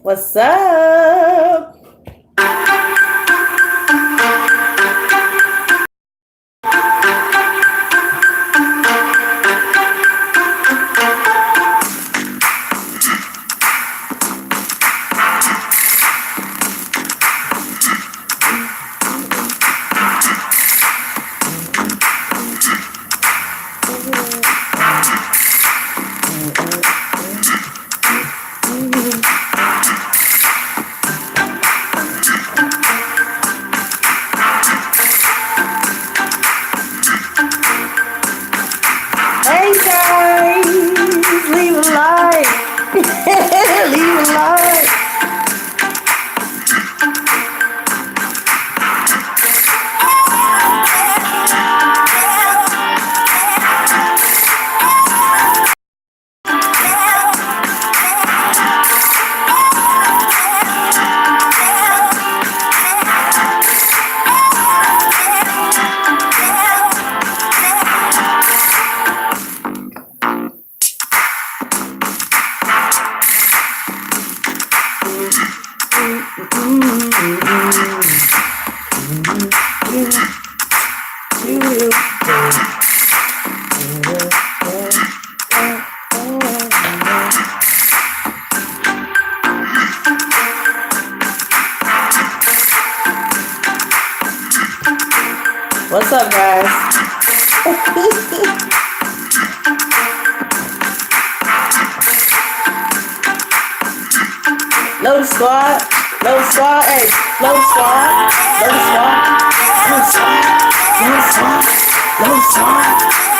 What's up? What's up, guys? Lotus Squad, Lotus Squad, hey, Lotus Squad, Lotus Squad, Lotus Squad, Lotus Squad, Lotus Squad,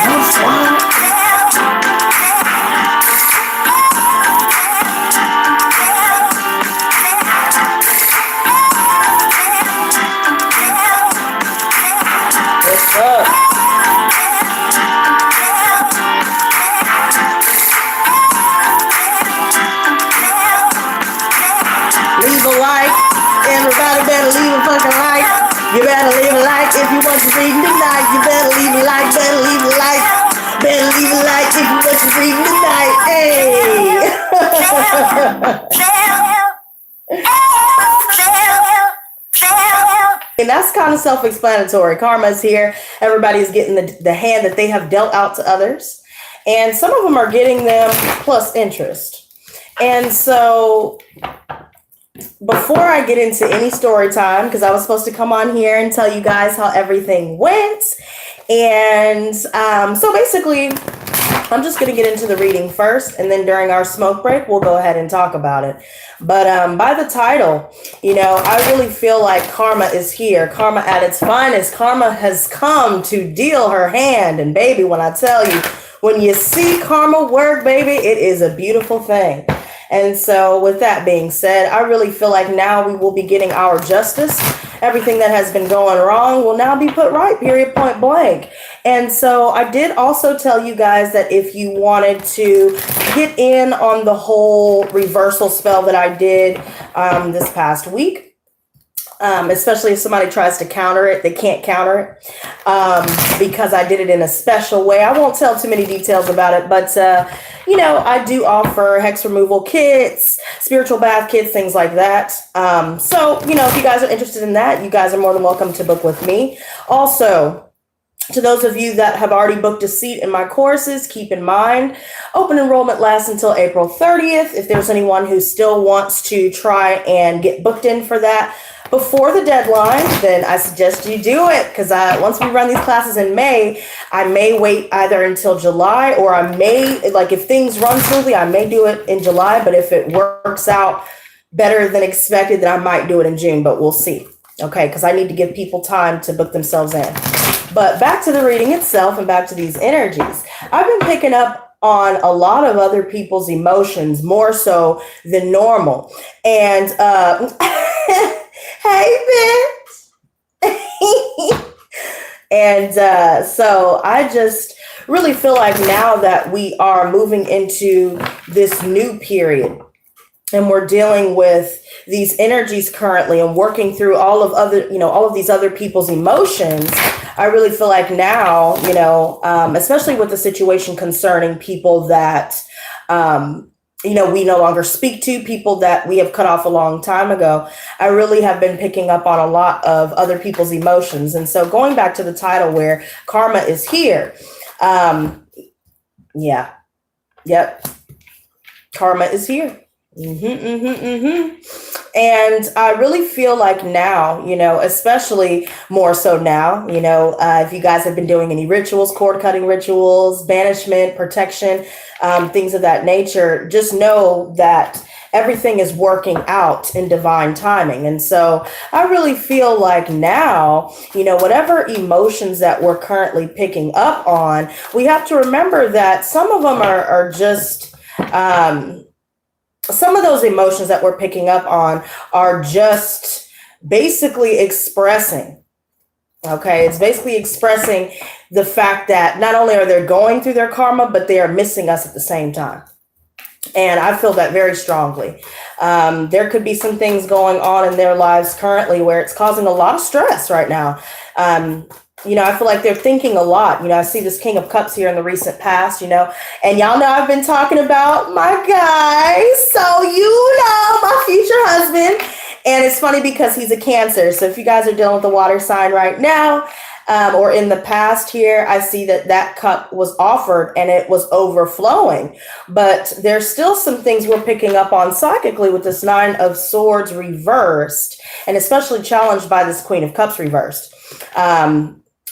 Lotus Squad. What's up? Leave a like. Everybody better leave a fucking like. You better leave a like if you want to read tonight. You better leave a like, better leave a like. Better leave a like if you want to read tonight. Hey! And that's kind of self-explanatory. Karma's here. Everybody's getting the hand that they have dealt out to others. And some of them are getting them plus interest. And so before I get into any story time, because I was supposed to come on here and tell you guys how everything went. And so basically, I'm just going to get into the reading first. And then during our smoke break, we'll go ahead and talk about it. But by the title, you know, I really feel like karma is here. Karma at its finest. Karma has come to deal her hand. And baby, when I tell you, when you see karma work, baby, it is a beautiful thing. And so with that being said, I really feel like now we will be getting our justice. Everything that has been going wrong will now be put right, period, point blank. And so I did also tell you guys that if you wanted to get in on the whole reversal spell that I did this past week, especially if somebody tries to counter it, they can't counter it because I did it in a special way. I won't tell too many details about it, but you know, I do offer hex removal kits, spiritual bath kits, things like that. So, you know, if you guys are interested in that, you guys are more than welcome to book with me. Also, to those of you that have already booked a seat in my courses, keep in mind, open enrollment lasts until April 30th. If there's anyone who still wants to try and get booked in for that before the deadline, then I suggest you do it, because once we run these classes in May, I may wait either until July, or I may, like if things run smoothly, I may do it in July, but if it works out better than expected, then I might do it in June, but we'll see. Okay, because I need to give people time to book themselves in. But back to the reading itself and back to these energies. I've been picking up on a lot of other people's emotions, more so than normal. And hey, bitch. And so I just really feel like now that we are moving into this new period, and we're dealing with these energies currently and working through all of these other people's emotions, I really feel like now, you know, especially with the situation concerning people that we no longer speak to, people that we have cut off a long time ago. I really have been picking up on a lot of other people's emotions. And so going back to the title where karma is here. Yeah. Yep. Karma is here. And I really feel like now, especially more so now, if you guys have been doing any rituals, cord cutting rituals, banishment, protection, things of that nature, just know that everything is working out in divine timing. And so I really feel like now, whatever emotions that we're currently picking up on, we have to remember that some of them are just, some of those emotions that we're picking up on are just basically expressing. Okay, it's basically expressing the fact that not only are they going through their karma, but they are missing us at the same time. And I feel that very strongly. There could be some things going on in their lives currently where it's causing a lot of stress right now. I feel like they're thinking a lot. I see this King of Cups here in the recent past, and y'all know I've been talking about my guy. So, my future husband. And it's funny because he's a Cancer. So if you guys are dealing with the water sign right now, or in the past here, I see that cup was offered and it was overflowing. But there's still some things we're picking up on psychically with this Nine of Swords reversed, and especially challenged by this Queen of Cups reversed.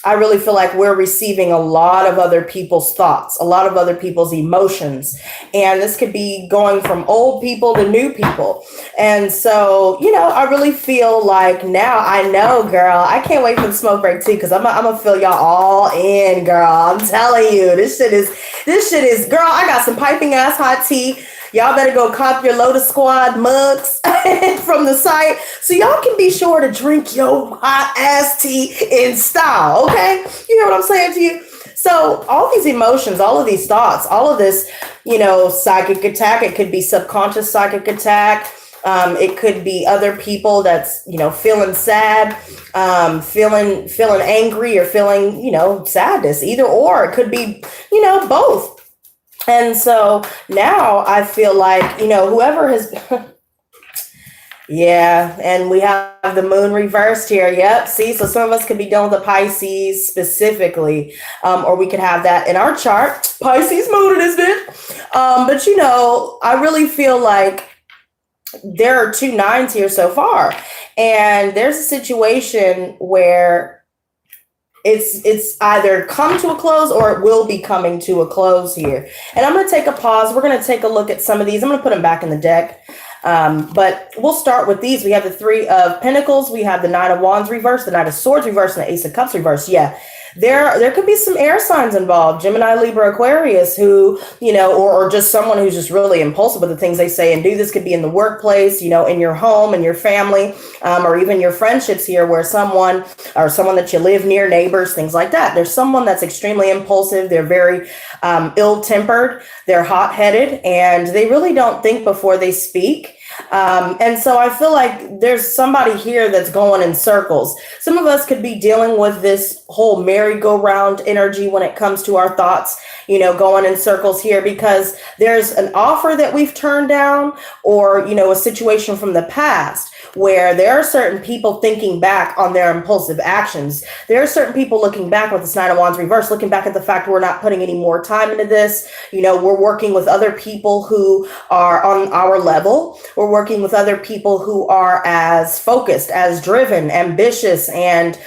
I really feel like we're receiving a lot of other people's thoughts, a lot of other people's emotions. And this could be going from old people to new people. And so, I really feel like now I know, girl, I can't wait for the smoke break too, because I'm going to fill y'all all in, girl. I'm telling you, this shit is, girl, I got some piping ass hot tea. Y'all better go cop your Lotus Squad mugs from the site so y'all can be sure to drink your hot ass tea in style, okay? You hear what I'm saying to you? So all these emotions, all of these thoughts, all of this, psychic attack, it could be subconscious psychic attack. It could be other people that's, feeling sad, feeling angry, or feeling, sadness, either or. It could be, both. And so now I feel like, whoever has, yeah, and we have the moon reversed here. Yep. See, so some of us could be dealing with the Pisces specifically, or we could have that in our chart. Pisces moon, isn't it? But, I really feel like there are 2 nines here so far. And there's a situation where it's either come to a close or it will be coming to a close here. And I'm going to take a pause. We're going to take a look at some of these. I'm going to put them back in the deck. But we'll start with these. We have the 3 of Pentacles. We have the 9 of Wands reversed, the 9 of Swords reversed, and the Ace of Cups reversed. Yeah. There could be some air signs involved, Gemini, Libra, Aquarius, who, or just someone who's just really impulsive with the things they say and do. This could be in the workplace, in your home, in your family, or even your friendships here, where someone that you live near, neighbors, things like that. There's someone that's extremely impulsive. They're very ill-tempered. They're hot-headed, and they really don't think before they speak. And so I feel like there's somebody here that's going in circles. Some of us could be dealing with this whole merry-go-round energy when it comes to our thoughts, going in circles here because there's an offer that we've turned down, or, a situation from the past where there are certain people thinking back on their impulsive actions. There are certain people looking back with this 9 of Wands reverse, looking back at the fact we're not putting any more time into this. We're working with other people who are on our level. We're working with other people who are as focused, as driven, ambitious, and,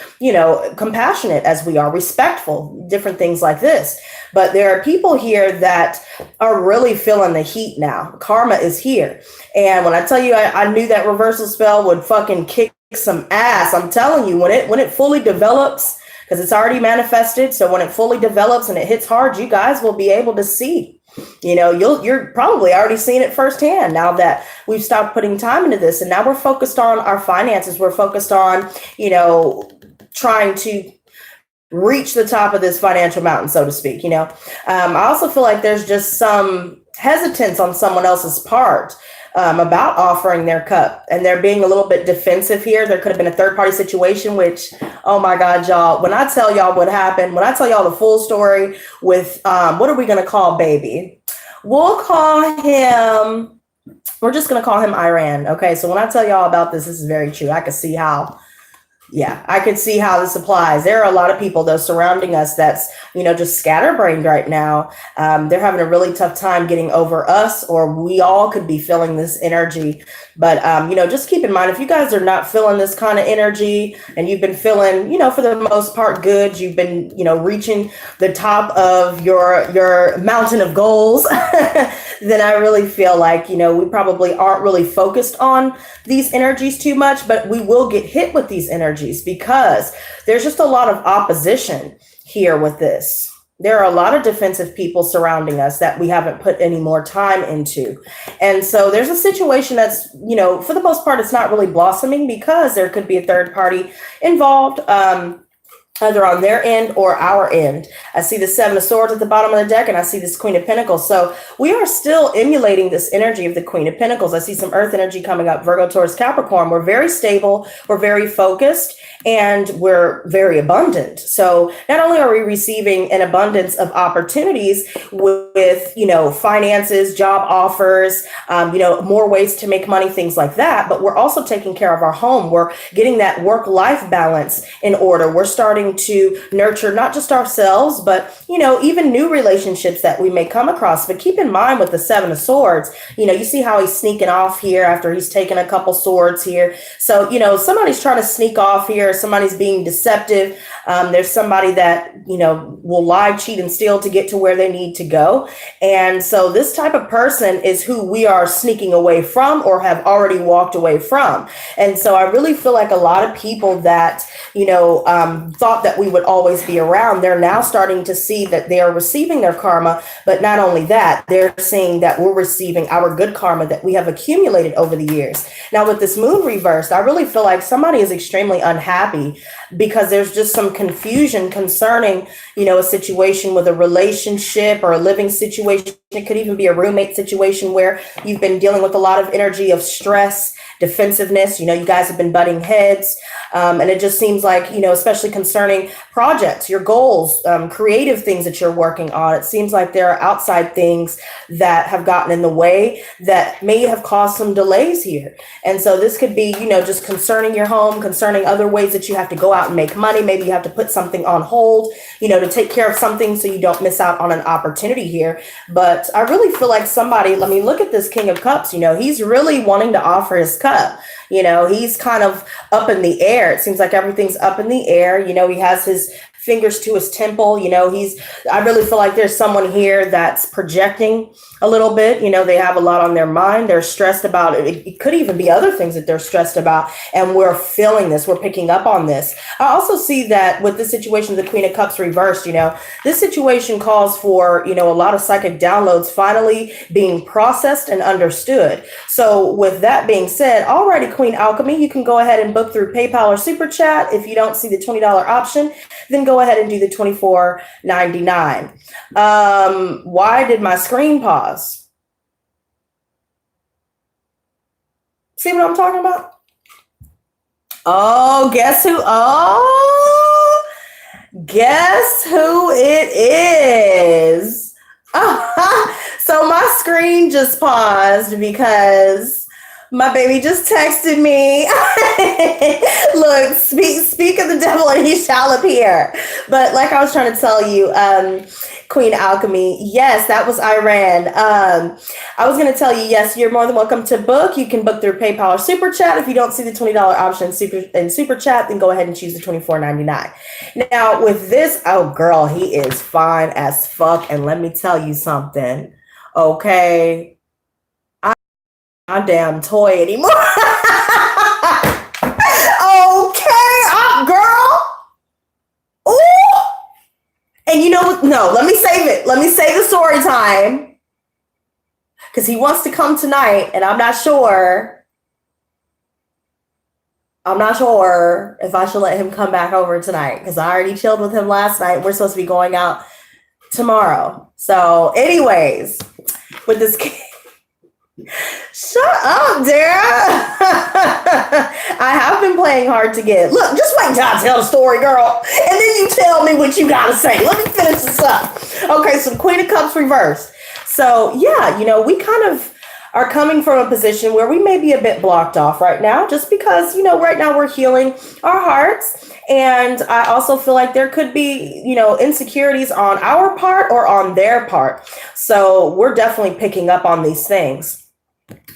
compassionate as we are, respectful, different things like this. But there are people here that are really feeling the heat now. Karma is here. And when I tell you, I knew that reversal spell would fucking kick some ass. I'm telling you, when it fully develops, because it's already manifested. So when it fully develops and it hits hard, you guys will be able to see. You're probably already seeing it firsthand now that we've stopped putting time into this. And now we're focused on our finances. We're focused on, trying to reach the top of this financial mountain, so to speak. I also feel like there's just some hesitance on someone else's part about offering their cup, and they're being a little bit defensive here. There could have been a third-party situation, which, oh my God, y'all, when I tell y'all what happened, when I tell y'all the full story with, what are we going to call baby? We'll call him, we're just going to call him Iran. Okay. So when I tell y'all about this, this is very true. I can see how. Yeah, I can see how this applies. There are a lot of people though surrounding us that's, just scatterbrained right now. They're having a really tough time getting over us, or we all could be feeling this energy. But, just keep in mind, if you guys are not feeling this kind of energy and you've been feeling, for the most part good, you've been, reaching the top of your mountain of goals, then I really feel like, we probably aren't really focused on these energies too much, but we will get hit with these energies because there's just a lot of opposition here with this. There are a lot of defensive people surrounding us that we haven't put any more time into. And so there's a situation that's, for the most part, it's not really blossoming because there could be a third party involved, either on their end or our end. I see the Seven of Swords at the bottom of the deck, and I see this Queen of Pentacles. So we are still emulating this energy of the Queen of Pentacles. I see some Earth energy coming up, Virgo, Taurus, Capricorn. We're very stable, we're very focused, and we're very abundant. So not only are we receiving an abundance of opportunities with finances, job offers, more ways to make money, things like that, but we're also taking care of our home. We're getting that work-life balance in order. We're starting to nurture not just ourselves, but, even new relationships that we may come across. But keep in mind with the Seven of Swords, you see how he's sneaking off here after he's taken a couple swords here. So, somebody's trying to sneak off here. Somebody's being deceptive. There's somebody that, will lie, cheat, and steal to get to where they need to go. And so this type of person is who we are sneaking away from or have already walked away from. And so I really feel like a lot of people that, thought that we would always be around, they're now starting to see that they are receiving their karma. But not only that, they're seeing that we're receiving our good karma that we have accumulated over the years. Now with this moon reversed, I really feel like somebody is extremely unhappy because there's just some confusion concerning, a situation with a relationship or a living situation. It could even be a roommate situation where you've been dealing with a lot of energy of stress, defensiveness. You guys have been butting heads. And it just seems like, especially concerning projects, your goals, creative things that you're working on. It seems like there are outside things that have gotten in the way that may have caused some delays here. And so this could be, just concerning your home, concerning other ways that you have to go out and make money. Maybe you have to put something on hold, to take care of something so you don't miss out on an opportunity here. But I really feel like somebody, look at this King of Cups, he's really wanting to offer his cup. He's kind of up in the air. It seems like everything's up in the air. He has his fingers to his temple. I really feel like there's someone here that's projecting a little bit. They have a lot on their mind. They're stressed about it. It could even be other things that they're stressed about. And we're feeling this. We're picking up on this. I also see that with this situation, the Queen of Cups reversed, this situation calls for, a lot of psychic downloads finally being processed and understood. So with that being said, alrighty, Queen Alchemy, you can go ahead and book through PayPal or Super Chat. If you don't see the $20 option, then go ahead and do the $24.99. Why did my screen pause? See what I'm talking about? Oh, guess who? Oh, guess who it is? So my screen just paused because my baby just texted me. Look, speak of the devil and he shall appear. But like I was trying to tell you, Queen Alchemy, yes, that was Iran. I was going to tell you, yes, you're more than welcome to book. You can book through PayPal or Super Chat. If you don't see the $20 option in Super Chat, then go ahead and choose the $24.99. Now with this, oh girl, he is fine as fuck. And let me tell you something, okay? My damn toy anymore. Okay, girl. Ooh. And you know what? No, let me save it. Let me save the story time. Because he wants to come tonight, and I'm not sure if I should let him come back over tonight. Because I already chilled with him last night. We're supposed to be going out tomorrow. So, anyways, with this kid. Shut up, Dara. I have been playing hard to get. Look, just wait until I tell the story, girl. And then you tell me what you got to say. Let me finish this up. Okay, so Queen of Cups reversed. So yeah, we kind of are coming from a position where we may be a bit blocked off right now, just because, right now we're healing our hearts. And I also feel like there could be, insecurities on our part or on their part. So we're definitely picking up on these things.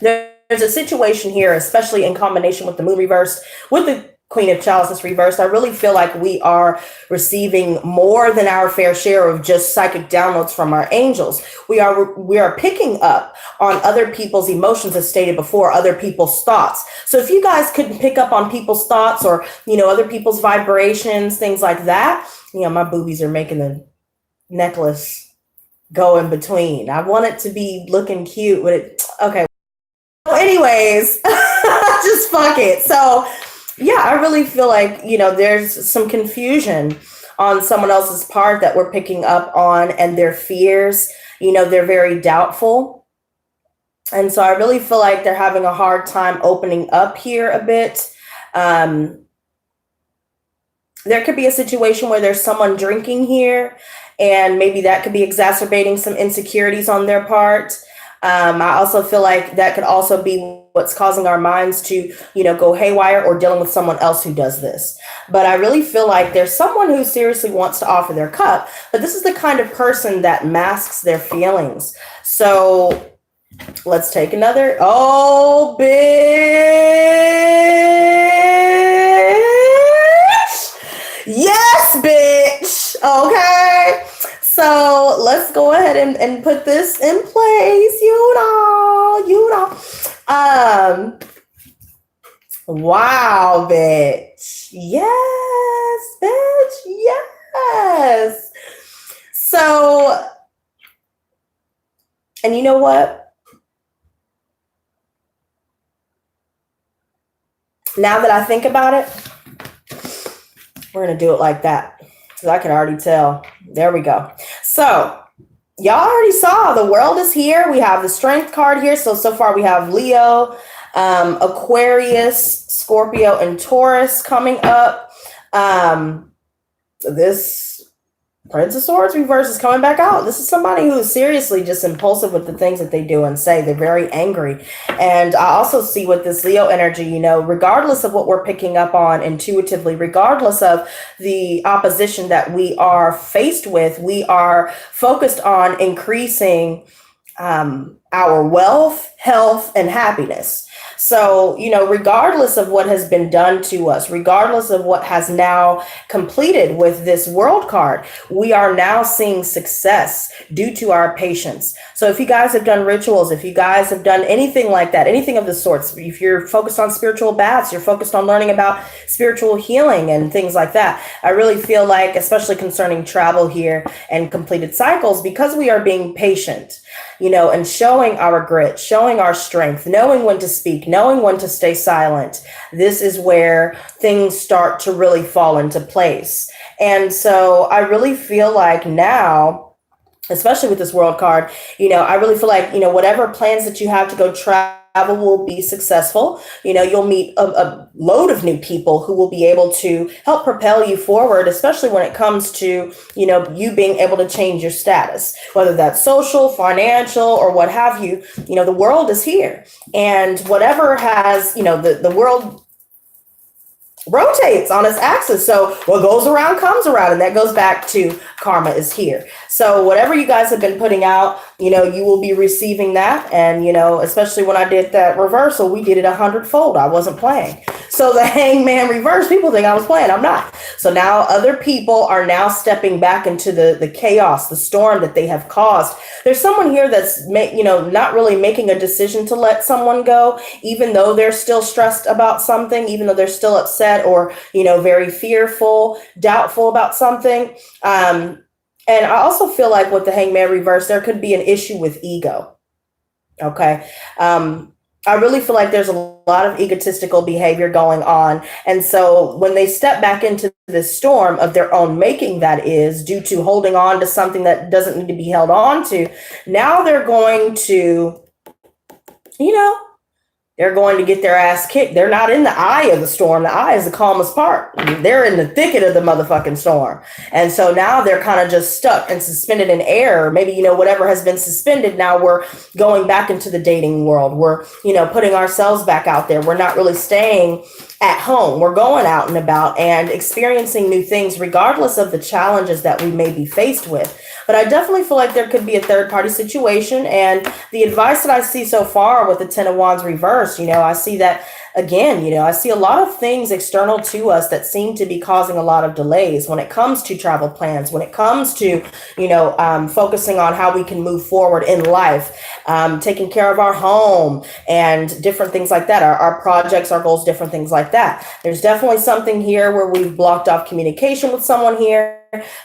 There's a situation here, especially in combination with the moon reversed, with the Queen of Chalices reversed. I really feel like we are receiving more than our fair share of just psychic downloads from our angels. We are picking up on other people's emotions, as stated before, other people's thoughts. So if you guys couldn't pick up on people's thoughts or, other people's vibrations, things like that, my boobies are making the necklace go in between. I want it to be looking cute with it. Okay. Well, anyways, just fuck it. So yeah, I really feel like, there's some confusion on someone else's part that we're picking up on, and their fears, they're very doubtful. And so I really feel like they're having a hard time opening up here a bit. There could be a situation where there's someone drinking here, and maybe that could be exacerbating some insecurities on their part. I also feel like that could also be what's causing our minds to, go haywire, or dealing with someone else who does this. But I really feel like there's someone who seriously wants to offer their cup, but this is the kind of person that masks their feelings. So let's take another. Oh, bitch. Yes, bitch. Okay. So let's go ahead and put this in place. Wow, bitch. Yes, bitch. Yes. So, and you know what? Now that I think about it, we're going to do it like that. Because I can already tell. There we go. So y'all already saw the world is here. We have the strength card here. So far we have Leo, Aquarius, Scorpio, and Taurus coming up. This Prince of Swords reverse is coming back out. This is somebody who is seriously just impulsive with the things that they do and say. They're very angry. And I also see with this Leo energy, regardless of what we're picking up on intuitively, regardless of the opposition that we are faced with, we are focused on increasing our wealth, health, and happiness. So, regardless of what has been done to us, regardless of what has now completed with this world card, we are now seeing success due to our patience. So if you guys have done rituals, if you guys have done anything like that, anything of the sorts, if you're focused on spiritual baths, you're focused on learning about spiritual healing and things like that, I really feel like, especially concerning travel here and completed cycles, because we are being patient, and showing our grit, showing our strength, knowing when to speak, knowing when to stay silent. This is where things start to really fall into place. And so I really feel like now, especially with this world card, I really feel like, whatever plans that you have to go travel will be successful. You'll meet a load of new people who will be able to help propel you forward, especially when it comes to, you being able to change your status, whether that's social, financial, or what have you. The world is here, and whatever has, the world rotates on its axis. So what goes around comes around, and that goes back to karma is here. So whatever you guys have been putting out, you will be receiving that. And, especially when I did that reversal, we did it 100-fold. I wasn't playing. So the Hangman reverse, people think I was playing. I'm not. So now other people are now stepping back into the chaos, the storm that they have caused. There's someone here that's, not really making a decision to let someone go, even though they're still stressed about something, even though they're still upset or, very fearful, doubtful about something. And I also feel like with the Hangman reverse, there could be an issue with ego. Okay. I really feel like there's a lot of egotistical behavior going on. And so when they step back into this storm of their own making, that is due to holding on to something that doesn't need to be held on to, now they're going to, they're going to get their ass kicked. They're not in the eye of the storm. The eye is the calmest part. They're in the thicket of the motherfucking storm. And so now they're kind of just stuck and suspended in air. Maybe, you know, whatever has been suspended, now we're going back into the dating world. We're, you know, putting ourselves back out there. We're not really staying at home. We're going out and about and experiencing new things, regardless of the challenges that we may be faced with. But I definitely feel like there could be a third party situation. And the advice that I see so far with the Ten of Wands reversed, you know, I see that again, you know, I see a lot of things external to us that seem to be causing a lot of delays when it comes to travel plans, when it comes to, you know, focusing on how we can move forward in life, taking care of our home and different things like that, our projects, our goals, different things like that. There's definitely something here where we've blocked off communication with someone here.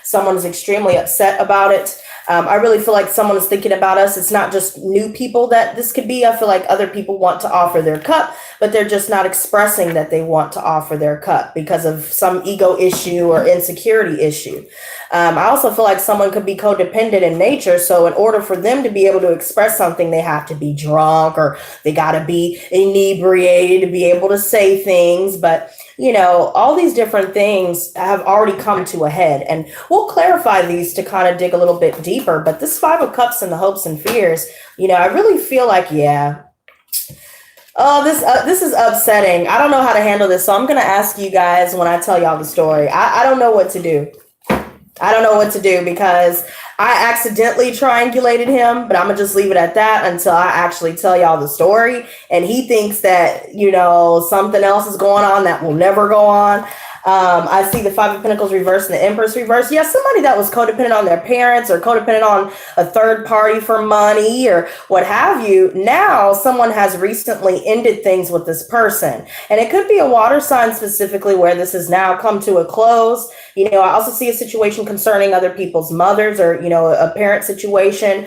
Someone is extremely upset about it. I really feel like someone is thinking about us. It's not just new people that this could be. I feel like other people want to offer their cup, but they're just not expressing that they want to offer their cup because of some ego issue or insecurity issue. I also feel like someone could be codependent in nature. So in order for them to be able to express something, they have to be drunk or they got to be inebriated to be able to say things. But you know, all these different things have already come to a head, and we'll clarify these to kind of dig a little bit deeper. But this Five of Cups and the hopes and fears, you know, I really feel like, yeah, oh, this is upsetting. I don't know how to handle this. So I'm going to ask you guys when I tell y'all the story. I don't know what to do. I don't know what to do because I accidentally triangulated him, but I'm going to just leave it at that until I actually tell y'all the story. And he thinks that, you know, something else is going on that will never go on. I see the Five of Pentacles reversed and the Empress reversed. Yeah, somebody that was codependent on their parents or codependent on a third party for money or what have you. Now someone has recently ended things with this person. And it could be a water sign specifically where this has now come to a close. You know, I also see a situation concerning other people's mothers or, you know, a parent situation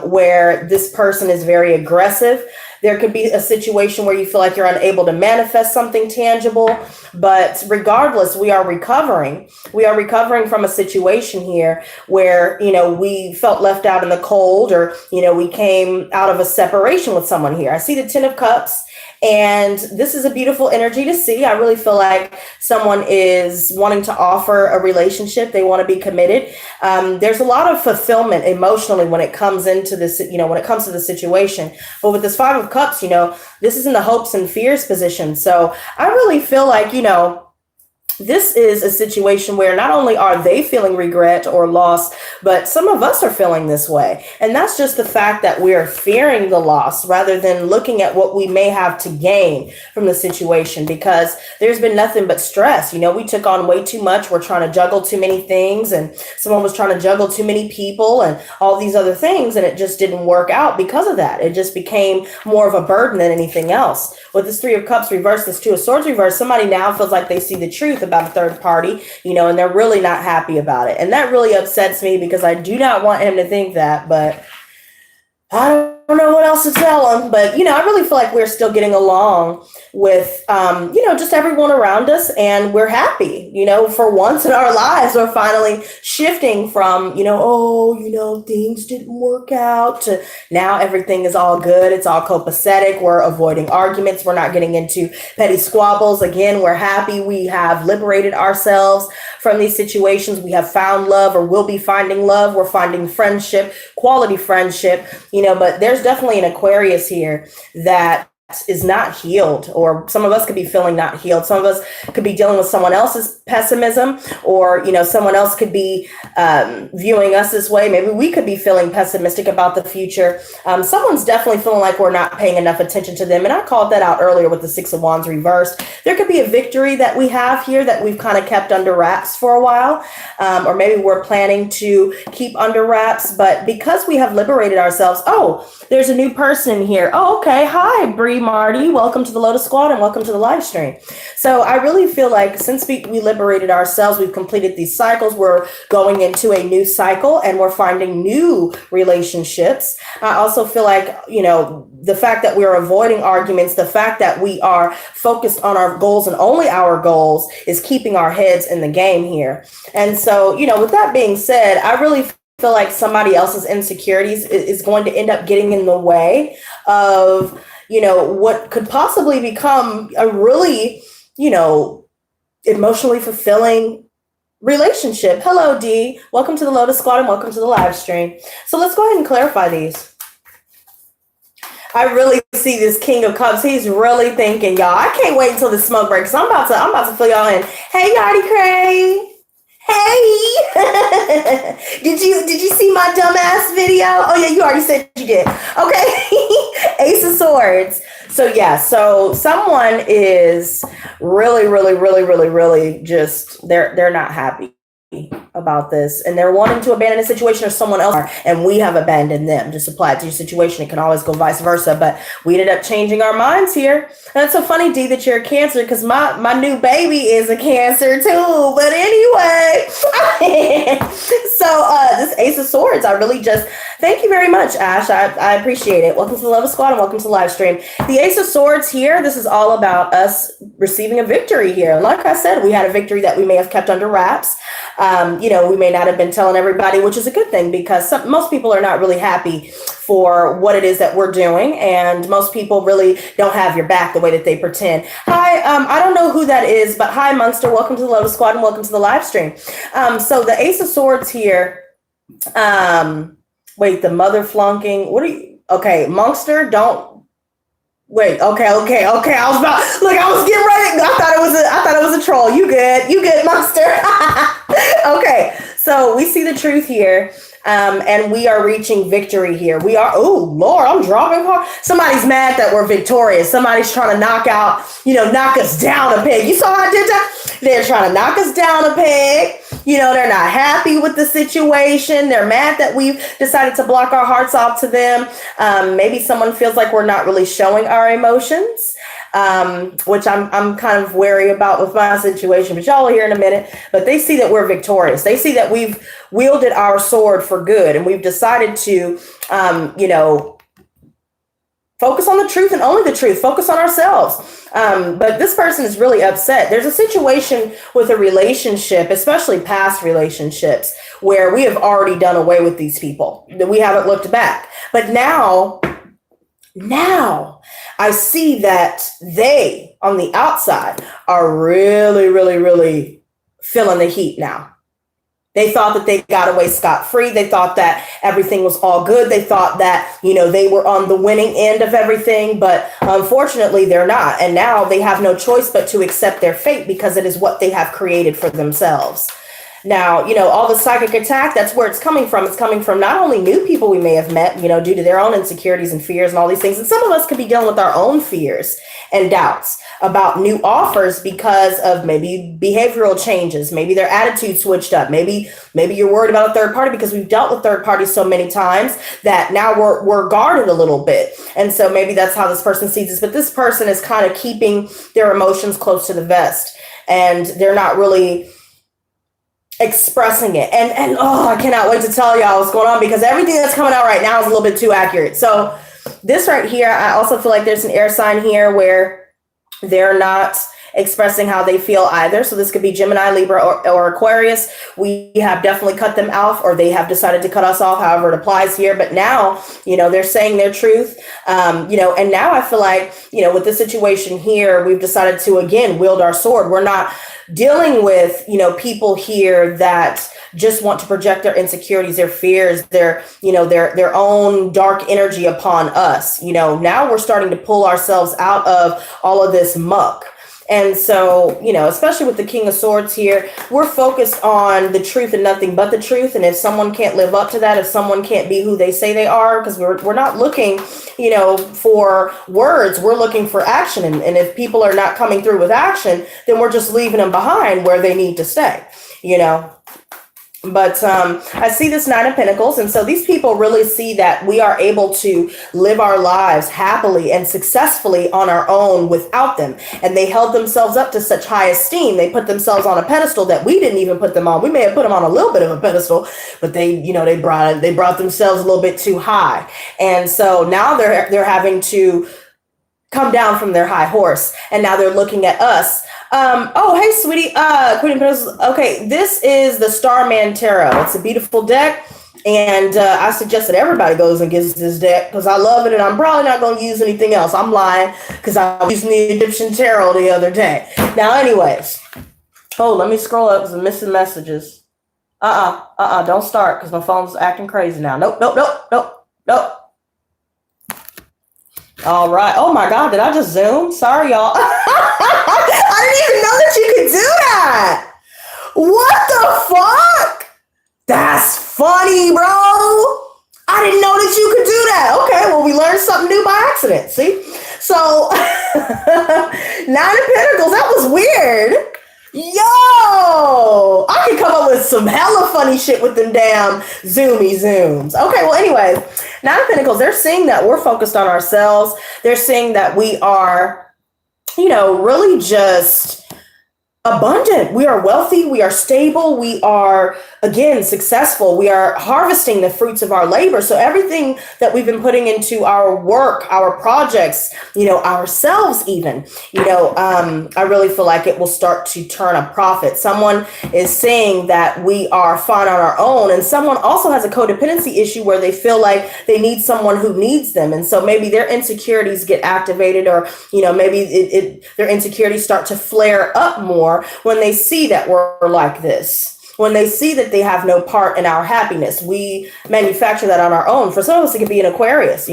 where this person is very aggressive. There could be a situation where you feel like you're unable to manifest something tangible, but regardless, we are recovering. We are recovering from a situation here where, you know, we felt left out in the cold or, you know, we came out of a separation with someone here. I see the Ten of Cups. And this is a beautiful energy to see. I really feel like someone is wanting to offer a relationship. They want to be committed. There's a lot of fulfillment emotionally when it comes into this, you know, when it comes to the situation. But with this Five of Cups, you know, this is in the hopes and fears position. So I really feel like, you know, this is a situation where not only are they feeling regret or loss, but some of us are feeling this way. And that's just the fact that we're fearing the loss rather than looking at what we may have to gain from the situation, because there's been nothing but stress. You know, we took on way too much. We're trying to juggle too many things, and someone was trying to juggle too many people and all these other things. And it just didn't work out because of that. It just became more of a burden than anything else. With this Three of Cups reversed, this Two of Swords reversed, somebody now feels like they see the truth about a third party, you know, and they're really not happy about it. And that really upsets me because I do not want him to think that, but I don't know what else to tell him. But, you know, I really feel like we're still getting along with, you know, just everyone around us, and we're happy, you know, for once in our lives, we're finally shifting from, you know, oh, you know, things didn't work out to now everything is all good. It's all copacetic. We're avoiding arguments. We're not getting into petty squabbles. Again, we're happy. We have liberated ourselves from these situations. We have found love or will be finding love. We're finding friendship, quality friendship, you know, but there's definitely an Aquarius here that is not healed, or some of us could be feeling not healed. Some of us could be dealing with someone else's pessimism, or, you know, someone else could be viewing us this way. Maybe we could be feeling pessimistic about the future. Someone's definitely feeling like we're not paying enough attention to them. And I called that out earlier with the Six of Wands reversed. There could be a victory that we have here that we've kind of kept under wraps for a while, or maybe we're planning to keep under wraps. But because we have liberated ourselves, oh, there's a new person here. Oh, okay. Hi, Bree Marty. Welcome to the Lotus Squad and welcome to the live stream. So I really feel like since we liberated ourselves, we've completed these cycles. We're going into a new cycle and we're finding new relationships. I also feel like, you know, the fact that we're avoiding arguments, the fact that we are focused on our goals and only our goals is keeping our heads in the game here. And so, you know, with that being said, I really feel like somebody else's insecurities is going to end up getting in the way of, what could possibly become a really, emotionally fulfilling relationship. Hello, Dee. Welcome to the Lotus Squad and welcome to the live stream. So let's go ahead and clarify these. I really see this King of Cups. He's really thinking, y'all. I can't wait until the smoke breaks. I'm about to fill y'all in. Hey, Yachty Cray. Hey. Did you see my dumbass video? Oh yeah, you already said you did. Okay. Ace of Swords. So someone is really just they're not happy about this, and they're wanting to abandon a situation or someone else, and we have abandoned them. Just apply it to your situation. It can always go vice versa, but we ended up changing our minds here. And it's so funny, Dee, that you're a Cancer, because my new baby is a Cancer too. But anyway, this Ace of Swords, I really just thank you very much, Ash. I appreciate it. Welcome to the Lotus Squad and welcome to the live stream. The Ace of Swords here, this is all about us receiving a victory here. Like I said, we had a victory that we may have kept under wraps. We may not have been telling everybody, which is a good thing, because most people are not really happy for what it is that we're doing. And most people really don't have your back the way that they pretend. Hi, I don't know who that is, but hi, Monster. Welcome to the Lotus Squad and welcome to the live stream. So the Ace of Swords here. Wait, the mother flunking. Okay, Monster, don't. Wait, okay. I was getting ready. I thought it was a troll. You good, Monster. Okay, so we see the truth here, and we are reaching victory here. We are, oh Lord, I'm dropping hard. Somebody's mad that we're victorious. Somebody's trying to knock us down a peg. You saw how I did that? They're trying to knock us down a peg. They're not happy with the situation. They're mad that we've decided to block our hearts off to them. Maybe someone feels like we're not really showing our emotions, which I'm kind of wary about with my situation, but y'all will hear in a minute. But they see that we're victorious. They see that we've wielded our sword for good, and we've decided to, focus on the truth and only the truth. Focus on ourselves. But this person is really upset. There's a situation with a relationship, especially past relationships, where we have already done away with these people. We haven't looked back. But now I see that they, on the outside, are really feeling the heat now. They thought that they got away scot-free. They thought that everything was all good. They thought that, they were on the winning end of everything, but unfortunately they're not. And now they have no choice but to accept their fate, because it is what they have created for themselves. Now, all the psychic attack, that's where it's coming from. It's coming from not only new people we may have met, due to their own insecurities and fears and all these things. And some of us could be dealing with our own fears and doubts about new offers because of maybe behavioral changes. Maybe their attitude switched up. Maybe you're worried about a third party, because we've dealt with third parties so many times that now we're guarded a little bit. And so maybe that's how this person sees this. But this person is kind of keeping their emotions close to the vest, and they're not really expressing it. And I cannot wait to tell y'all what's going on, because everything that's coming out right now is a little bit too accurate. So this right here, I also feel like there's an air sign here where they're not expressing how they feel either. So this could be Gemini, Libra, or Aquarius. We have definitely cut them off, or they have decided to cut us off, however it applies here. But now, they're saying their truth. And now I feel like, with the situation here, we've decided to, again, wield our sword. We're not dealing with, people here that just want to project their insecurities, their fears, their own dark energy upon us. Now we're starting to pull ourselves out of all of this muck. And so, especially with the King of Swords here, we're focused on the truth and nothing but the truth. And if someone can't live up to that, if someone can't be who they say they are, because we're not looking, for words, we're looking for action. And if people are not coming through with action, then we're just leaving them behind where they need to stay, But I see this Nine of Pentacles. And so these people really see that we are able to live our lives happily and successfully on our own without them. And they held themselves up to such high esteem. They put themselves on a pedestal that we didn't even put them on. We may have put them on a little bit of a pedestal, but they brought themselves a little bit too high. And so now they're having to come down from their high horse. And now they're looking at us. Hey, sweetie. Queen of Pentacles. Okay, this is the Starman Tarot. It's a beautiful deck. And I suggest that everybody goes and gets this deck because I love it and I'm probably not going to use anything else. I'm lying because I was using the Egyptian Tarot the other day. Now, anyways. Oh, let me scroll up because I'm missing messages. Don't start because my phone's acting crazy now. Nope. All right. Oh my God, did I just zoom? Sorry, y'all. I didn't even know that you could do that. What the fuck? That's funny, bro. I didn't know that you could do that. Okay, well, we learned something new by accident. See? So, 9 of Pentacles, that was weird. Yo, I can come up with some hella funny shit with them damn zooms. Okay, well, anyways, 9 of Pentacles, they're seeing that we're focused on ourselves. They're seeing that we are, really just abundant. We are wealthy. We are stable. We are, again, successful. We are harvesting the fruits of our labor. So everything that we've been putting into our work, our projects, ourselves even, I really feel like it will start to turn a profit. Someone is saying that we are fine on our own. And someone also has a codependency issue where they feel like they need someone who needs them. And so maybe their insecurities get activated or, maybe their insecurities start to flare up more when they see that we're like this, when they see that they have no part in our happiness. We manufacture that on our own. For some of us, it could be an Aquarius.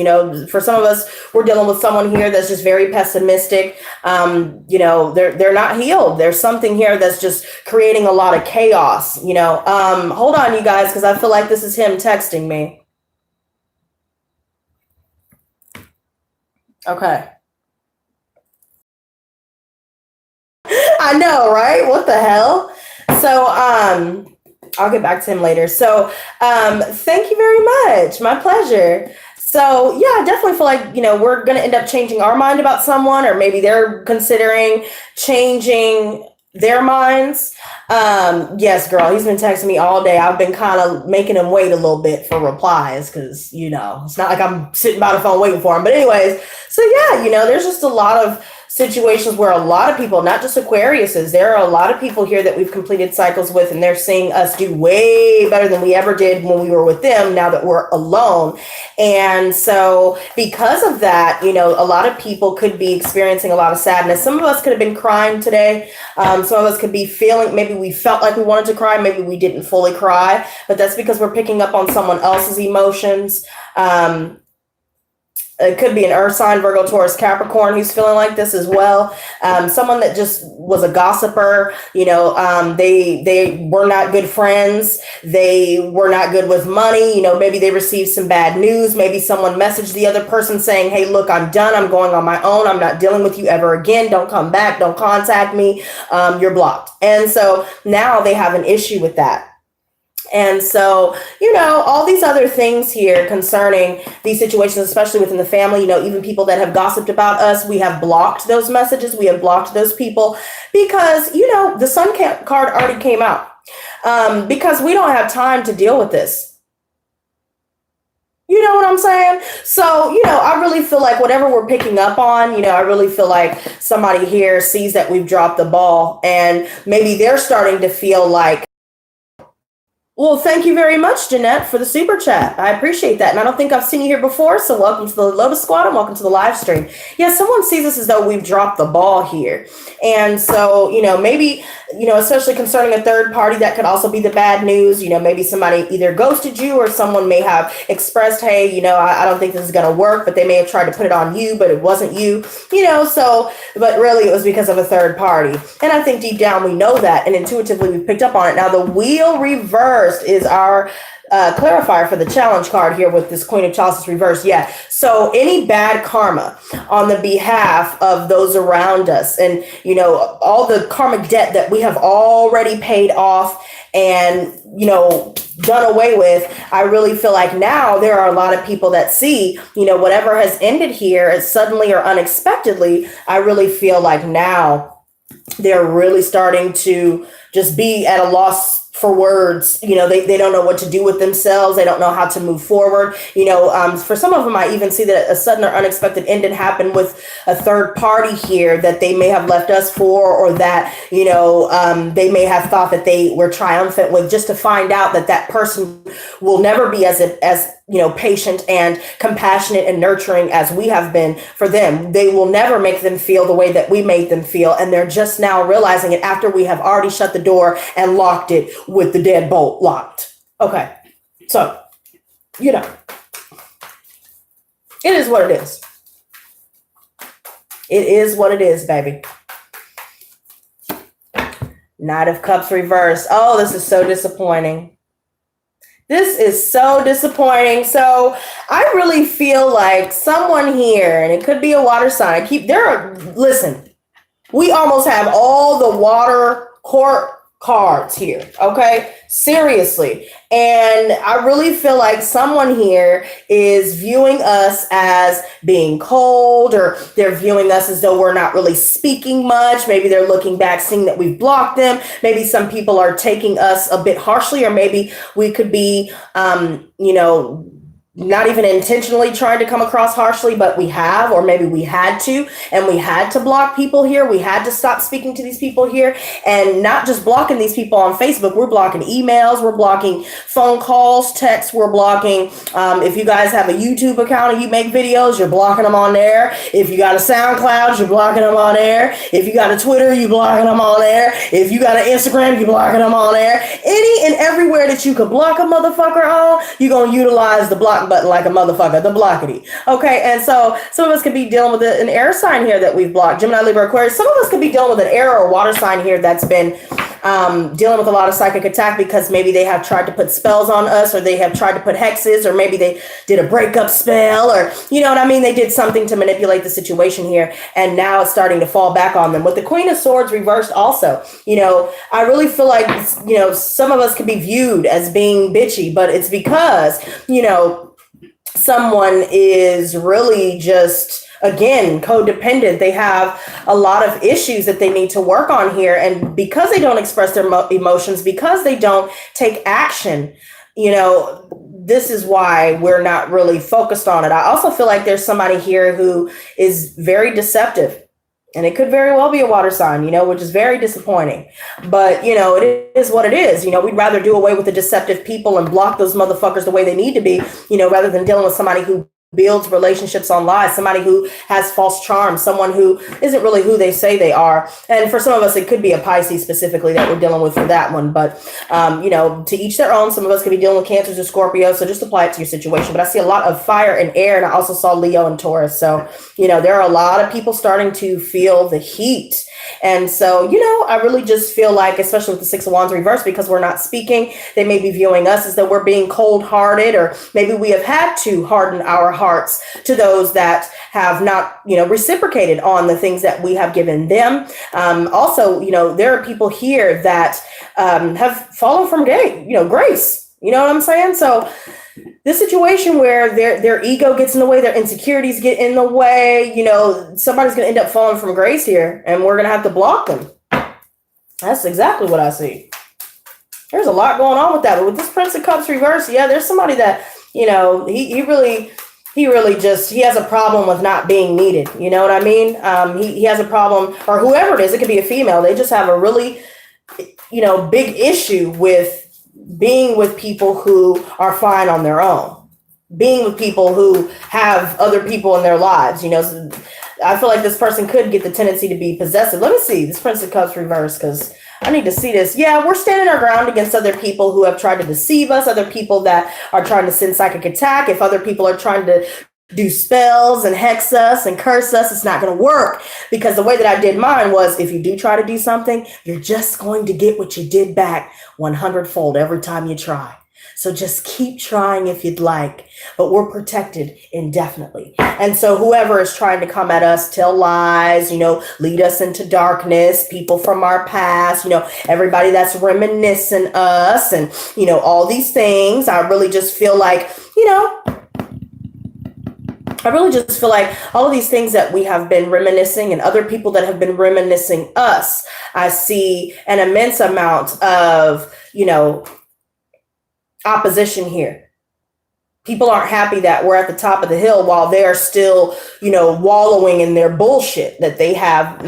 For some of us, we're dealing with someone here that's just very pessimistic. They're not healed. There's something here that's just creating a lot of chaos. Hold on, you guys, because I feel like this is him texting me. Okay. I know, right? What the hell? So, I'll get back to him later. So, thank you very much. My pleasure. So, yeah, I definitely feel like, we're going to end up changing our mind about someone, or maybe they're considering changing their minds. Yes, girl, he's been texting me all day. I've been kind of making him wait a little bit for replies because, it's not like I'm sitting by the phone waiting for him. But anyways, so yeah, there's just a lot of situations where a lot of people, not just Aquariuses, there are a lot of people here that we've completed cycles with, and they're seeing us do way better than we ever did when we were with them now that we're alone. And so because of that, a lot of people could be experiencing a lot of sadness. Some of us could have been crying today. Some of us could be feeling, maybe we felt like we wanted to cry, maybe we didn't fully cry, but that's because we're picking up on someone else's emotions. It could be an earth sign, Virgo, Taurus, Capricorn, who's feeling like this as well. Someone that just was a gossiper, they were not good friends. They were not good with money. Maybe they received some bad news. Maybe someone messaged the other person saying, hey, look, I'm done. I'm going on my own. I'm not dealing with you ever again. Don't come back. Don't contact me. You're blocked. And so now they have an issue with that. And so, all these other things here concerning these situations, especially within the family, even people that have gossiped about us, we have blocked those messages. We have blocked those people because, the Sun card already came out because we don't have time to deal with this. You know what I'm saying? So, I really feel like whatever we're picking up on, I really feel like somebody here sees that we've dropped the ball and maybe they're starting to feel like, well, thank you very much, Jeanette, for the super chat. I appreciate that. And I don't think I've seen you here before, so welcome to the Lotus Squad and welcome to the live stream. Yeah, someone sees us as though we've dropped the ball here. And so, maybe, especially concerning a third party, that could also be the bad news. Maybe somebody either ghosted you or someone may have expressed, hey, I don't think this is going to work, but they may have tried to put it on you, but it wasn't you, but really it was because of a third party. And I think deep down we know that, and intuitively we've picked up on it. Now, the wheel reversed is our clarifier for the challenge card here with this Queen of Chalices reversed. Yeah. So any bad karma on the behalf of those around us and, all the karmic debt that we have already paid off and, done away with, I really feel like now there are a lot of people that see, whatever has ended here suddenly or unexpectedly. I really feel like now they're really starting to just be at a loss for words. They don't know what to do with themselves. They don't know how to move forward. For some of them, I even see that a sudden or unexpected ending happened with a third party here that they may have left us for, or that, they may have thought that they were triumphant with, just to find out that that person will never be as patient and compassionate and nurturing as we have been for them. They will never make them feel the way that we made them feel. And they're just now realizing it after we have already shut the door and locked it with the deadbolt locked. Okay. So, it is what it is. It is what it is, baby. Knight of Cups reversed. Oh, this is so disappointing. This is so disappointing. So I really feel like someone here, and it could be a water sign. Listen, we almost have all the water court cards here. Okay. Seriously. And I really feel like someone here is viewing us as being cold, or they're viewing us as though we're not really speaking much. Maybe they're looking back, seeing that we've blocked them. Maybe some people are taking us a bit harshly, or maybe we could be, not even intentionally trying to come across harshly, but we have, or maybe we had to, and we had to block people here. We had to stop speaking to these people here, and not just blocking these people on Facebook. We're blocking emails. We're blocking phone calls, texts. We're blocking, if you guys have a YouTube account and you make videos, you're blocking them on there. If you got a SoundCloud, you're blocking them on there. If you got a Twitter, you're blocking them on there. If you got an Instagram, you're blocking them on there. Any and everywhere that you could block a motherfucker on, you're going to utilize the block button like a motherfucker, the blockity. Okay, and so some of us could be dealing with an air sign here that we've blocked. Gemini, Libra, Aquarius. Some of us could be dealing with an air or water sign here that's been dealing with a lot of psychic attack, because maybe they have tried to put spells on us, or they have tried to put hexes, or maybe they did a breakup spell, or you know what I mean? They did something to manipulate the situation here, and now it's starting to fall back on them. With the Queen of Swords reversed also, I really feel like, some of us could be viewed as being bitchy, but it's because, someone is really just, again, codependent. They have a lot of issues that they need to work on here. And because they don't express their emotions, because they don't take action, this is why we're not really focused on it. I also feel like there's somebody here who is very deceptive. And it could very well be a water sign, which is very disappointing. But, it is what it is. We'd rather do away with the deceptive people and block those motherfuckers the way they need to be, rather than dealing with somebody who builds relationships on lies, somebody who has false charm, someone who isn't really who they say they are. And for some of us, it could be a Pisces specifically that we're dealing with for that one. But, to each their own. Some of us could be dealing with Cancers or Scorpio. So just apply it to your situation. But I see a lot of fire and air. And I also saw Leo and Taurus. So, there are a lot of people starting to feel the heat. And so, I really just feel like, especially with the Six of Wands reversed, because we're not speaking, they may be viewing us as though we're being cold-hearted, or maybe we have had to harden our hearts to those that have not, reciprocated on the things that we have given them. Also, there are people here that have fallen from grace. You know what I'm saying? So this situation where their ego gets in the way, their insecurities get in the way, somebody's going to end up falling from grace here, and we're going to have to block them. That's exactly what I see. There's a lot going on with that. But with this Prince of Cups reversed, yeah, there's somebody that, he really has a problem with not being needed. You know what I mean? He has a problem, or whoever it is, it could be a female. They just have a really, big issue with being with people who are fine on their own, being with people who have other people in their lives. I feel like this person could get the tendency to be possessive. Let me see this Prince of Cups reversed, because I need to see this. Yeah, we're standing our ground against other people who have tried to deceive us, other people that are trying to send psychic attack. If other people are trying to do spells and hex us and curse us, it's not going to work, because the way that I did mine was, if you do try to do something, you're just going to get what you did back 100-fold every time you try. So just keep trying if you'd like, but we're protected indefinitely. And so whoever is trying to come at us, tell lies, lead us into darkness, people from our past, everybody that's reminiscing us, and, all these things, I really just feel like, I really just feel like all of these things that we have been reminiscing and other people that have been reminiscing us, I see an immense amount of, opposition here. People aren't happy that we're at the top of the hill while they're still, wallowing in their bullshit that they have,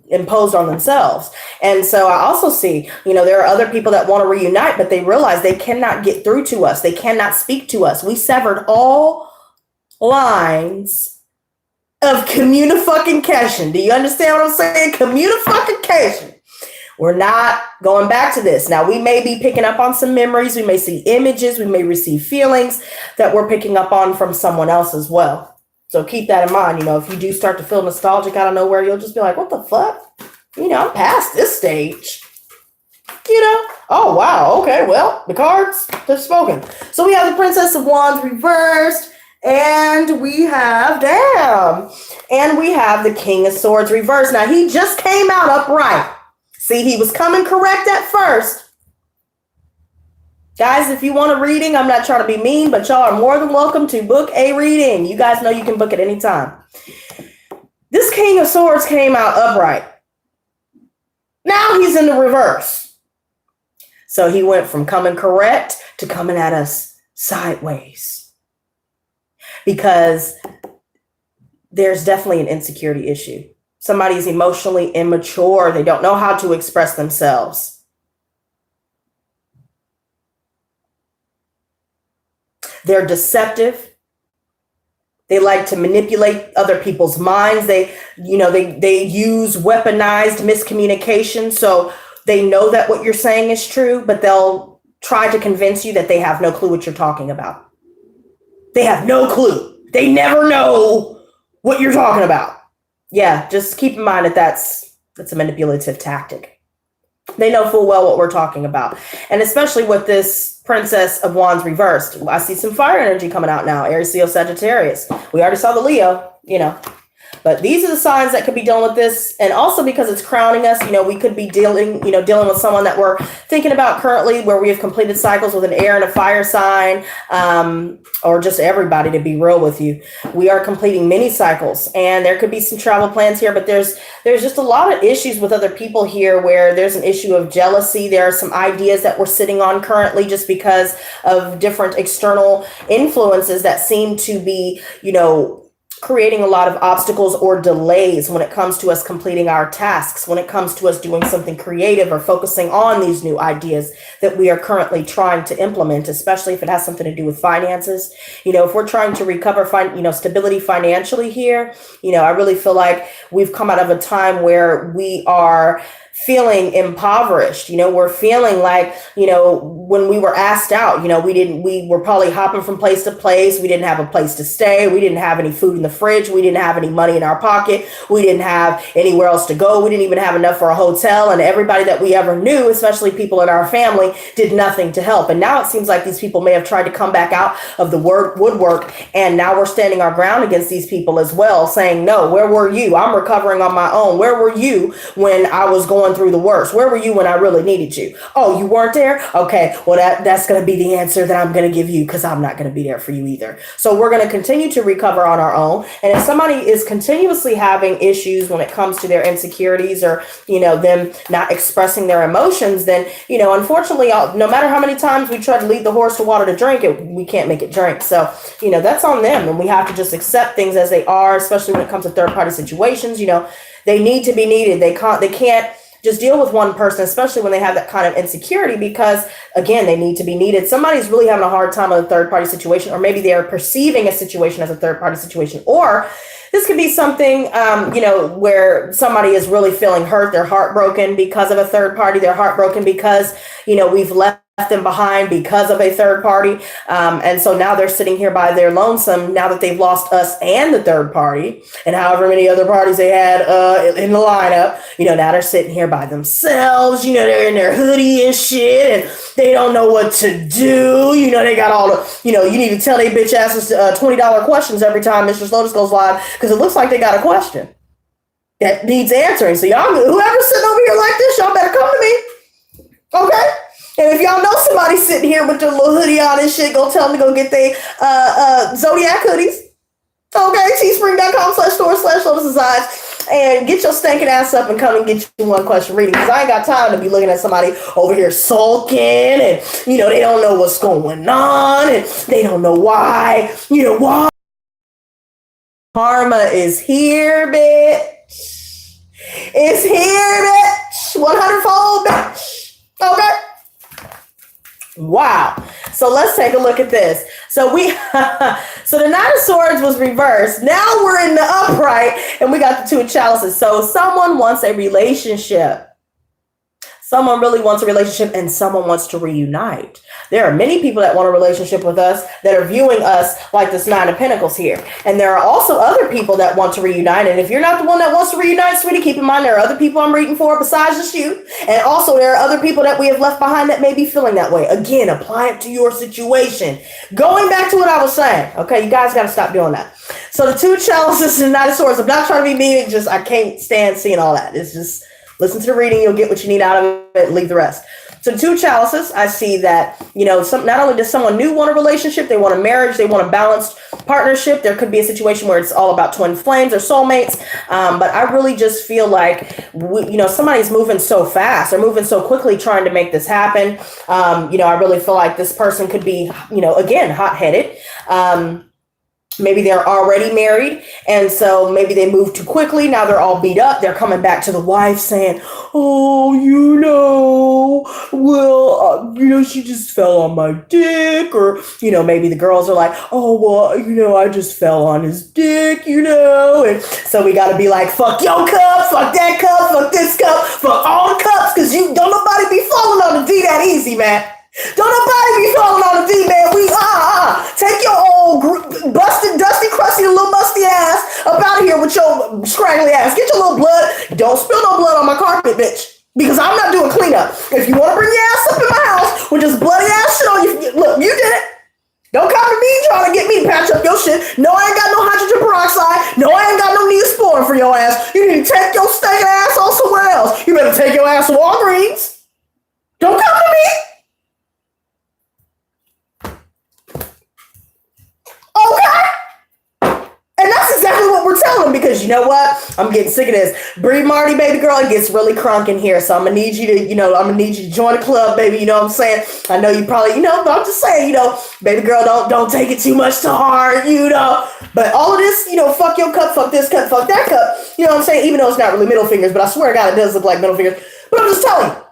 imposed on themselves. And so I also see, there are other people that want to reunite, but they realize they cannot get through to us. They cannot speak to us. We severed all lines of communication. Do you understand what I'm saying? Communication. We're not going back to this. Now, we may be picking up on some memories. We may see images. We may receive feelings that we're picking up on from someone else as well. So keep that in mind. If you do start to feel nostalgic out of nowhere, you'll just be like, what the fuck? I'm past this stage. Oh, wow. Okay, well, the cards, they're spoken. So we have the Princess of Wands reversed. And we have, and we have the King of Swords reversed. Now, he just came out upright. See, he was coming correct at first. Guys, if you want a reading, I'm not trying to be mean, but y'all are more than welcome to book a reading. You guys know you can book it anytime. This King of Swords came out upright. Now he's in the reverse. So he went from coming correct to coming at us sideways. Because there's definitely an insecurity issue. Somebody's emotionally immature. They don't know how to express themselves. They're deceptive. They like to manipulate other people's minds. They use weaponized miscommunication. So they know that what you're saying is true, but they'll try to convince you that they have no clue what you're talking about. They have no clue. They never know what you're talking about. Yeah, just keep in mind that that's a manipulative tactic. They know full well what we're talking about. And especially with this Princess of Wands reversed. I see some fire energy coming out now. Aries, Leo, Sagittarius. We already saw the Leo, But these are the signs that could be dealing with this. And also because it's crowning us, we could be dealing with someone that we're thinking about currently where we have completed cycles with an air and a fire sign, or just everybody, to be real with you. We are completing mini cycles and there could be some travel plans here, but there's just a lot of issues with other people here where there's an issue of jealousy. There are some ideas that we're sitting on currently just because of different external influences that seem to be, creating a lot of obstacles or delays when it comes to us completing our tasks, when it comes to us doing something creative or focusing on these new ideas that we are currently trying to implement, especially if it has something to do with finances. If we're trying to recover, stability financially here, I really feel like we've come out of a time where we are feeling impoverished. We're feeling like, when we were asked out, we were probably hopping from place to place. We didn't have a place to stay. We didn't have any food in the fridge. We didn't have any money in our pocket. We didn't have anywhere else to go. We didn't even have enough for a hotel. And everybody that we ever knew, especially people in our family, did nothing to help. And now it seems like these people may have tried to come back out of the woodwork. And now we're standing our ground against these people as well, saying, no, where were you? I'm recovering on my own. Where were you when I was going through the worst? Where were you when I really needed you? Oh, you weren't there? Okay, well, that's going to be the answer that I'm going to give you because I'm not going to be there for you either. So we're going to continue to recover on our own. And if somebody is continuously having issues when it comes to their insecurities or, them not expressing their emotions, then, unfortunately, no matter how many times we try to lead the horse to water to drink it, we can't make it drink. So, that's on them. And we have to just accept things as they are, especially when it comes to third party situations. They need to be needed. They can't just deal with one person, especially when they have that kind of insecurity, because again, they need to be needed. Somebody's really having a hard time with a third party situation, or maybe they are perceiving a situation as a third party situation, or this could be something, where somebody is really feeling hurt. They're heartbroken because of a third party. They're heartbroken because, we've left them behind because of a third party. And so now they're sitting here by their lonesome now that they've lost us and the third party and however many other parties they had in the lineup. Now they're sitting here by themselves. They're in their hoodie and shit and they don't know what to do. They got all the, you need to tell they bitch asses $20 questions every time Mistress Lotus goes live because it looks like they got a question that needs answering. So y'all, whoever's sitting over here like this, y'all better come to me. Okay? And if y'all know somebody sitting here with their little hoodie on and shit, go tell them to go get their Zodiac hoodies. Okay, teespring.com/store/Lotus Eyes. And get your stinking ass up and come and get you one question reading, because I ain't got time to be looking at somebody over here sulking and, they don't know what's going on and they don't know why. Why? Karma is here, bitch. It's here, bitch. 100-fold, bitch. Okay? Wow. So let's take a look at this. So so the Nine of Swords was reversed. Now we're in the upright and we got the Two of Chalices. So someone wants a relationship. Someone really wants a relationship and someone wants to reunite. There are many people that want a relationship with us that are viewing us like this Nine of Pentacles here. And there are also other people that want to reunite. And if you're not the one that wants to reunite, sweetie, keep in mind there are other people I'm reading for besides just you. And also there are other people that we have left behind that may be feeling that way. Again, apply it to your situation. Going back to what I was saying. Okay, you guys got to stop doing that. So the Two of Chalices and Nine of Swords. I'm not trying to be mean. I can't stand seeing all that. It's just... listen to the reading, you'll get what you need out of it, leave the rest. So Two of Chalices, I see that, not only does someone new want a relationship, they want a marriage, they want a balanced partnership. There could be a situation where it's all about twin flames or soulmates. But I really just feel like, somebody's moving so fast. They're moving so quickly trying to make this happen. I really feel like this person could be, again, hot-headed. Maybe they're already married, and so maybe they moved too quickly. Now they're all beat up. They're coming back to the wife saying, oh, she just fell on my dick. Or, maybe the girls are like, oh, well, I just fell on his dick, And so we got to be like, fuck your cup, fuck that cup, fuck this cup, fuck all the cups, because don't nobody be falling on the D that easy, man. Don't nobody be falling on the D, man. Take your old busted, dusty, crusty, little musty ass up out of here with your scraggly ass. Get your little blood. Don't spill no blood on my carpet, bitch. Because I'm not doing cleanup. If you want to bring your ass up in my house with just bloody ass shit on you, look, you did it. Don't come to me trying to get me to patch up your shit. No, I ain't got no hydrogen peroxide. No, I ain't got no Neosporin for your ass. You need to take your stinking ass on somewhere else. You better take your ass to Walgreens. Don't come to me. Okay. And that's exactly what we're telling them, because you know what? I'm getting sick of this. Breathe Marty, baby girl, it gets really crunk in here. So I'm gonna need you to, join the club, baby. You know what I'm saying? I know you probably, but I'm just saying, baby girl, don't take it too much to heart, But all of this, fuck your cup, fuck this cup, fuck that cup. You know what I'm saying? Even though it's not really middle fingers, but I swear to God, it does look like middle fingers. But I'm just telling you.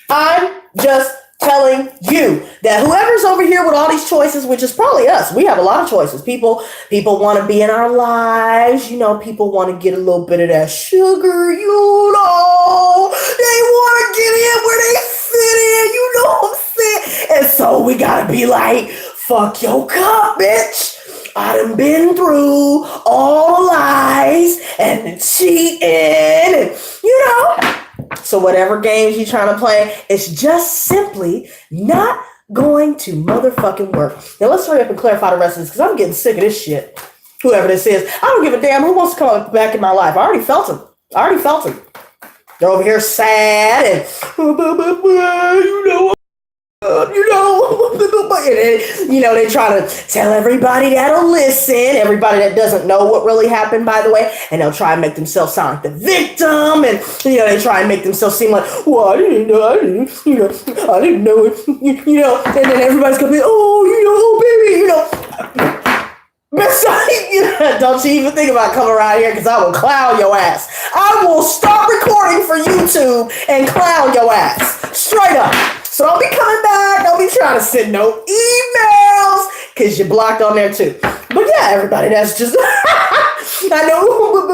I'm just telling you that whoever's over here with all these choices, which is probably us, we have a lot of choices. People want to be in our lives. People want to get a little bit of that sugar. They want to get in where they fit in. You know what I'm saying? And so we gotta be like, fuck your cup, bitch. I done been through all the lies and the cheating and, So whatever games you're trying to play, it's just simply not going to motherfucking work. Now let's hurry up and clarify the rest of this, because I'm getting sick of this shit. Whoever this is. I don't give a damn who wants to come back in my life. I already felt them. They're over here sad and, they try to tell everybody that'll listen, everybody that doesn't know what really happened, by the way, and they'll try and make themselves sound like the victim, and they try and make themselves seem like, well, I didn't know it, and then everybody's gonna be, baby, don't you even think about coming around here, because I will clown your ass. I will start recording for YouTube and clown your ass straight up. So don't be coming back. Don't be trying to send no emails, because you're blocked on there too. But yeah, everybody, that's just, I know,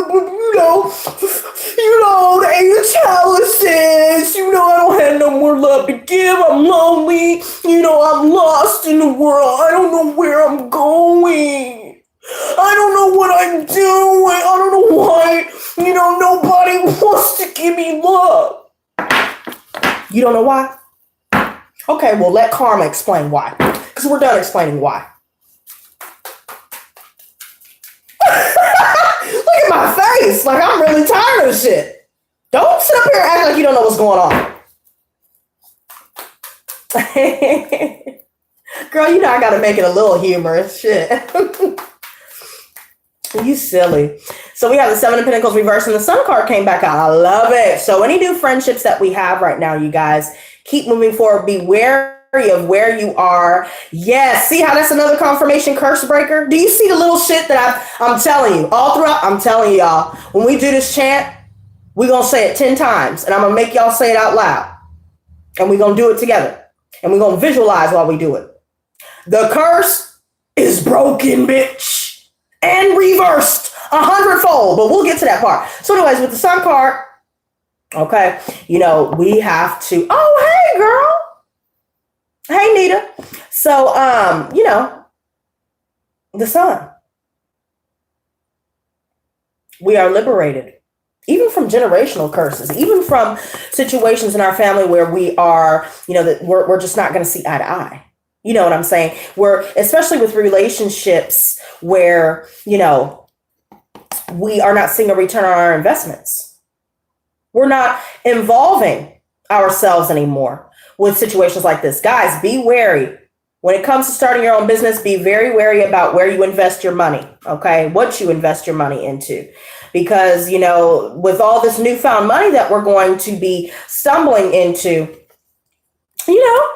the Eight of Chalices, I don't have no more love to give. I'm lonely. I'm lost in the world. I don't know where I'm going. I don't know what I'm doing. I don't know why, nobody wants to give me love. You don't know why? Okay, well, let karma explain why. Because we're done explaining why. Look at my face. Like, I'm really tired of this shit. Don't sit up here and act like you don't know what's going on. Girl, I gotta make it a little humorous. Shit. You silly. So we have the Seven of Pentacles reversed and the Sun card came back out. I love it. So any new friendships that we have right now, you guys, keep moving forward. Be wary of where you are. Yes. See how that's another confirmation curse breaker? Do you see the little shit that I'm telling you all throughout? I'm telling y'all, when we do this chant, we're going to say it 10 times and I'm going to make y'all say it out loud. And we're going to do it together. And we're going to visualize while we do it. The curse is broken, bitch. And reversed 100-fold, but we'll get to that part. So anyways, with the Sun card, okay, you know, we have to, oh, hey, girl. Hey, Nita. So, you know, the Sun. We are liberated, even from generational curses, even from situations in our family where we are, you know, that we're just not going to see eye to eye. You know what I'm saying? We're, especially with relationships where, you know, we are not seeing a return on our investments. We're not involving ourselves anymore with situations like this. Guys, be wary. When it comes to starting your own business, be very wary about where you invest your money, okay? What you invest your money into. Because, you know, with all this newfound money that we're going to be stumbling into, you know,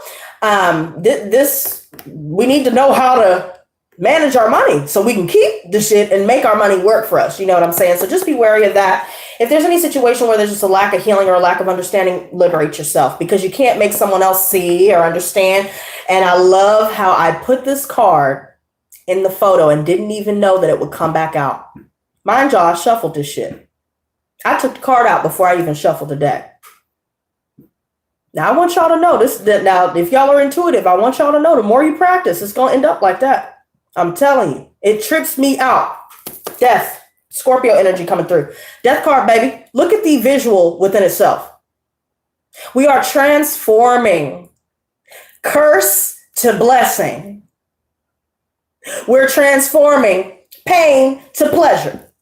we need to know how to manage our money so we can keep the shit and make our money work for us. You know what I'm saying? So just be wary of that. If there's any situation where there's just a lack of healing or a lack of understanding, liberate yourself, because you can't make someone else see or understand. And I love how I put this card in the photo and didn't even know that it would come back out. Mind y'all, I shuffled this shit. I took the card out before I even shuffled the deck. Now, I want y'all to know this. Now, if y'all are intuitive, I want y'all to know the more you practice, it's going to end up like that. I'm telling you, it trips me out. Death, Scorpio energy coming through. Death card, baby. Look at the visual within itself. We are transforming curse to blessing. We're transforming pain to pleasure.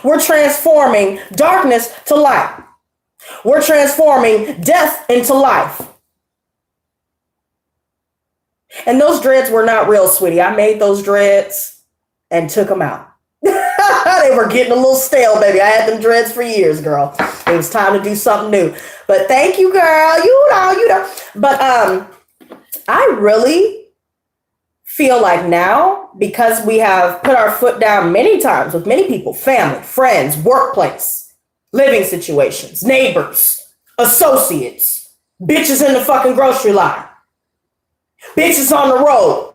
We're transforming darkness to light. We're transforming death into life. And those dreads were not real, sweetie. I made those dreads and took them out. They were getting a little stale, baby. I had them dreads for years, girl. It was time to do something new. But thank you, girl. You know. But I really feel like now, because we have put our foot down many times with many people, family, friends, workplace, living situations, neighbors, associates, bitches in the fucking grocery line, bitches on the road.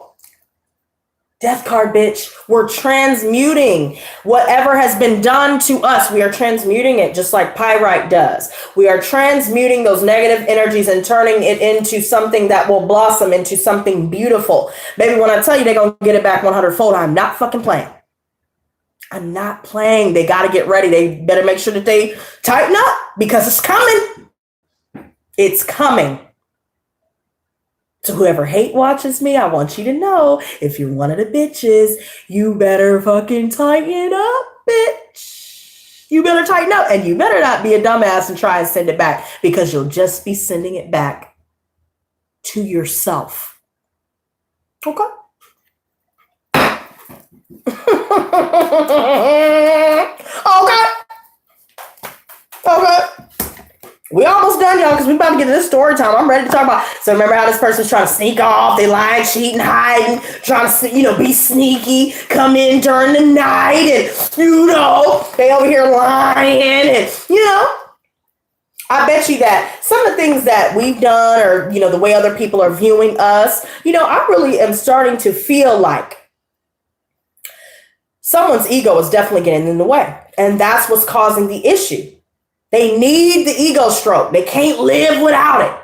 Death card, bitch. We're transmuting whatever has been done to us. We are transmuting it just like pyrite does. We are transmuting those negative energies and turning it into something that will blossom into something beautiful. Baby, when I tell you they're going to get it back 100-fold, I'm not fucking playing. I'm not playing. They got to get ready. They better make sure that they tighten up because it's coming. It's coming. So whoever hate watches me, I want you to know, if you're one of the bitches, you better fucking tighten up, bitch. You better tighten up, and you better not be a dumbass and try and send it back, because you'll just be sending it back to yourself. Okay? Okay. We almost done, y'all, because we about to get to this story time. I'm ready to talk about. So remember how this person's trying to sneak off, they lying, cheating, hiding, trying to, be sneaky, come in during the night, and, they over here lying, and, I bet you that some of the things that we've done, or, the way other people are viewing us, I really am starting to feel like someone's ego is definitely getting in the way. And that's what's causing the issue. They need the ego stroke. They can't live without it.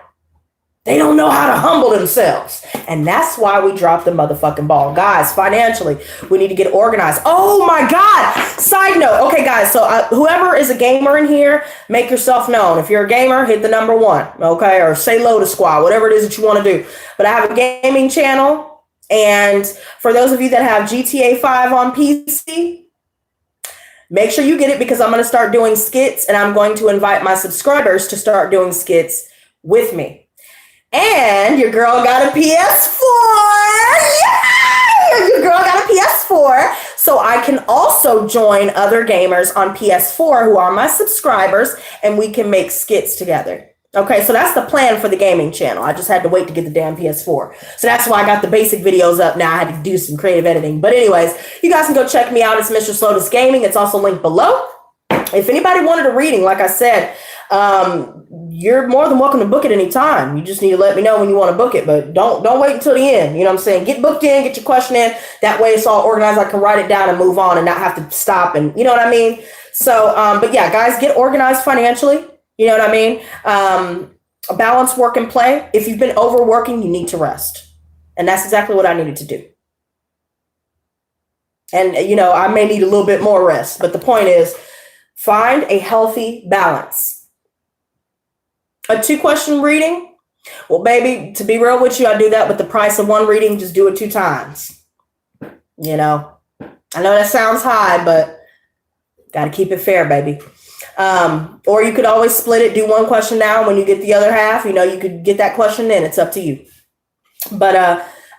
They don't know how to humble themselves. And that's why we dropped the motherfucking ball. Guys, financially, we need to get organized. Oh my God. Side note. Okay, guys. So whoever is a gamer in here, make yourself known. If you're a gamer, hit the number 1. Okay. Or say Lotus Squad, whatever it is that you want to do. But I have a gaming channel. And for those of you that have GTA 5 on PC, make sure you get it, because I'm going to start doing skits, and I'm going to invite my subscribers to start doing skits with me. And your girl got a PS4. Yeah! Your girl got a PS4. so I can also join other gamers on PS4 who are my subscribers, and we can make skits together. Okay, so that's the plan for the gaming channel. I just had to wait to get the damn PS4. So that's why I got the basic videos up now. I had to do some creative editing. But anyways, you guys can go check me out. It's Mistress Lotus Gaming. It's also linked below. If anybody wanted a reading, like I said, you're more than welcome to book it anytime. You just need to let me know when you want to book it, but don't wait until the end. You know what I'm saying? Get booked in, get your question in. That way it's all organized. I can write it down and move on and not have to stop. And you know what I mean? So, but yeah, guys, get organized financially. You know what I mean? Balance work and play. If you've been overworking, you need to rest. And that's exactly what I needed to do. And, you know, I may need a little bit more rest, but the point is find a healthy balance. A 2-question reading. Well, baby, to be real with you, I do that with the price of one reading. Just do it 2 times. You know, I know that sounds high, but got to keep it fair, baby. Or you could always split it, do 1 question now. When you get the other half, you know, you could get that question in. It's up to you. But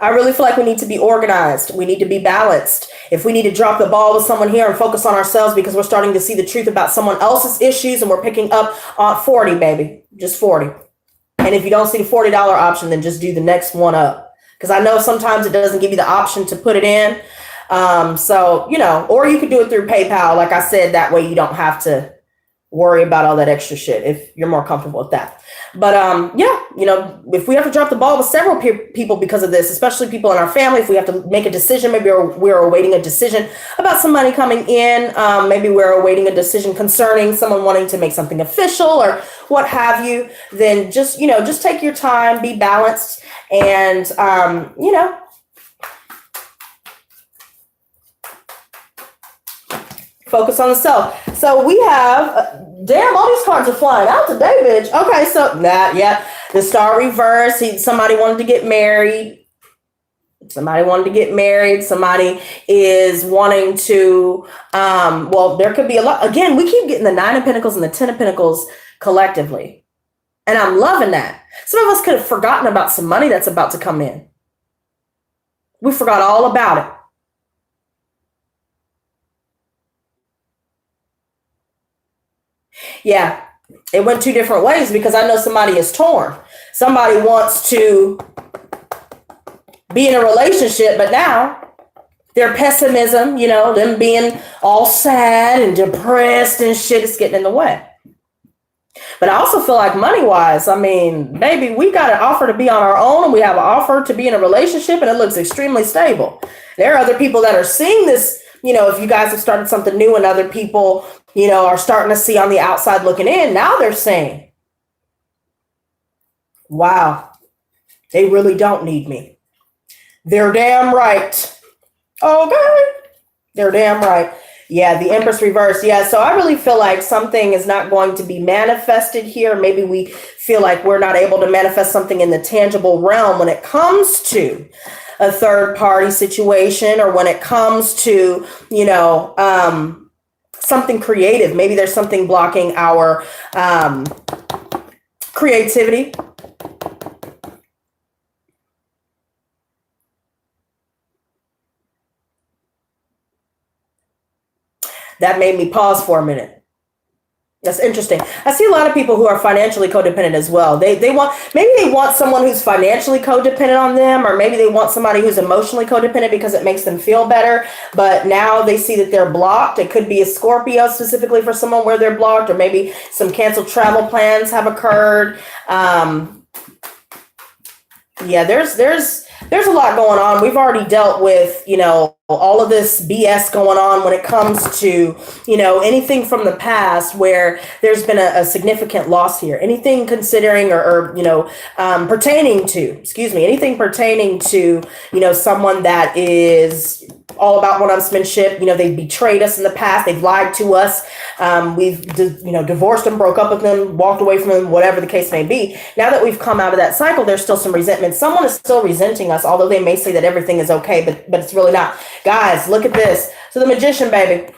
I really feel like we need to be organized. We need to be balanced. If we need to drop the ball with someone here and focus on ourselves because we're starting to see the truth about someone else's issues and we're picking up on 40, baby, just 40. And if you don't see the $40 option, then just do the next one up. Because I know sometimes it doesn't give you the option to put it in. So, you know, or you could do it through PayPal. Like I said, that way you don't have to worry about all that extra shit if you're more comfortable with that. But yeah, you know, if we have to drop the ball with several people because of this, especially people in our family, if we have to make a decision, maybe we're awaiting a decision about some money coming in, maybe we're awaiting a decision concerning someone wanting to make something official or what have you, then just, you know, just take your time, be balanced, and you know, focus on the self. So we have, damn, all these cards are flying out today, bitch. Okay, so yeah, the Star reverse. Somebody wanted to get married. Somebody is wanting to, well, there could be a lot. Again, we keep getting the 9 of Pentacles and the 10 of Pentacles collectively. And I'm loving that. Some of us could have forgotten about some money that's about to come in. We forgot all about it. Yeah, it went 2 different ways because I know somebody is torn. Somebody wants to be in a relationship, but now their pessimism, you know, them being all sad and depressed and shit is getting in the way. But I also feel like money-wise, I mean, baby, we got an offer to be on our own and we have an offer to be in a relationship and it looks extremely stable. There are other people that are seeing this. You know, if you guys have started something new and other people, you know, are starting to see on the outside looking in, now they're saying, wow, they really don't need me. They're damn right. Okay. They're damn right. Yeah, the Empress reverse. Yeah, so I really feel like something is not going to be manifested here. Maybe we feel like we're not able to manifest something in the tangible realm when it comes to a third party situation, or when it comes to, you know, something creative. Maybe there's something blocking our creativity. That made me pause for a minute. That's interesting. I see a lot of people who are financially codependent as well. They want someone who's financially codependent on them, or maybe they want somebody who's emotionally codependent because it makes them feel better. But now they see that they're blocked. It could be a Scorpio specifically for someone where they're blocked, or maybe some canceled travel plans have occurred. Yeah, there's a lot going on. We've already dealt with, you know, all of this BS going on when it comes to, you know, anything from the past where there's been a significant loss here. Anything considering or you know, anything pertaining to, you know, someone that is all about one-upsmanship. You know, they've betrayed us in the past. They've lied to us. We've, divorced them, broke up with them, walked away from them, whatever the case may be. Now that we've come out of that cycle, there's still some resentment. Someone is still resenting us, although they may say that everything is okay, but it's really not. Guys, look at this. So the Magician, baby.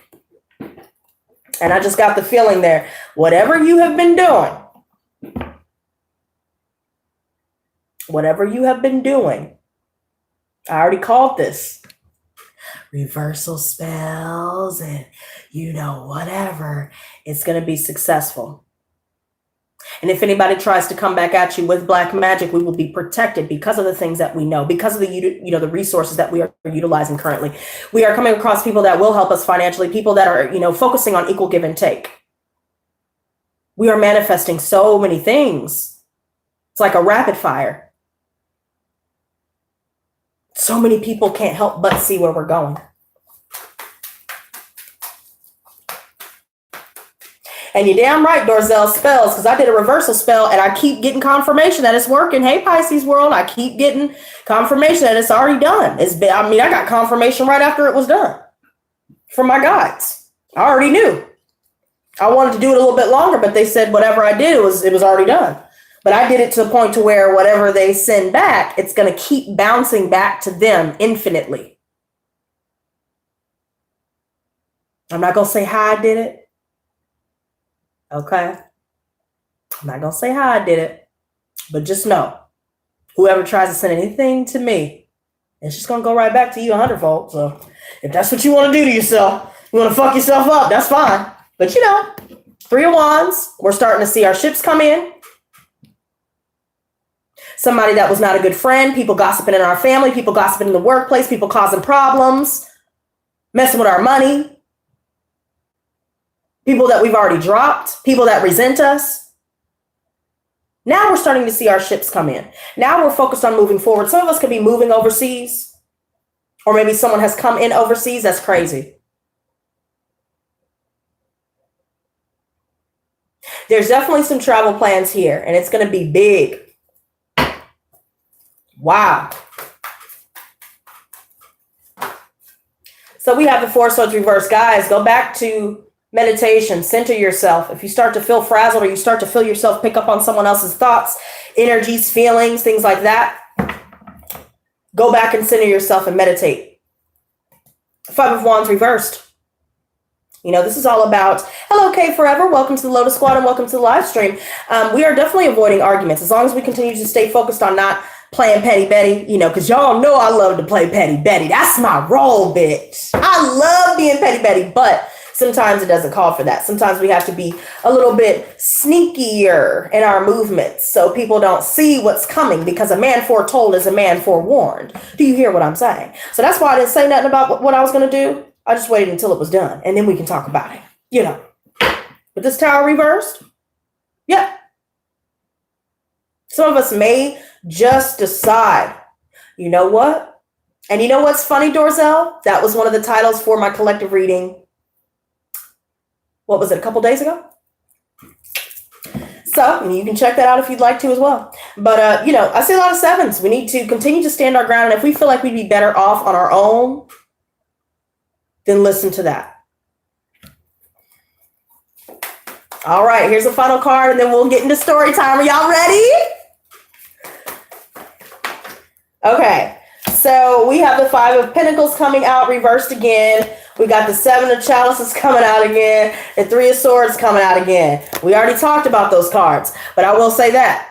And I just got the feeling there. Whatever you have been doing, I already called this. reversal spells and, whatever, it's going to be successful. And if anybody tries to come back at you with black magic, we will be protected because of the things that we know, because of the resources that we are utilizing currently. We are coming across people that will help us financially, people that are, focusing on equal give and take. We are manifesting so many things. It's like a rapid fire. So many people can't help but see where we're going. And you're damn right, Dorzel spells, because I did a reversal spell and I keep getting confirmation that it's working. Hey, Pisces world, I keep getting confirmation that it's already done. I got confirmation right after it was done from my guides. I already knew. I wanted to do it a little bit longer, but they said whatever I did, it was already done. But I did it to the point to where whatever they send back, it's going to keep bouncing back to them infinitely. I'm not going to say how I did it. Okay. I'm not going to say how I did it, but just know, whoever tries to send anything to me, it's just going to go right back to you 100-fold. So if that's what you want to do to yourself, you want to fuck yourself up, that's fine. But 3 of Wands, we're starting to see our ships come in. Somebody that was not a good friend, people gossiping in our family, people gossiping in the workplace, people causing problems, messing with our money. People that we've already dropped, people that resent us. Now we're starting to see our ships come in. Now we're focused on moving forward. Some of us could be moving overseas, or maybe someone has come in overseas. That's crazy. There's definitely some travel plans here, and it's going to be big. Wow. So we have the 4 swords reversed. Guys, go back to meditation, center yourself. If you start to feel frazzled or you start to feel yourself pick up on someone else's thoughts, energies, feelings, things like that, go back and center yourself and meditate. 5 of Wands reversed. This is all about, hello, Kay Forever. Welcome to the Lotus Squad and welcome to the live stream. We are definitely avoiding arguments as long as we continue to stay focused on not playing petty Betty, because y'all know I love to play petty Betty. That's my role, bitch. I love being petty Betty, but sometimes it doesn't call for that. Sometimes we have to be a little bit sneakier in our movements so people don't see what's coming, because a man foretold is a man forewarned. Do you hear what I'm saying? So that's why I didn't say nothing about what I was going to do. I just waited until it was done, and then we can talk about it, But this tower reversed, yeah. Some of us may just decide, you know what? And you know what's funny, Dorzel? That was one of the titles for my collective reading. What was it, a couple days ago? So you can check that out if you'd like to as well. But, I see a lot of 7s. We need to continue to stand our ground. And if we feel like we'd be better off on our own, then listen to that. All right, here's the final card, and then we'll get into story time. Are y'all ready? Okay, so we have the 5 of Pentacles coming out reversed again. We got the 7 of Chalices coming out again, and 3 of Swords coming out again. We already talked about those cards, but I will say that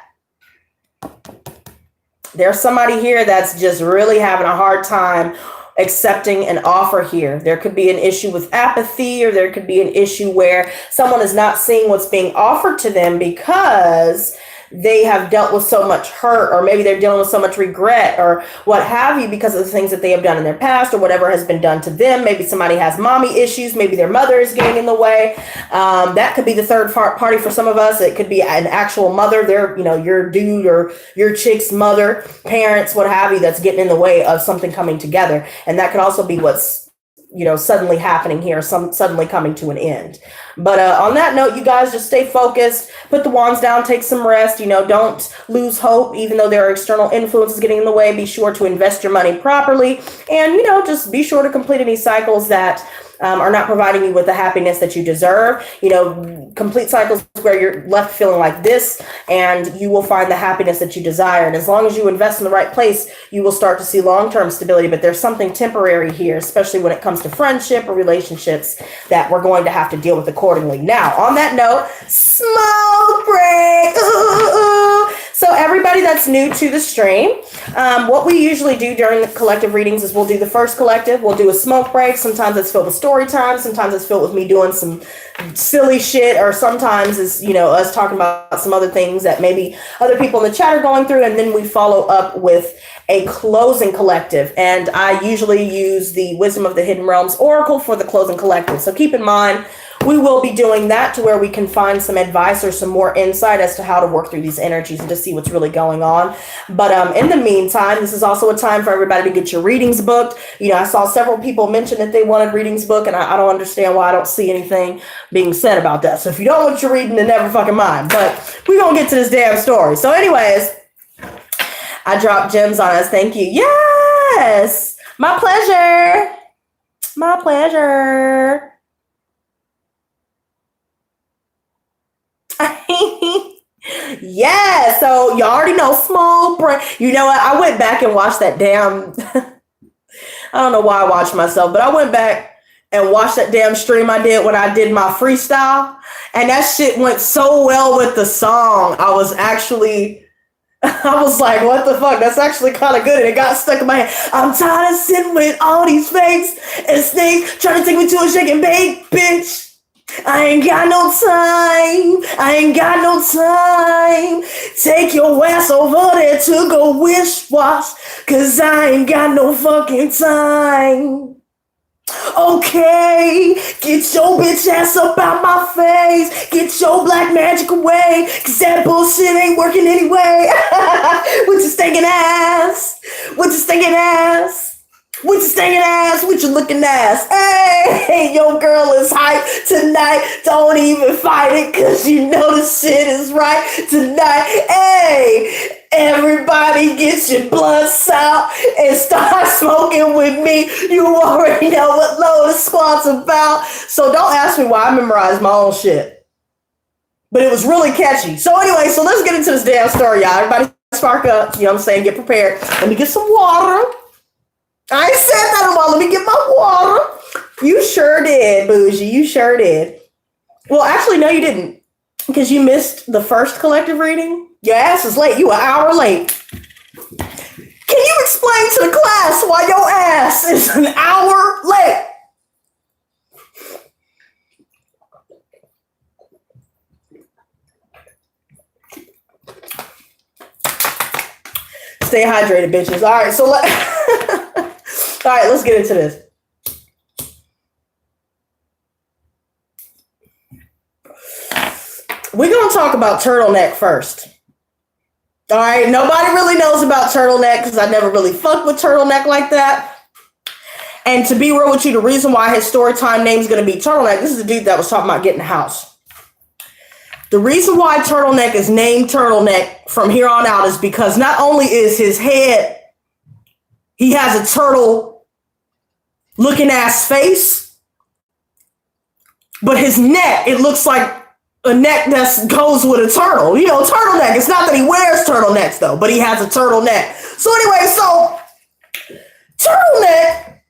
there's somebody here that's just really having a hard time accepting an offer here. There could be an issue with apathy, or there could be an issue where someone is not seeing what's being offered to them because they have dealt with so much hurt, or maybe they're dealing with so much regret or what have you because of the things that they have done in their past or whatever has been done to them. Maybe somebody has mommy issues. Maybe their mother is getting in the way. That could be the third party for some of us. It could be an actual mother, your dude or your chick's mother, parents, what have you, that's getting in the way of something coming together. And that could also be what's suddenly happening here, suddenly coming to an end. But on that note, you guys just stay focused, put the wands down, take some rest, don't lose hope, even though there are external influences getting in the way. Be sure to invest your money properly, and, just be sure to complete any cycles that are not providing you with the happiness that you deserve. Complete cycles where you're left feeling like this, and you will find the happiness that you desire. And as long as you invest in the right place, you will start to see long-term stability. But there's something temporary here, especially when it comes to friendship or relationships, that we're going to have to deal with accordingly. Now, on that note, smoke break. Ooh, ooh, ooh. So everybody that's new to the stream, what we usually do during the collective readings is we'll do the first collective, we'll do a smoke break. Sometimes it's filled with story time, sometimes it's filled with me doing some silly shit, or sometimes it's, you know, us talking about some other things that maybe other people in the chat are going through, and then we follow up with a closing collective. And I usually use the Wisdom of the Hidden Realms Oracle for the closing collective. So keep in mind, we will be doing that to where we can find some advice or some more insight as to how to work through these energies and to see what's really going on. But in the meantime, this is also a time for everybody to get your readings booked. You know, I saw several people mention that they wanted readings booked, and I don't understand why I don't see anything being said about that. So if you don't want your reading, then never fucking mind. But we're going to get to this damn story. So anyways, I dropped gems on us. Thank you. Yes. My pleasure. My pleasure. Yeah, so you already know, small brain. You know what? I went back and watched that damn I don't know why I watched myself, but I went back and watched that damn stream I did when I did my freestyle, and that shit went so well with the song. I was like, what the fuck? That's actually kind of good. And it got stuck in my head. I'm tired of sitting with all these fakes and snakes trying to take me to a shake and bake, bitch. I ain't got no time. I ain't got no time. Take your ass over there to go wish wash, cause I ain't got no fucking time. Okay, get your bitch ass up out my face. Get your black magic away, cause that bullshit ain't working anyway. With your stinking ass. With your stinking ass. With your stinking ass, with your looking ass. Hey, your girl is hype tonight. Don't even fight it, cause you know the shit is right tonight. Hey, everybody get your blunts out and start smoking with me. You already know what Lotus Squad's about. So don't ask me why I memorized my own shit. But it was really catchy. So anyway, so let's get into this damn story, y'all. Everybody spark up. You know what I'm saying? Get prepared. Let me get some water. I ain't said that in a while. Let me get my water. You sure did, Bougie. You sure did. Well, actually, no, you didn't. Because you missed the first collective reading. Your ass is late. You an hour late. Can you explain to the class why your ass is an hour late? Stay hydrated, bitches. All right, so all right, let's get into this. We're going to talk about turtleneck first. All right, nobody really knows about turtleneck because I never really fucked with turtleneck like that. And to be real with you, the reason why his story time name is going to be Turtleneck, this is the dude that was talking about getting a house. The reason why Turtleneck is named Turtleneck from here on out is because not only is his head, he has a turtle looking ass face, but his neck, it looks like a neck that goes with a turtle. You know, turtleneck. It's not that he wears turtlenecks though, but he has a turtleneck. So anyway, so turtleneck,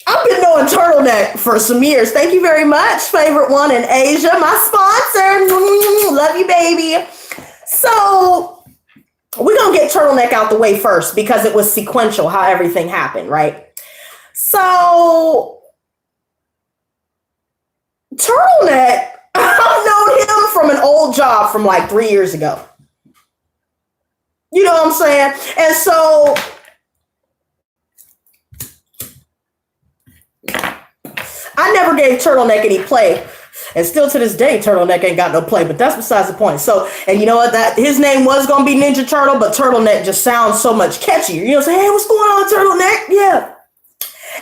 I've been knowing turtleneck for some years. Thank you very much, favorite one in Asia, my sponsor. Love you, baby. So we're gonna get turtleneck out the way first because it was sequential how everything happened, right? So turtleneck, I've known him from an old job from like 3 years ago. You know what I'm saying? And so I never gave turtleneck any play. And still to this day, turtleneck ain't got no play, but that's besides the point. So, and you know what? That his name was gonna be Ninja Turtle, but turtleneck just sounds so much catchier. You know what I'm saying? Hey, what's going on, turtleneck? Yeah.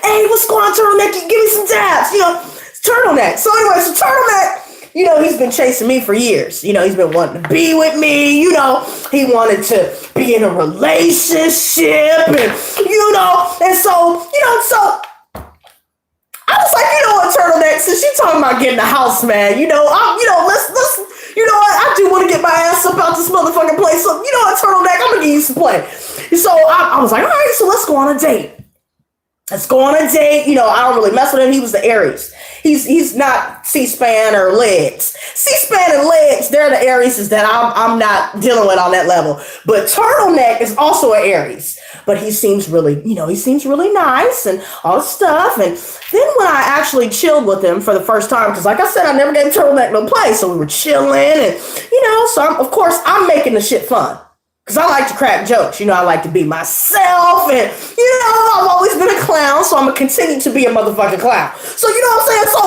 Hey, what's going on, turtleneck? Give me some dabs. You know, it's turtleneck. So anyway, so turtleneck, you know, he's been chasing me for years. You know, he's been wanting to be with me. You know, he wanted to be in a relationship, and you know, and so, you know, so I was like, you know what, turtleneck, since you talking about getting a house, man, you know, let's, you know what, I do want to get my ass up out this motherfucking place. So, you know what, turtleneck, I'm gonna give you some play. So I was like, all right, so let's go on a date. Let's go on a date. You know, I don't really mess with him. He was the Aries. he's not C-SPAN or legs. C-SPAN and legs, they're the Aries that I'm not dealing with on that level. But turtleneck is also an Aries. But he seems really, he seems really nice and all this stuff. And then when I actually chilled with him for the first time, because like I said, I never gave turtleneck no play. So we were chilling and, so of course I'm making the shit fun. Because I like to crack jokes. I like to be myself. And, I've always been a clown. So I'm going to continue to be a motherfucking clown. So, you know what I'm saying? So,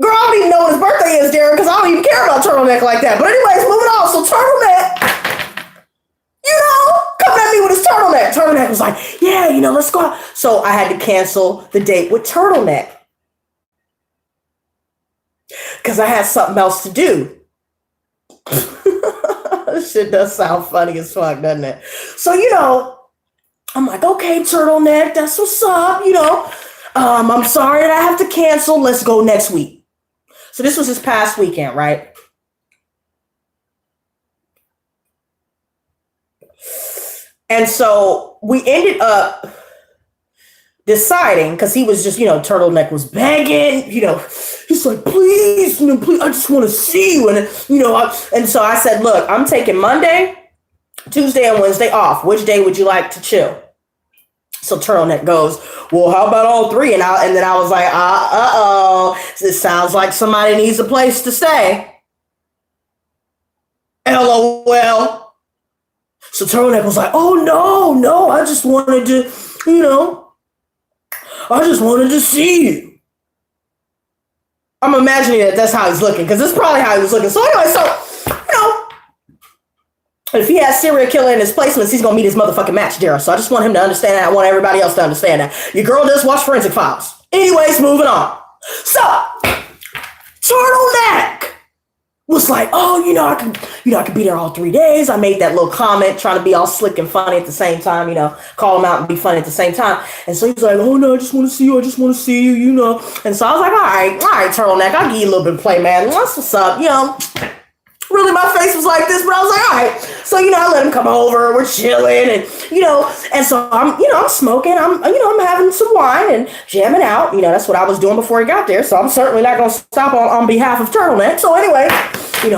girl, I don't even know what his birthday is, Darren, because I don't even care about turtleneck like that. But anyways, moving on. So turtleneck, coming at me with his turtleneck. Turtleneck was like, yeah, let's go out. So I had to cancel the date with turtleneck. Because I had something else to do. This shit does sound funny as fuck, doesn't it? So, I'm like, okay, turtleneck, that's what's up, I'm sorry that I have to cancel. Let's go next week. So this was this past weekend, right? And so we ended up deciding, because he was just, turtleneck was begging, he's like, please, please, I just want to see you. And, and so I said, look, I'm taking Monday, Tuesday, and Wednesday off. Which day would you like to chill? So turtleneck goes, well, how about all three? And then I was like, uh-oh, this sounds like somebody needs a place to stay. LOL. So turtleneck was like, oh, no, I just wanted to, I just wanted to see you. I'm imagining that's how he's looking, because that's probably how he was looking. So anyway, if he has serial killer in his placements, he's going to meet his motherfucking match, Daryl. So I just want him to understand that. I want everybody else to understand that. Your girl does watch Forensic Files. Anyways, moving on. So, turtleneck was like, oh, I could be there all 3 days. I made that little comment trying to be all slick and funny at the same time, call him out and be funny at the same time. And so he was like, oh no, I just want to see you. And so I was like, all right, turtleneck, I'll give you a little bit of play, man. That's what's up, Really, my face was like this, but I was like, all right. So, I let him come over. We're chilling, and and so I'm smoking. I'm having some wine and jamming out. That's what I was doing before he got there. So I'm certainly not gonna stop on behalf of turtleneck. So anyway,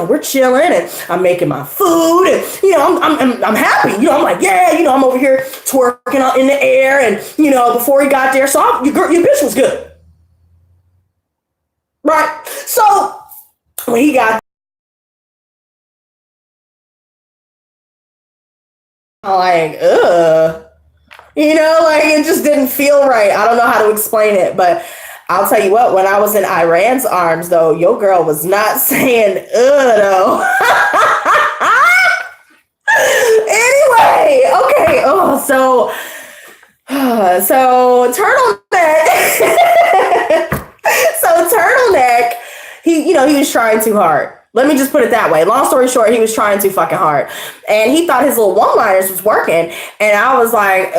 we're chilling, and I'm making my food, and I'm happy. I'm like, yeah, I'm over here twerking out in the air, and before he got there, so your bitch was good, right? So when he got like, it just didn't feel right. I don't know how to explain it, but I'll tell you what, when I was in Iran's arms, though, your girl was not saying, though. Anyway, okay. Oh, so turtleneck, he was trying too hard. Let me just put it that way. Long story short, he was trying too fucking hard. And he thought his little one-liners was working. And I was like,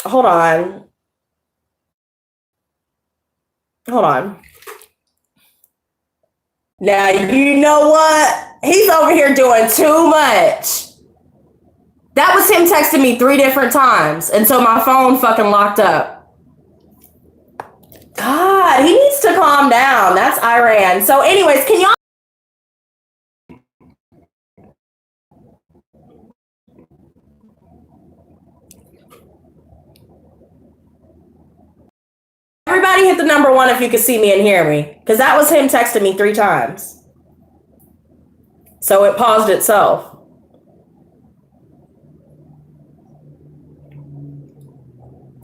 hold on. Now, you know what? He's over here doing too much. That was him texting me 3 different times until my phone fucking locked up. God, he needs to calm down. That's Iran. So anyways, can y'all everybody hit the number 1 if you can see me and hear me, because that was him texting me 3 times. So it paused itself.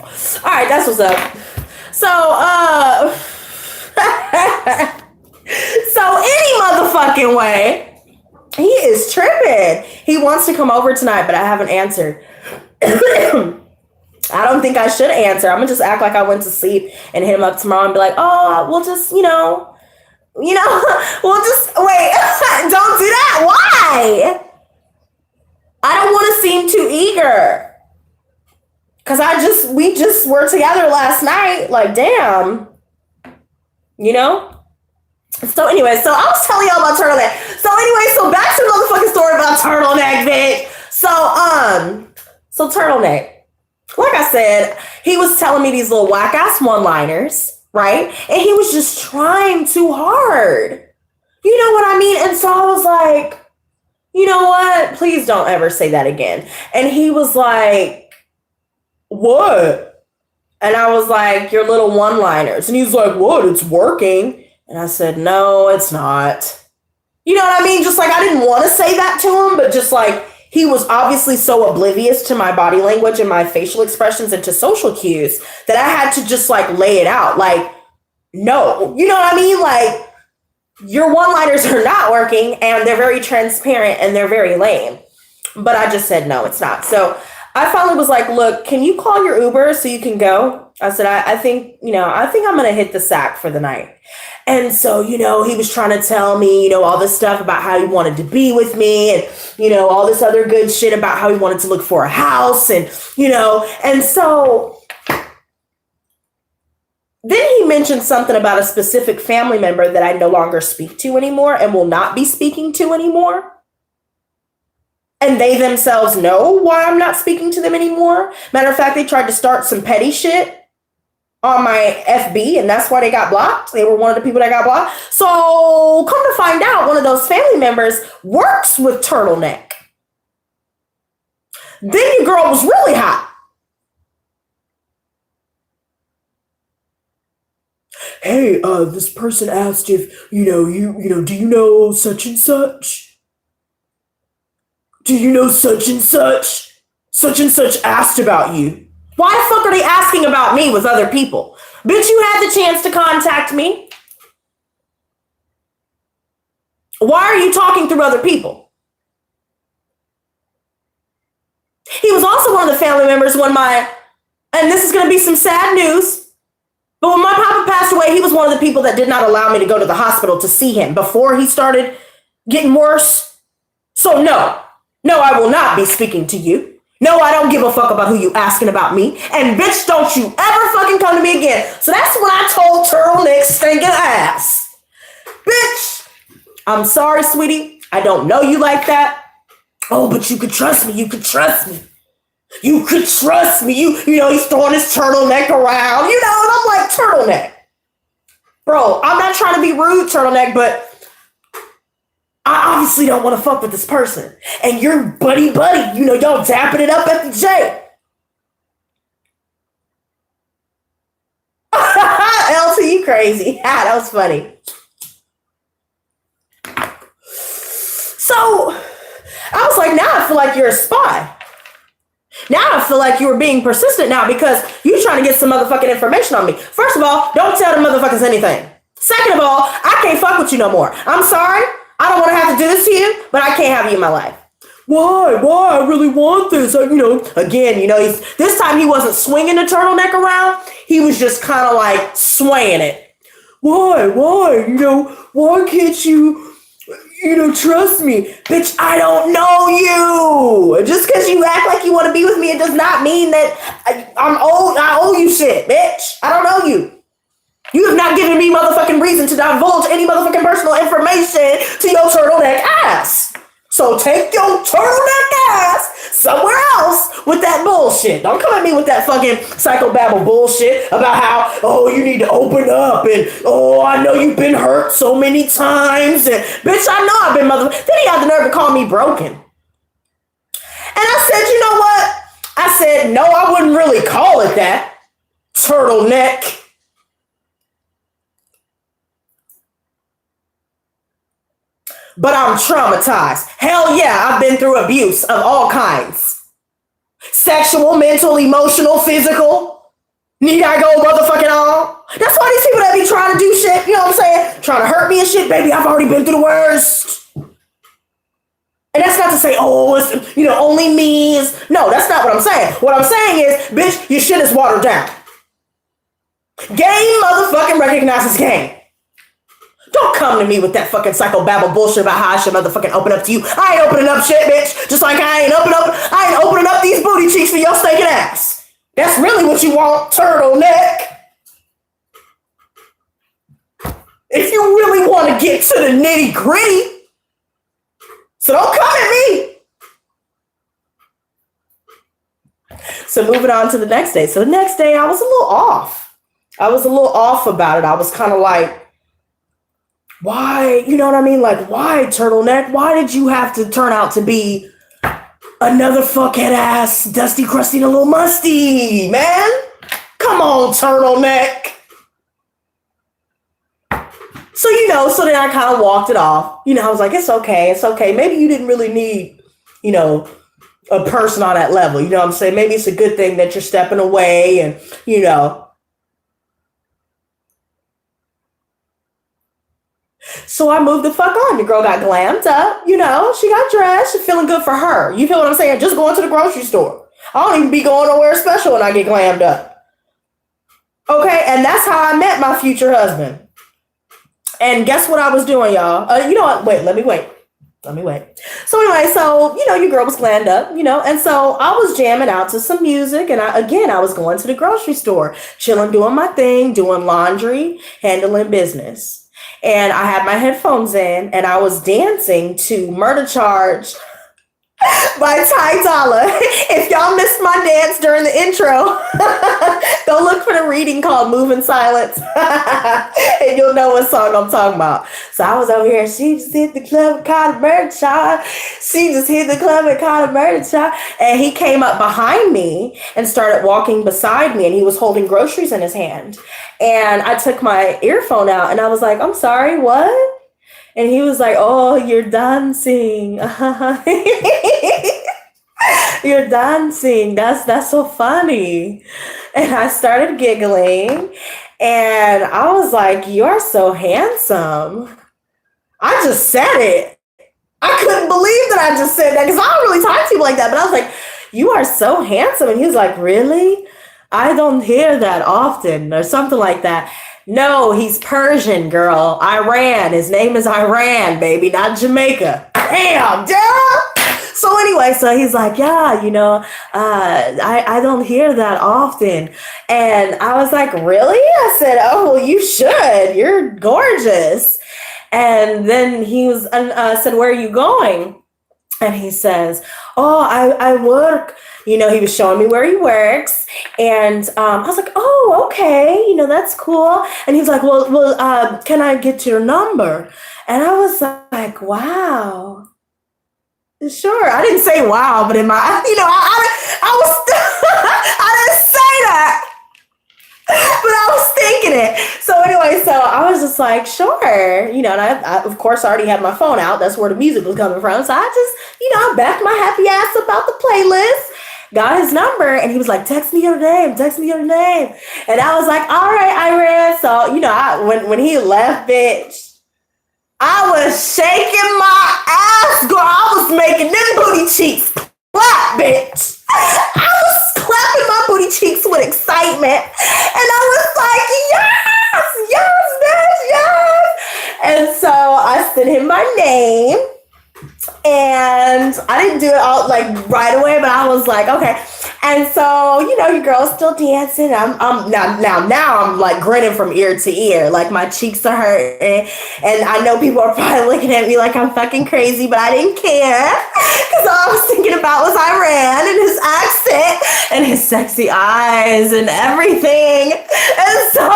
All right, that's what's up. So, so any motherfucking way, he is tripping. He wants to come over tonight, but I haven't answered. I don't think I should answer. I'm gonna just act like I went to sleep and hit him up tomorrow and be like, oh, we'll just, we'll just wait. Don't do that. Why? I don't want to seem too eager. Cause we just were together last night. Like, damn. So anyway, so I was telling y'all about turtleneck. So anyway, so back to the motherfucking story about turtleneck, bitch. So turtleneck. Like I said, he was telling me these little whack ass one-liners. right? And he was just trying too hard. You know what I mean? And so I was like, you know what? Please don't ever say that again. And he was like, what? And I was like, your little one-liners. And he's like, what? It's working. And I said, no, it's not. You know what I mean? Just like, I didn't want to say that to him, but just like, he was obviously so oblivious to my body language and my facial expressions and to social cues that I had to just like lay it out. Like, no, you know what I mean? Like, your one-liners are not working and they're very transparent and they're very lame. But I just said, no, it's not. So I finally was like, look, can you call your Uber so you can go? I said, I think I'm going to hit the sack for the night. And so, he was trying to tell me, all this stuff about how he wanted to be with me and, all this other good shit about how he wanted to look for a house and, and so then he mentioned something about a specific family member that I no longer speak to anymore and will not be speaking to anymore. And they themselves know why I'm not speaking to them anymore. Matter of fact, they tried to start some petty shit on my FB, and that's why they got blocked. They were one of the people that got blocked. So come to find out, one of those family members works with Turtleneck. Then your girl was really hot. Hey, this person asked if, do you know such and such? Do you know such and such? Such and such asked about you. Why the fuck are they asking about me with other people? Bitch, you had the chance to contact me. Why are you talking through other people? He was also one of the family members and this is going to be some sad news, but when my papa passed away, he was one of the people that did not allow me to go to the hospital to see him before he started getting worse. So no, I will not be speaking to you. No, I don't give a fuck about who you asking about me. And bitch, don't you ever fucking come to me again. So that's when I told Turtleneck stinking ass. Bitch, I'm sorry, sweetie. I don't know you like that. Oh, but you could trust me. You could trust me. You could trust me. He's throwing his turtleneck around, and I'm like, Turtleneck. Bro, I'm not trying to be rude, Turtleneck, but I obviously don't want to fuck with this person. And you're buddy, y'all dapping it up at the J. LT, you crazy. That was funny. So I was like, now I feel like you're a spy. Now I feel like you were being persistent now because you're trying to get some motherfucking information on me. First of all, don't tell the motherfuckers anything. Second of all, I can't fuck with you no more. I'm sorry. I don't want to have to do this to you, but I can't have you in my life. Why? I really want this. Again, this time he wasn't swinging the turtleneck around. He was just kind of like swaying it. Why? Why can't you, trust me? Bitch, I don't know you. Just because you act like you want to be with me, it does not mean that I owe you shit, bitch. I don't know you. You have not given me motherfucking reason to divulge any motherfucking personal information to your turtleneck ass. So take your turtleneck ass somewhere else with that bullshit. Don't come at me with that fucking psychobabble bullshit about how, you need to open up and, I know you've been hurt so many times. And bitch, I know I've been Then he had the nerve to call me broken. And I said, you know what? I said, no, I wouldn't really call it that. Turtleneck. But I'm traumatized. Hell yeah, I've been through abuse of all kinds. Sexual, mental, emotional, physical. Need I go motherfucking on? That's why these people that be trying to do shit, you know what I'm saying? Trying to hurt me and shit, baby, I've already been through the worst. And that's not to say, it's, only me is. No, that's not what I'm saying. What I'm saying is, bitch, your shit is watered down. Game motherfucking recognizes game. Don't come to me with that fucking psychobabble bullshit about how I should motherfucking open up to you. I ain't opening up shit, bitch. Just like I ain't opening up these booty cheeks for your stinking ass. That's really what you want, turtleneck. If you really want to get to the nitty gritty. So don't come at me. So moving on to the next day. So the next day I was a little off. I was a little off about it. I was kind of like, why? You know what I mean? Like, why, turtleneck? Why did you have to turn out to be another fuckhead ass, dusty, crusty, and a little musty, man? Come on, turtleneck. So, so then I kind of walked it off. I was like, it's okay. It's okay. Maybe you didn't really need, a person on that level. You know what I'm saying? Maybe it's a good thing that you're stepping away and, So I moved the fuck on. Your girl got glammed up. She got dressed. She's feeling good for her. You feel what I'm saying? Just going to the grocery store. I don't even be going nowhere special when I get glammed up. Okay, and that's how I met my future husband. And guess what I was doing, y'all? You know what? Wait, let me wait. So anyway, your girl was glammed up, and so I was jamming out to some music, and I was going to the grocery store, chilling, doing my thing, doing laundry, handling business. And I had my headphones in, and I was dancing to Murder Charge by Ty Dolla. If y'all missed my dance during the intro, go look for the reading called Move in Silence, and you'll know what song I'm talking about. So I was over here, she just hit the club and caught a murder charge. And he came up behind me and started walking beside me, and he was holding groceries in his hand. And I took my earphone out, and I was like, I'm sorry, what? And he was like, oh, you're dancing. You're dancing. That's so funny. And I started giggling. And I was like, you are so handsome. I just said it. I couldn't believe that I just said that, because I don't really talk to people like that. But I was like, you are so handsome. And he was like, really? I don't hear that often, or something like that. No, he's Persian, girl. Iran. His name is Iran, baby, not Jamaica. Damn, Dara. So anyway, so he's like, yeah, I don't hear that often. And I was like, really? I said, oh, well, you should. You're gorgeous. And then he was said, where are you going? And he says, oh, I work. He was showing me where he works. And I was like, oh, okay. That's cool. And he's like, well, can I get your number? And I was like, wow. Sure. I didn't say wow, but in my, I was, I didn't say that. But I was thinking it. So anyway, so I was just like, sure. And I of course, already had my phone out. That's where the music was coming from. So I just, I backed my happy ass about the playlist. Got his number, and he was like, text me your name. And I was like, all right, Iran. So, when he left, bitch, I was shaking my ass, girl. I was making them booty cheeks clap, bitch. I was clapping my booty cheeks with excitement. And I was like, yes, bitch, yes. And so I sent him my name. And I didn't do it all right away, but I was like, okay. And so, your girl's still dancing. I'm now I'm like grinning from ear to ear, like my cheeks are hurting. And I know people are probably looking at me like I'm fucking crazy, but I didn't care, because all I was thinking about was Iran and his accent and his sexy eyes and everything. And so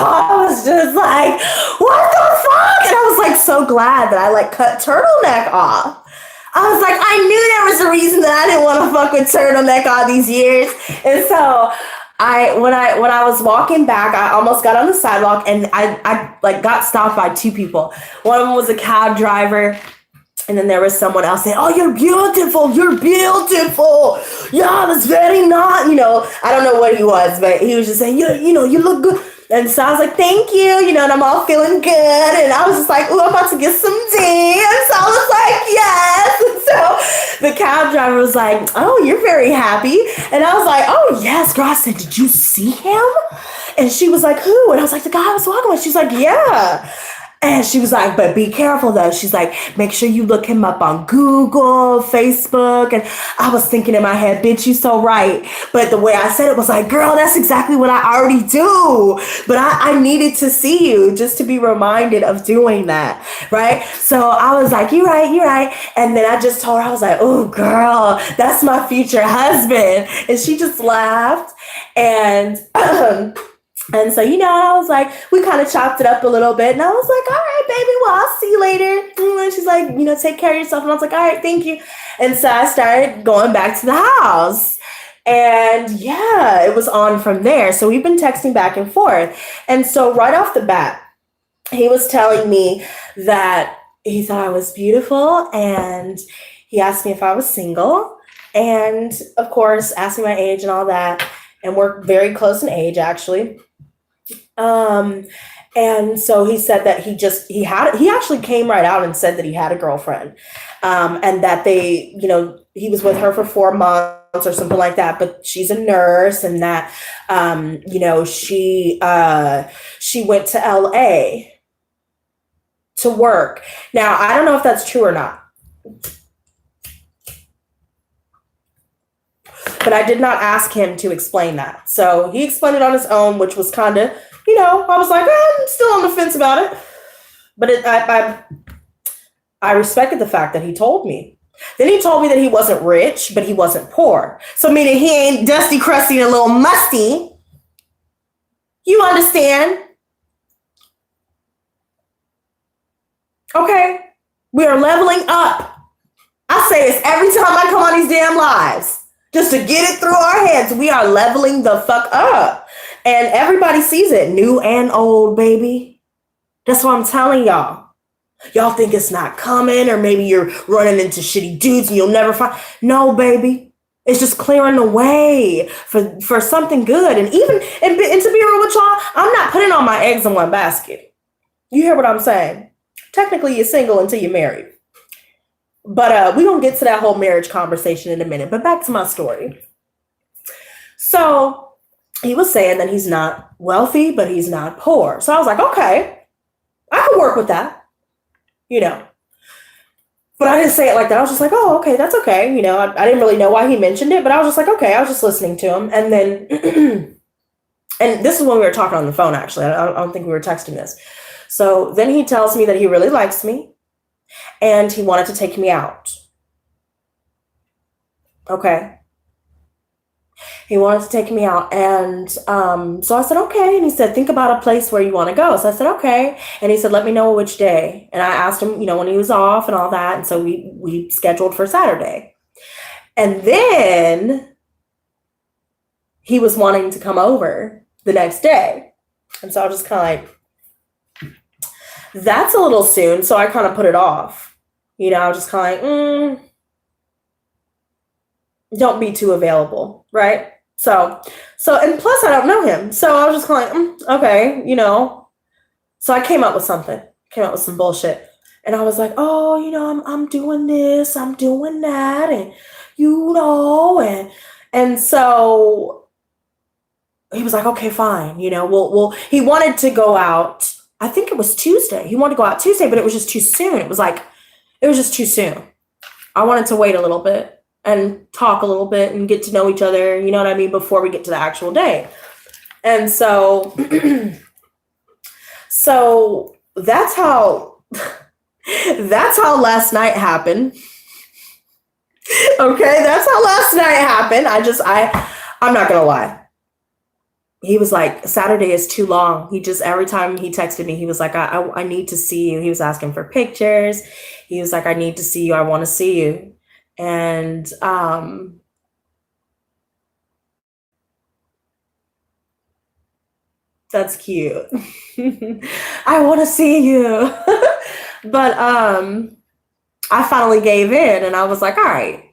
I was just like, what the fuck? And I was like so glad that I cut turtleneck off. I was like, I knew there was a reason that I didn't want to fuck with turtleneck all these years. And so when I was walking back, I almost got on the sidewalk, and I got stopped by two people. One of them was a cab driver. And then there was someone else saying, oh, you're beautiful. Yeah, that's very not, I don't know what he was, but he was just saying, you look good. And so I was like, thank you, and I'm all feeling good. And I was just like, ooh, I'm about to get some D. And so I was like, yes. And so the cab driver was like, oh, you're very happy. And I was like, oh, yes, girl. I said, did you see him? And she was like, who? And I was like, the guy I was walking with. She's like, yeah. And she was like, but be careful though. She's like, make sure you look him up on Google, Facebook. And I was thinking in my head, bitch, you so right. But the way I said it was like, girl, that's exactly what I already do. But I needed to see you just to be reminded of doing that. Right. So I was like, you're right, you're right. And then I just told her, I was like, oh, girl, that's my future husband. And she just laughed. And and so, I was like, we kind of chopped it up a little bit. And I was like, all right, baby, well, I'll see you later. And she's like, take care of yourself. And I was like, all right, thank you. And so I started going back to the house. And yeah, it was on from there. So we've been texting back and forth. And so right off the bat, he was telling me that he thought I was beautiful. And he asked me if I was single. And of course, asked me my age and all that. And we're very close in age, actually. And so he said that he actually came right out and said that he had a girlfriend, and that he was with her for 4 months or something like that, but she's a nurse, and that, she went to LA to work. Now, I don't know if that's true or not, but I did not ask him to explain that. So he explained it on his own, which was kind of, I was like, I'm still on the fence about it. But I respected the fact that he told me. Then he told me that he wasn't rich, but he wasn't poor. So meaning he ain't dusty, crusty, and a little musty. You understand? Okay. We are leveling up. I say this every time I come on these damn lives. Just to get it through our heads. We are leveling the fuck up. And everybody sees it. New and old, baby. That's what I'm telling y'all. Y'all think it's not coming, or maybe you're running into shitty dudes and you'll never find. No, baby. It's just clearing the way for something good. And to be real with y'all, I'm not putting all my eggs in one basket. You hear what I'm saying? Technically, you're single until you're married. But we're going to get to that whole marriage conversation in a minute. But back to my story. So he was saying that he's not wealthy, but he's not poor. So I was like, okay, I can work with that, But I didn't say it like that. I was just like, oh, okay, that's okay. I didn't really know why he mentioned it, but I was just like, okay, I was just listening to him. And then, and this is when we were talking on the phone, actually. I don't think we were texting this. So then he tells me that he really likes me. And he wanted to take me out. Okay. He wanted to take me out. And so I said, okay. And he said, think about a place where you want to go. So I said, okay. And he said, let me know which day. And I asked him, when he was off and all that. And so we scheduled for Saturday. And then he was wanting to come over the next day. And so I was just kind of like, that's a little soon. So I kind of put it off. I was just kind of like, don't be too available, right? So, and plus I don't know him. So I was just kind of like, okay, So I came up with some bullshit. And I was like, oh, I'm doing this, I'm doing that. And, and so he was like, okay, fine. Well, he wanted to go out. I think it was Tuesday. He wanted to go out Tuesday, but it was just too soon. It was just too soon. I wanted to wait a little bit and talk a little bit and get to know each other, you know what I mean, before we get to the actual day. And so, so that's how last night happened. Okay, that's how last night happened. I'm not gonna lie. He was like, Saturday is too long. Every time he texted me, he was like, I need to see you. He was asking for pictures. He was like, I need to see you. I want to see you. And that's cute. I want to see you. But I finally gave in and I was like, all right,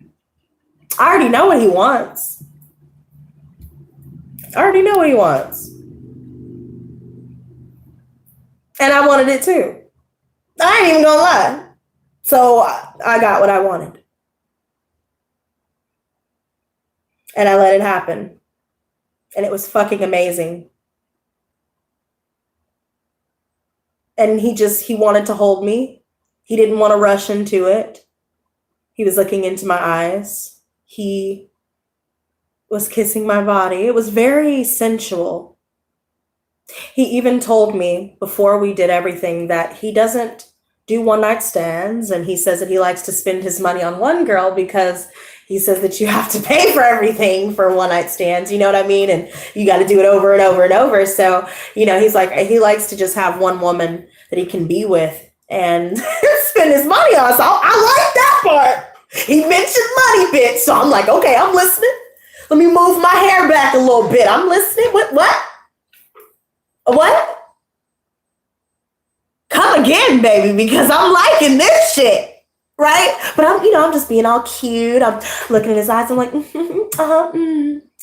I already know what he wants. And I wanted it too. I ain't even gonna lie. So I got what I wanted. And I let it happen. And it was fucking amazing. And he wanted to hold me. He didn't want to rush into it. He was looking into my eyes. He was kissing my body. It was very sensual. He even told me before we did everything that he doesn't do one-night stands, and he says that he likes to spend his money on one girl because he says that you have to pay for everything for one-night stands, you know what I mean? And you got to do it over and over and over. So, you know, he's like, he likes to just have one woman that he can be with and spend his money on. So I like that part. He mentioned money, bitch. So I'm like, okay, I'm listening. Let me move my hair back a little bit. I'm listening. What? Come again, baby, because I'm liking this shit, right? But I'm just being all cute. I'm looking in his eyes. I'm like,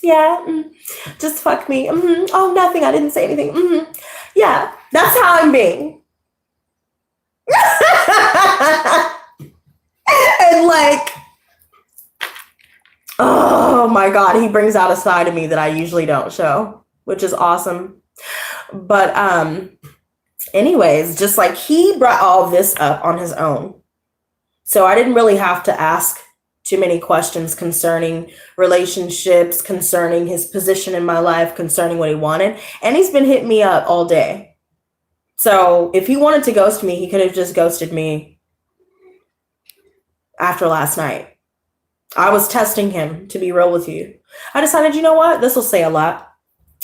yeah, just fuck me. Oh, nothing. I didn't say anything. Yeah, that's how I'm being. And like, oh my God, he brings out a side of me that I usually don't show, which is awesome. But anyways, just like he brought all this up on his own. So I didn't really have to ask too many questions concerning relationships, concerning his position in my life, concerning what he wanted. And he's been hitting me up all day. So if he wanted to ghost me, he could have just ghosted me after last night. I was testing him, to be real with you. I decided, you know what? This will say a lot.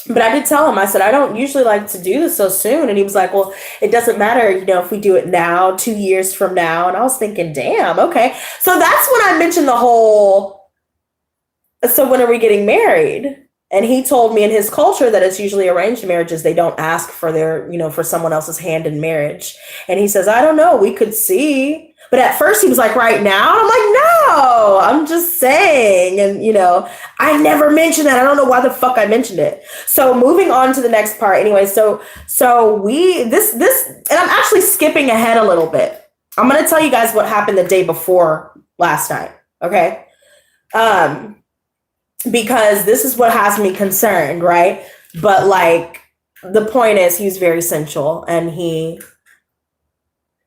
But I did tell him, I said, I don't usually like to do this so soon. And he was like, well, it doesn't matter, you know, if we do it now, 2 years from now. And I was thinking, damn, okay. So that's when I mentioned the whole, so when are we getting married? And he told me in his culture that it's usually arranged marriages. They don't ask for their, you know, for someone else's hand in marriage. And he says, I don't know, we could see. But at first he was like, right now? And I'm like, no, I'm just saying. And, you know, I never mentioned that. I don't know why the fuck I mentioned it. So moving on to the next part. Anyway, so this, and I'm actually skipping ahead a little bit. I'm going to tell you guys what happened the day before last night. Okay. Because this is what has me concerned, right? But like, the point is, he's very sensual and he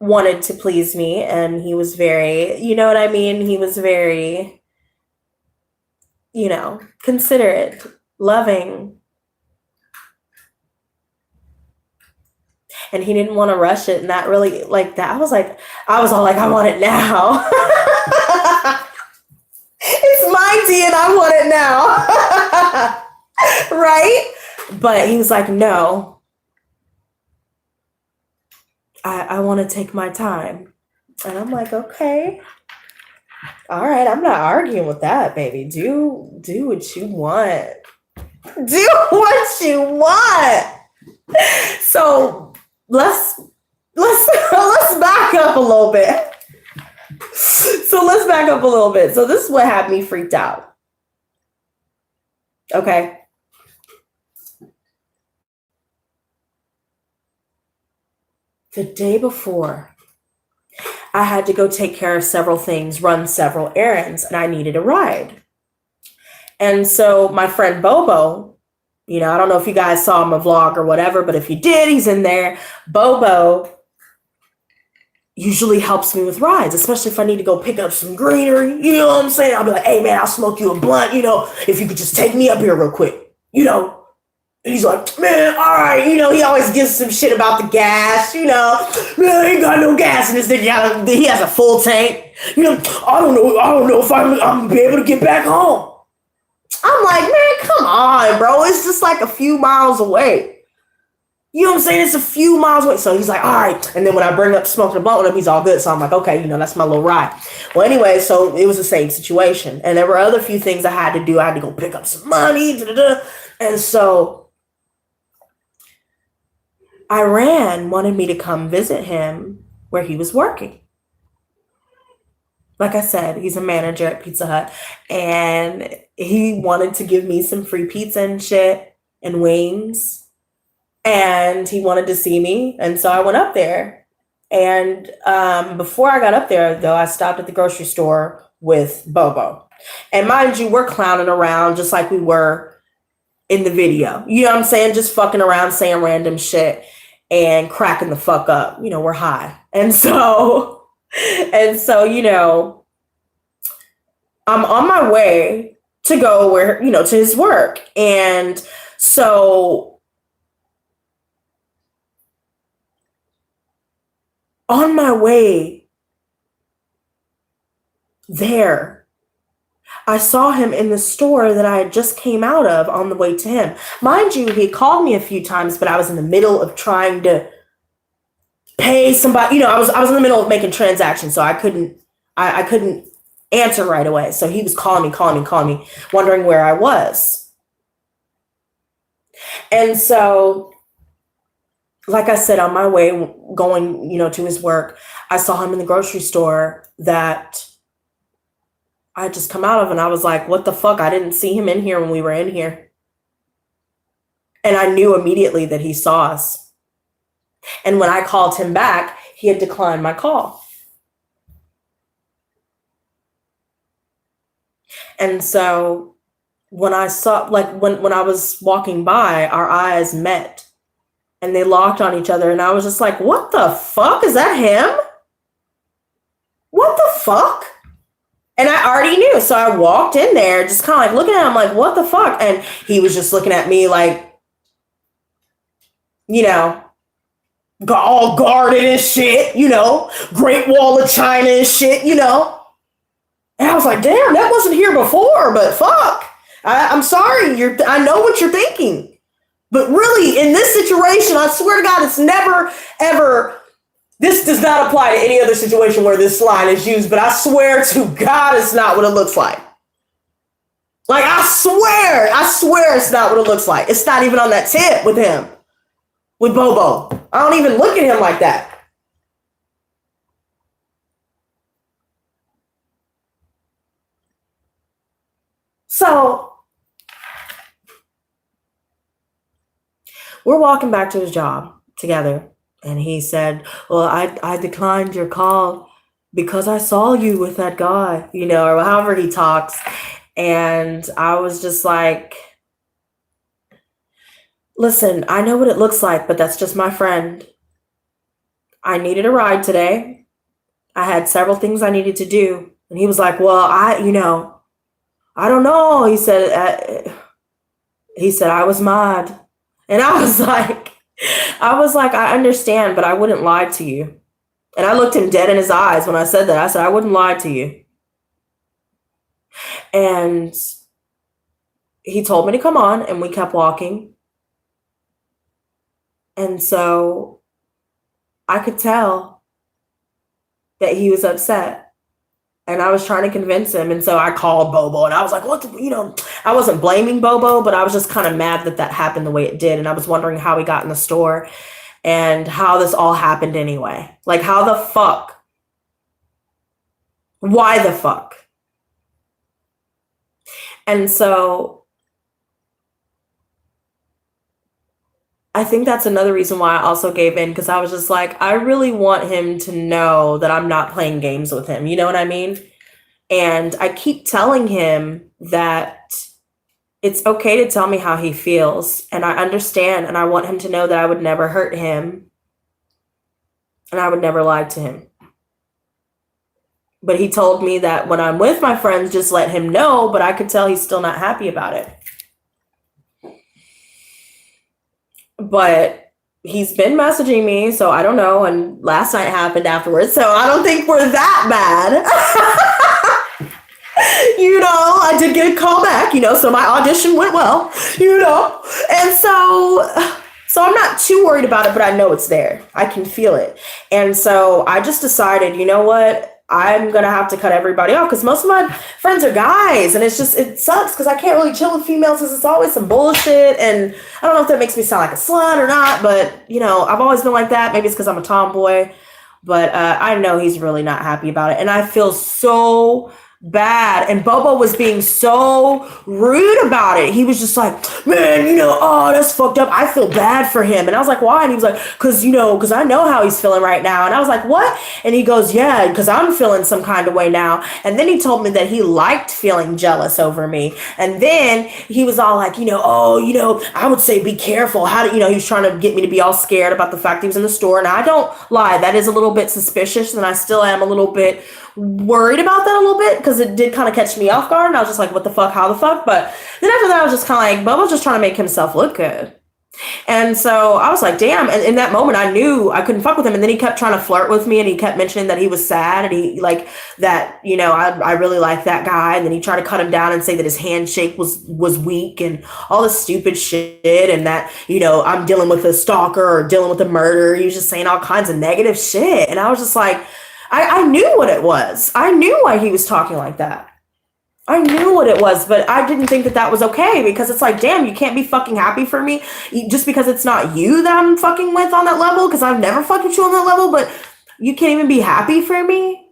wanted to please me, and he was very, you know what I mean? He was very, you know, considerate, loving. And he didn't want to rush it. And that really, like that, I was all like, I want it now. It's my tea and I want it now. Right? But he was like, no. I want to take my time. And I'm like, okay. All right, I'm not arguing with that, baby. Do what you want. Do what you want. So let's back up a little bit. So this is what had me freaked out. Okay. The day before, I had to go take care of several things, run several errands, and I needed a ride. And so my friend Bobo, you know, I don't know if you guys saw my vlog or whatever, but if you did, he's in there. Bobo usually helps me with rides, especially if I need to go pick up some greenery. You know what I'm saying? I'll be like, hey, man, I'll smoke you a blunt, you know, if you could just take me up here real quick, you know. And he's like, man, all right, you know, he always gives some shit about the gas, you know. Man, he ain't got no gas in this thing. He has a full tank. You know, I don't know if I'm gonna be able to get back home. I'm like, man, come on, bro. It's just like a few miles away. You know what I'm saying? It's a few miles away. So he's like, all right. And then when I bring up smoking a blunt with him, he's all good. So I'm like, okay, you know, that's my little ride. Well, anyway, so it was the same situation. And there were other few things I had to do. I had to go pick up some money. And so Iran wanted me to come visit him where he was working. Like I said, he's a manager at Pizza Hut, and he wanted to give me some free pizza and shit and wings, and he wanted to see me. And so I went up there. And before I got up there, though, I stopped at the grocery store with Bobo. And mind you, we're clowning around just like we were in the video. You know what I'm saying? Just fucking around, saying random shit. and cracking the fuck up. You know, we're high. And so, you know, I'm on my way to go where, you know, to his work. And so on my way there, I saw him in the store that I had just came out of on the way to him. Mind you, he called me a few times, but I was in the middle of trying to pay somebody. You know, I was in the middle of making transactions, so I couldn't answer right away. So he was calling me, wondering where I was. And so, like I said, on my way going, you know, to his work, I saw him in the grocery store that I had just come out of, and I was like, what the fuck? I didn't see him in here when we were in here. And I knew immediately that he saw us. And when I called him back, he had declined my call. And so when I saw, like when I was walking by, our eyes met and they locked on each other. And I was just like, what the fuck? Is that him? What the fuck? And I already knew. So I walked in there just kind of like looking at him like, what the fuck? And he was just looking at me like, you know, all guarded and shit, you know, Great Wall of China and shit, you know. And I was like, damn, that wasn't here before, but fuck. I'm sorry. I know what you're thinking. But really, in this situation, I swear to God, it's never, ever, this does not apply to any other situation where this line is used, but I swear to God, it's not what it looks like. Like, I swear it's not what it looks like. It's not even on that tip with him, with Bobo. I don't even look at him like that. So we're walking back to his job together. And he said, well, I declined your call because I saw you with that guy, you know, or however he talks. And I was just like, listen, I know what it looks like, but that's just my friend. I needed a ride today. I had several things I needed to do. And he was like, well, I don't know. He said, I was mad. And I was like, I understand, but I wouldn't lie to you. And I looked him dead in his eyes when I said that. I said, I wouldn't lie to you. And he told me to come on, and we kept walking. And so I could tell that he was upset. And I was trying to convince him. And so I called Bobo, and I was like, I wasn't blaming Bobo, but I was just kind of mad that happened the way it did. And I was wondering how he got in the store and how this all happened anyway. Like, how the fuck? Why the fuck? And so I think that's another reason why I also gave in, because I was just like, I really want him to know that I'm not playing games with him. You know what I mean? And I keep telling him that it's okay to tell me how he feels. And I understand. And I want him to know that I would never hurt him. And I would never lie to him. But he told me that when I'm with my friends, just let him know. But I could tell he's still not happy about it. But he's been messaging me, so I don't know. And last night happened afterwards, so I don't think we're that bad. You know, I did get a call back, you know, so my audition went well, you know. And so I'm not too worried about it, but I know it's there. I can feel it. And so I just decided, you know what? I'm going to have to cut everybody off because most of my friends are guys. And it sucks because I can't really chill with females because it's always some bullshit. And I don't know if that makes me sound like a slut or not, but, you know, I've always been like that. Maybe it's because I'm a tomboy. But I know he's really not happy about it. And I feel so bad. And Bobo was being so rude about it. He was just like, man, you know, oh, that's fucked up. I feel bad for him. And I was like, why? And he was like, because I know how he's feeling right now. And I was like, what? And he goes, yeah, because I'm feeling some kind of way now. And then he told me that he liked feeling jealous over me. And then he was all like, I would say be careful. He was trying to get me to be all scared about the fact he was in the store. And I don't lie, that is a little bit suspicious. And I still am a little bit worried about that a little bit because it did kind of catch me off guard. And I was just like, what the fuck? How the fuck? But then after that, I was just kind of like, Bubba's just trying to make himself look good. And so I was like, damn. And in that moment, I knew I couldn't fuck with him. And then he kept trying to flirt with me and he kept mentioning that he was sad and he like that, I really like that guy. And then he tried to cut him down and say that his handshake was weak and all this stupid shit. And that, I'm dealing with a stalker or dealing with a murderer. He was just saying all kinds of negative shit. And I was just like, I knew what it was. I knew why he was talking like that. I knew what it was, but I didn't think that was okay because it's like, damn, you can't be fucking happy for me just because it's not you that I'm fucking with on that level because I've never fucked with you on that level, but you can't even be happy for me.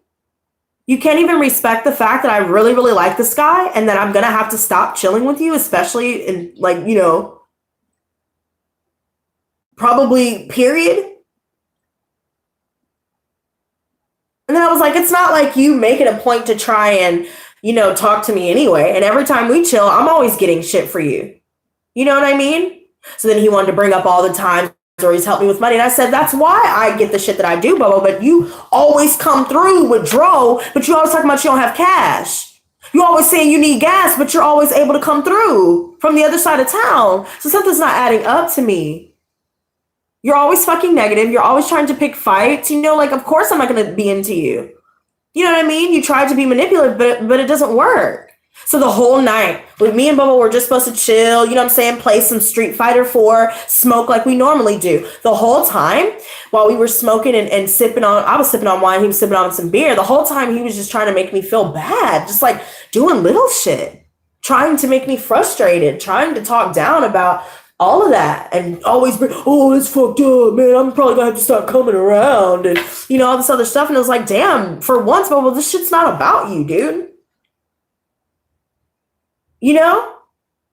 You can't even respect the fact that I really, really like this guy and that I'm going to have to stop chilling with you, especially in like, probably period. And then I was like, it's not like you make it a point to try and, talk to me anyway. And every time we chill, I'm always getting shit for you. You know what I mean? So then he wanted to bring up all the times where he's helped me with money. And I said, that's why I get the shit that I do, Bobo. But you always come through with Dro, but you always talking about you don't have cash. You always saying you need gas, but you're always able to come through from the other side of town. So something's not adding up to me. You're always fucking negative. You're always trying to pick fights. Of course I'm not going to be into you. You know what I mean? You tried to be manipulative, but it doesn't work. So the whole night, with me and Bubba, we're just supposed to chill, play some Street Fighter 4, smoke like we normally do. The whole time, while we were smoking and sipping on, I was sipping on wine, he was sipping on some beer. The whole time, he was just trying to make me feel bad, just like doing little shit, trying to make me frustrated, trying to talk down about all of that and always bring, oh, it's fucked up, man. I'm probably gonna have to start coming around and, all this other stuff. And it was like, damn, for once, Bubba, this shit's not about you, dude.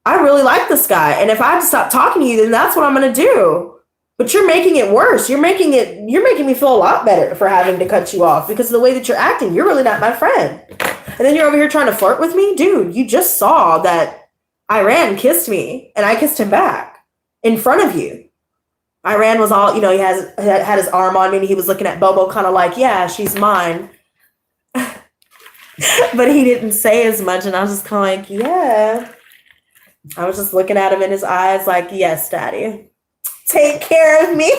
I really like this guy. And if I have to stop talking to you, then that's what I'm gonna do. But you're making it worse. You're making me feel a lot better for having to cut you off because of the way that you're acting. You're really not my friend. And then you're over here trying to flirt with me? Dude, you just saw that Iran kissed me and I kissed him back. In front of you. Iran was all, he had his arm on me and he was looking at Bobo kind of like, yeah, she's mine. But he didn't say as much and I was just kind of like, yeah. I was just looking at him in his eyes like, yes, daddy. Take care of me.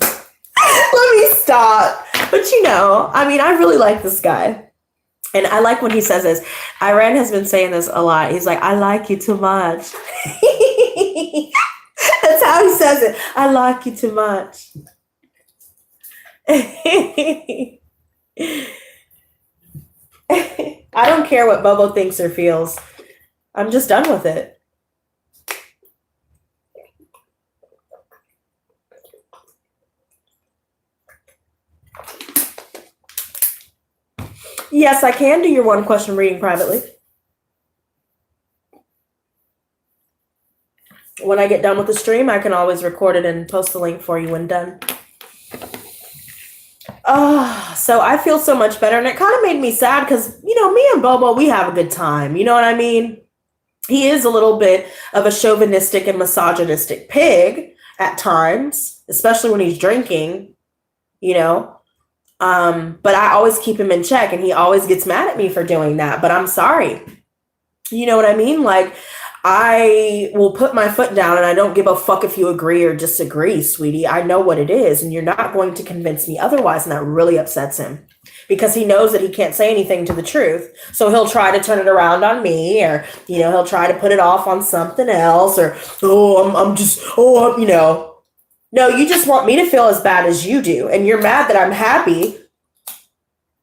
Let me stop. But I really like this guy. And I like when he says this. Iran has been saying this a lot. He's like, I like you too much. That's how he says it. I like you too much. I don't care what Bobo thinks or feels. I'm just done with it. Yes, I can do your one question reading privately. When I get done with the stream, I can always record it and post the link for you when done. So I feel so much better. And it kind of made me sad because, me and Bobo, we have a good time. You know what I mean? He is a little bit of a chauvinistic and misogynistic pig at times, especially when he's drinking, But I always keep him in check and he always gets mad at me for doing that. But I'm sorry. You know what I mean? Like, I will put my foot down and I don't give a fuck if you agree or disagree, sweetie. I know what it is and you're not going to convince me otherwise. And that really upsets him because he knows that he can't say anything to the truth. So he'll try to turn it around on me or, he'll try to put it off on something else or, No, you just want me to feel as bad as you do. And you're mad that I'm happy.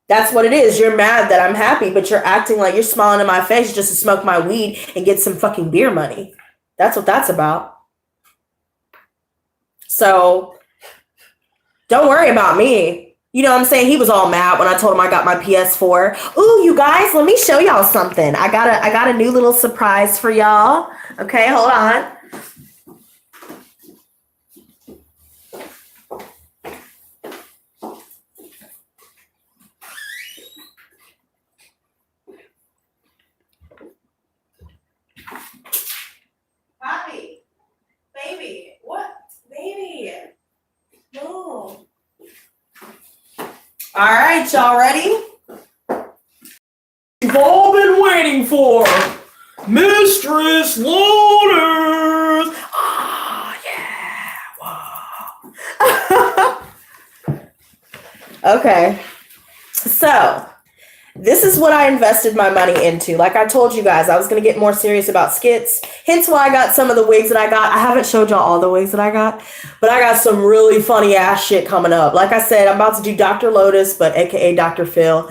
That's what it is. You're mad that I'm happy, but you're acting like you're smiling in my face just to smoke my weed and get some fucking beer money. That's what that's about. So don't worry about me. You know what I'm saying? He was all mad when I told him I got my PS4. Ooh, you guys, let me show y'all something. I got a new little surprise for y'all. Okay, hold on. Poppy, baby, what? Baby, no. All right, y'all ready? You've all been waiting for Mistress Lotus. Oh, yeah. Wow. Okay. So, this is what I invested my money into. Like I told you guys, I was going to get more serious about skits. Hence why I got some of the wigs that I got. I haven't showed y'all all the wigs that I got, but I got some really funny ass shit coming up. Like I said, I'm about to do Dr. Lotus, but aka Dr. Phil.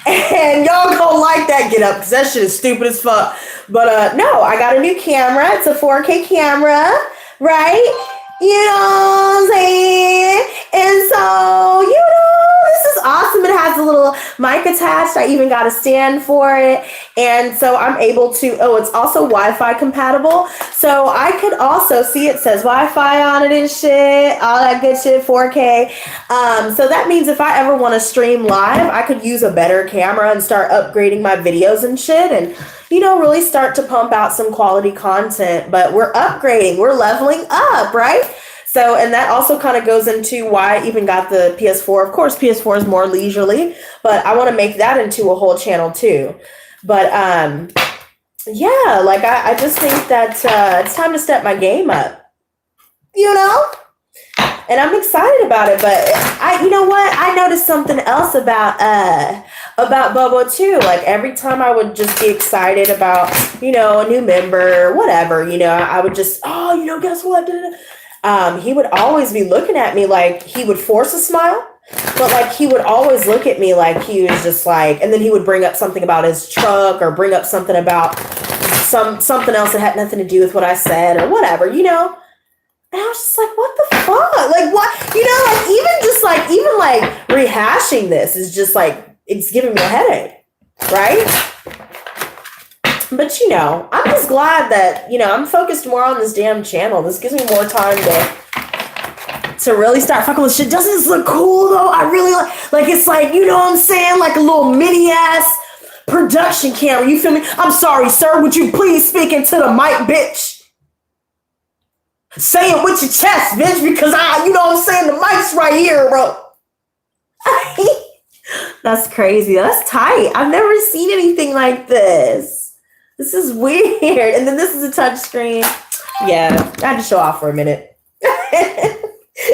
And y'all gonna like that get up because that shit is stupid as fuck. But no, I got a new camera. It's a 4K camera, right? You know what I'm saying? And so, this is awesome. It has a little mic attached. I even got a stand for it. And so I'm able to, it's also Wi-Fi compatible. So I could also see it says Wi-Fi on it and shit, all that good shit, 4K. So that means if I ever want to stream live, I could use a better camera and start upgrading my videos and shit. And really start to pump out some quality content, but we're upgrading, we're leveling up, right? So, and that also kind of goes into why I even got the PS4. Of course, PS4 is more leisurely, but I want to make that into a whole channel too. But yeah, like I just think that it's time to step my game up, and I'm excited about it. But I noticed something else about Bobo too. Like every time I would just be excited about, a new member, whatever, I would just, guess what? He would always be looking at me like he would force a smile, but like he would always look at me like he was just like, and then he would bring up something about his truck or bring up something about something else that had nothing to do with what I said or whatever, And I was just like, what the fuck? Like, what? Even rehashing this is just like, it's giving me a headache, right? But, I'm just glad that, I'm focused more on this damn channel. This gives me more time to really start fucking with shit. Doesn't this look cool, though? I really like it's like, you know what I'm saying? Like a little mini-ass production camera. You feel me? I'm sorry, sir. Would you please speak into the mic, bitch? Say it with your chest, bitch, because you know what I'm saying? The mic's right here, bro. That's crazy. That's tight. I've never seen anything like this. This is weird. And then this is a touch screen. Yeah, I had to show off for a minute.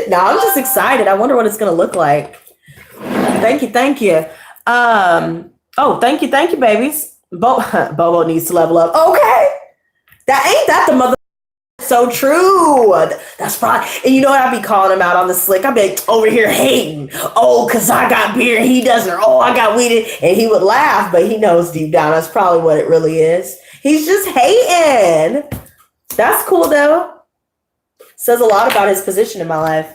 No, I'm just excited. I wonder what it's going to look like. Thank you. Thank you, babies. Bobo needs to level up. Okay. That the mother. So true. That's right. And you know what? I be calling him out on the slick. I be like, over here hating. Oh, because I got beer and he doesn't. Oh, I got weeded. And he would laugh, but he knows deep down that's probably what it really is. He's just hating. That's cool, though. Says a lot about his position in my life.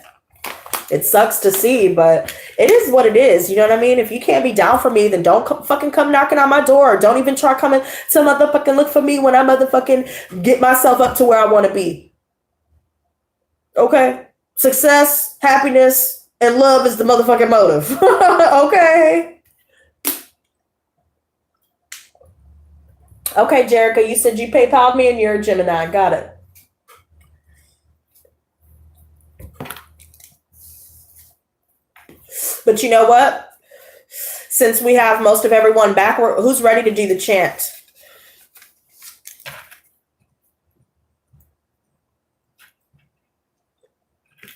It sucks to see, but it is what it is. You know what I mean? If you can't be down for me, then don't fucking come knocking on my door. Or don't even try coming to motherfucking look for me when I motherfucking get myself up to where I want to be. Okay? Success, happiness, and love is the motherfucking motive. Okay? Okay, Jerica, you said you PayPal'd me and you're a Gemini. Got it. But you know what? Since we have most of everyone back, who's ready to do the chant?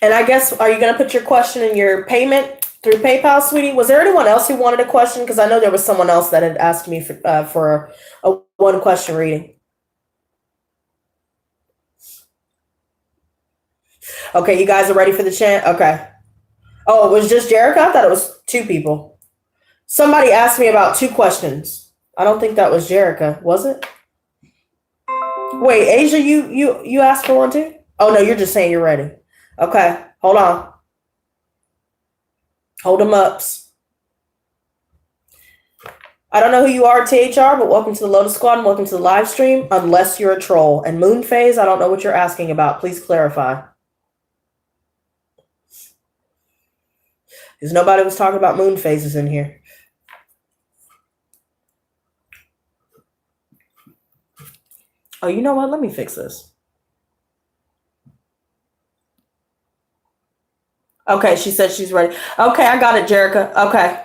And I guess, are you going to put your question in your payment through PayPal, sweetie? Was there anyone else who wanted a question? Because I know there was someone else that had asked me for a one question reading. Okay, you guys are ready for the chant? Okay. Oh, it was just Jerica? I thought it was two people. Somebody asked me about two questions. I don't think that was Jerica, was it? Wait, Asia, you asked for one too? Oh no, you're just saying you're ready. Okay, hold on. Hold them ups. I don't know who you are, THR, but welcome to the Lotus Squad and welcome to the live stream, unless you're a troll. And moon phase, I don't know what you're asking about. Please clarify. Because nobody was talking about moon phases in here. Oh, you know what? Let me fix this. Okay, she said she's ready. Okay, I got it, Jerica. Okay.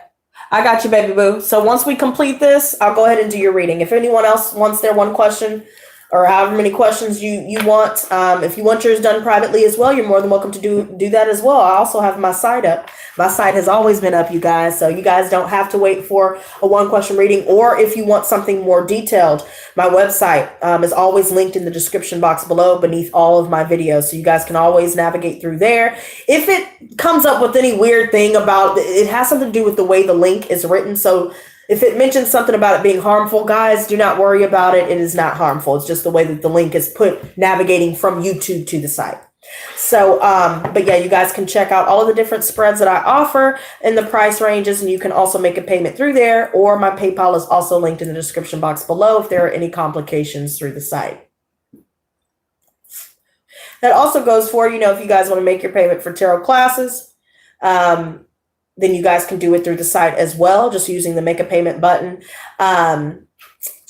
I got you, baby boo. So once we complete this, I'll go ahead and do your reading. If anyone else wants their one question or however many questions you want, if you want yours done privately as well, you're more than welcome to do that as well. I also have my site up. My site has always been up, you guys, so you guys don't have to wait for a one question reading. Or if you want something more detailed, my website is always linked in the description box below beneath all of my videos, so you guys can always navigate through there. If it comes up with any weird thing about it, has something to do with the way the link is written. So if it mentions something about it being harmful, guys, do not worry about it. It is not harmful. It's just the way that the link is put, navigating from YouTube to the site. So, but yeah, you guys can check out all of the different spreads that I offer in the price ranges, and you can also make a payment through there, or my PayPal is also linked in the description box below if there are any complications through the site. That also goes for, if you guys want to make your payment for tarot classes, then you guys can do it through the site as well, just using the make a payment button.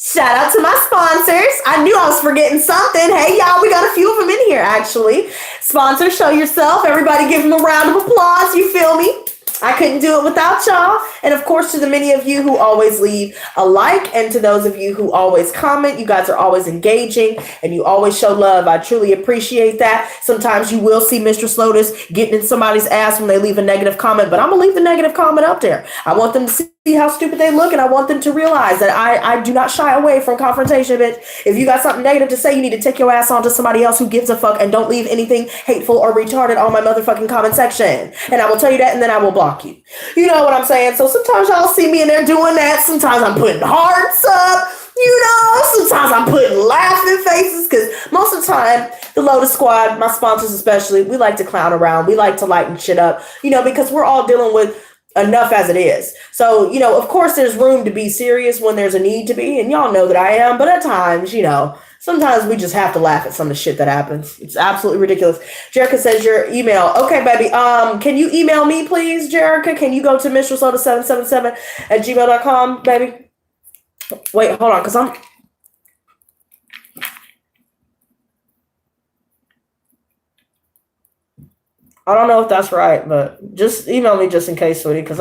Shout out to my sponsors. I knew I was forgetting something. Hey, y'all, we got a few of them in here, actually. Sponsors, show yourself. Everybody give them a round of applause. You feel me? I couldn't do it without y'all. And of course, to the many of you who always leave a like, and to those of you who always comment, you guys are always engaging and you always show love. I truly appreciate that. Sometimes you will see Mistress Lotus getting in somebody's ass when they leave a negative comment, but I'm going to leave the negative comment up there. I want them to see how stupid they look, and I want them to realize that I do not shy away from confrontation, bitch. If you got something negative to say, you need to take your ass on to somebody else who gives a fuck, and don't leave anything hateful or retarded on my motherfucking comment section. And I will tell you that, and then I will block you. You know what I'm saying? So sometimes y'all see me in there doing that. Sometimes I'm putting hearts up. Sometimes I'm putting laughing faces, because most of the time, the Lotus Squad, my sponsors especially, we like to clown around. We like to lighten shit up, because we're all dealing with enough as it is. So, of course there's room to be serious when there's a need to be, and y'all know that I am, but at times, sometimes we just have to laugh at some of the shit that happens. It's absolutely ridiculous. Jerica says your email. Okay, baby. Can you email me, please, Jerica? Can you go to mistresslotus777@gmail.com, baby? Wait, hold on, because I don't know if that's right, but just email me just in case, sweetie, because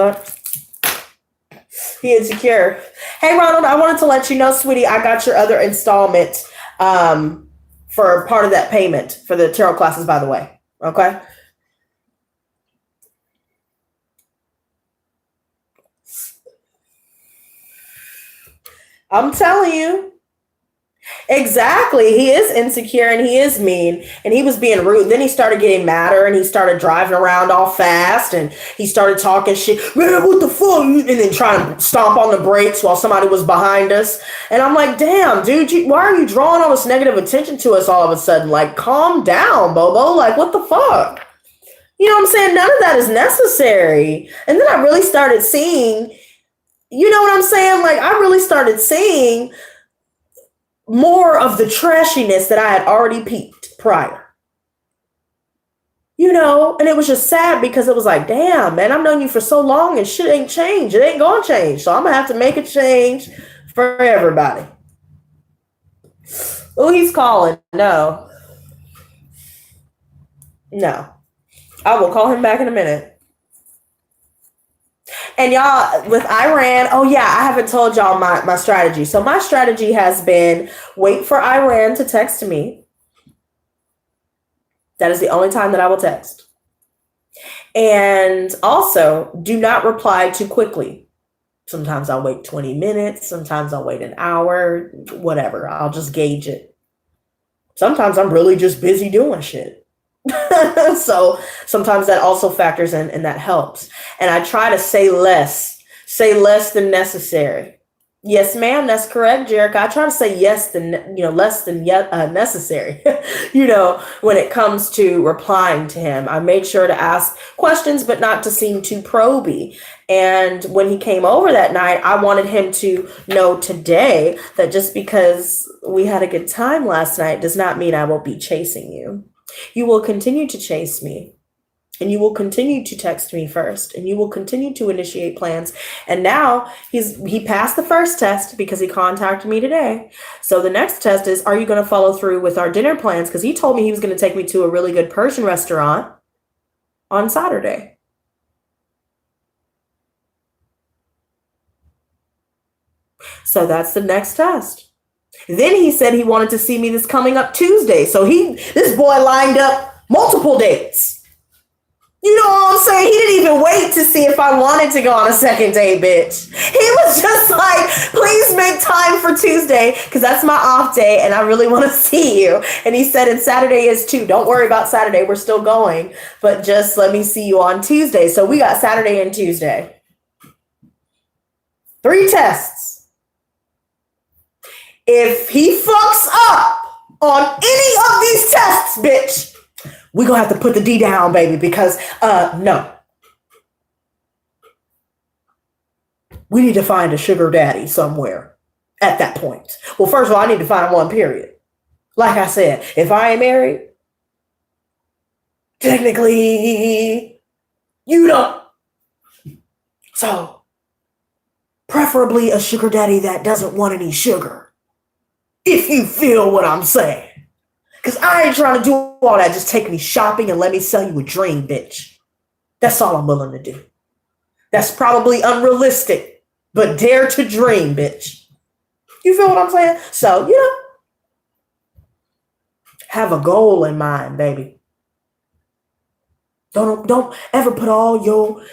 he insecure. Hey, Ronald, I wanted to let you know, sweetie, I got your other installment for part of that payment for the tarot classes, by the way. Okay? I'm telling you. Exactly. He is insecure and he is mean, and he was being rude. Then he started getting madder and he started driving around all fast and he started talking shit. Man, what the fuck? And then trying to stomp on the brakes while somebody was behind us. And I'm like, damn, dude, why are you drawing all this negative attention to us all of a sudden? Like, calm down, Bobo. Like, what the fuck? You know what I'm saying? None of that is necessary. And then I really started seeing, you know what I'm saying? Like, I really started seeing more of the trashiness that I had already peeped prior. And it was just sad because it was like, damn, man, I've known you for so long and shit ain't changed. It ain't gonna change. So I'm gonna have to make a change for everybody. Oh, he's calling. No. I will call him back in a minute. And y'all, with Iran, oh yeah, I haven't told y'all my strategy. So my strategy has been wait for Iran to text me. That is the only time that I will text. And also, do not reply too quickly. Sometimes I'll wait 20 minutes. Sometimes I'll wait an hour, whatever. I'll just gauge it. Sometimes I'm really just busy doing shit. So sometimes that also factors in and that helps. And I try to say less than necessary. Yes, ma'am, that's correct, Jerica. I try to say yes than less than yet necessary. When it comes to replying to him, I made sure to ask questions, but not to seem too proby. And when he came over that night, I wanted him to know today that just because we had a good time last night does not mean I won't be chasing you. You will continue to chase me. And you will continue to text me first, and you will continue to initiate plans. And now he passed the first test because he contacted me today. So the next test is, are you going to follow through with our dinner plans? Because he told me he was going to take me to a really good Persian restaurant on Saturday. So that's the next test. Then he said he wanted to see me this coming up Tuesday. So this boy lined up multiple dates. You know what I'm saying? He didn't even wait to see if I wanted to go on a second date, bitch. He was just like, please make time for Tuesday because that's my off day and I really want to see you. And he said, and Saturday is too. Don't worry about Saturday. We're still going. But just let me see you on Tuesday. So we got Saturday and Tuesday. 3 tests. If he fucks up on any of these tests, bitch, we're going to have to put the D down, baby, because, no. We need to find a sugar daddy somewhere at that point. Well, first of all, I need to find one, period. Like I said, if I ain't married, technically, you don't. So, preferably a sugar daddy that doesn't want any sugar. If you feel what I'm saying. Because I ain't trying to do all that. Just take me shopping and let me sell you a dream, bitch. That's all I'm willing to do. That's probably unrealistic, but dare to dream, bitch. You feel what I'm saying? So, have a goal in mind, baby. Don't ever put all your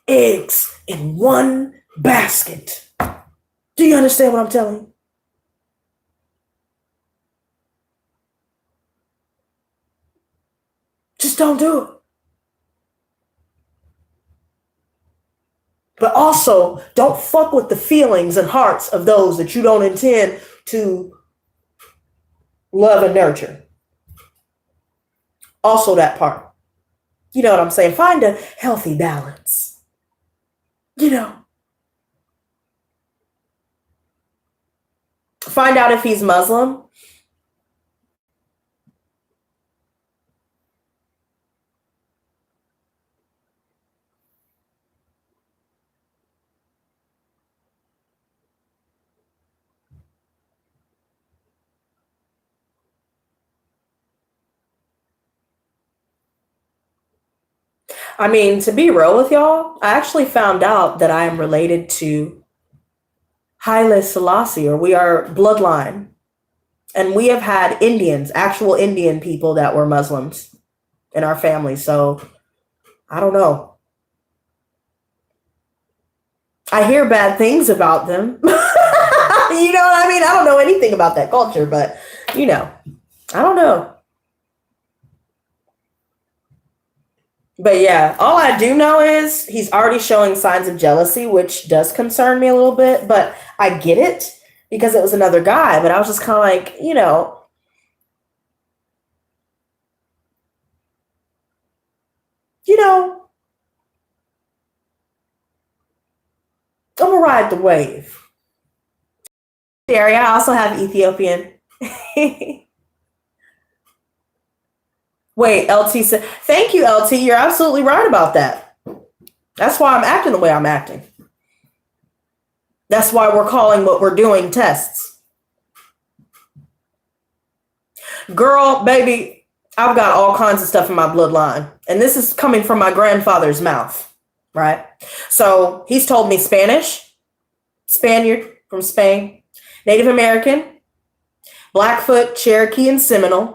eggs in one basket. Do you understand what I'm telling you? Just don't do it. But also, don't fuck with the feelings and hearts of those that you don't intend to love and nurture. Also that part. You know what I'm saying? Find a healthy balance. Find out if he's Muslim. I mean, to be real with y'all, I actually found out that I am related to Haile Selassie, or we are bloodline. And we have had Indians, actual Indian people that were Muslims in our family. So, I don't know. I hear bad things about them. You know what I mean? I don't know anything about that culture, but, I don't know. But yeah, all I do know is he's already showing signs of jealousy, which does concern me a little bit, but I get it because it was another guy. But I was just kind of like, I'm gonna ride the wave. Jerry, I also have Ethiopian. Wait, LT said, thank you, LT. You're absolutely right about that. That's why I'm acting the way I'm acting. That's why we're calling what we're doing tests. Girl, baby, I've got all kinds of stuff in my bloodline. And this is coming from my grandfather's mouth, right? So he's told me Spanish, Spaniard from Spain, Native American, Blackfoot, Cherokee, and Seminole,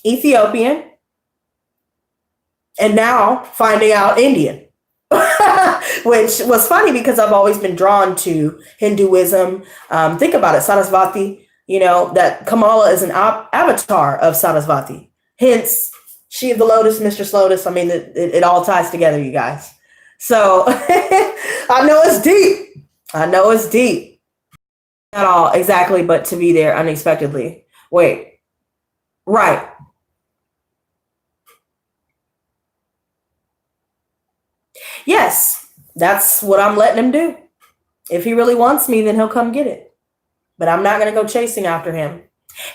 Ethiopian, and now finding out Indian, which was funny because I've always been drawn to Hinduism. Think about it, Sarasvati, that Kamala is an avatar of Sarasvati. Hence, she of the Lotus, Mistress Lotus. I mean, it all ties together, you guys. So I know it's deep. at all, exactly, but to be there unexpectedly. Wait, right. Yes, that's what I'm letting him do. If he really wants me, then he'll come get it. But I'm not going to go chasing after him.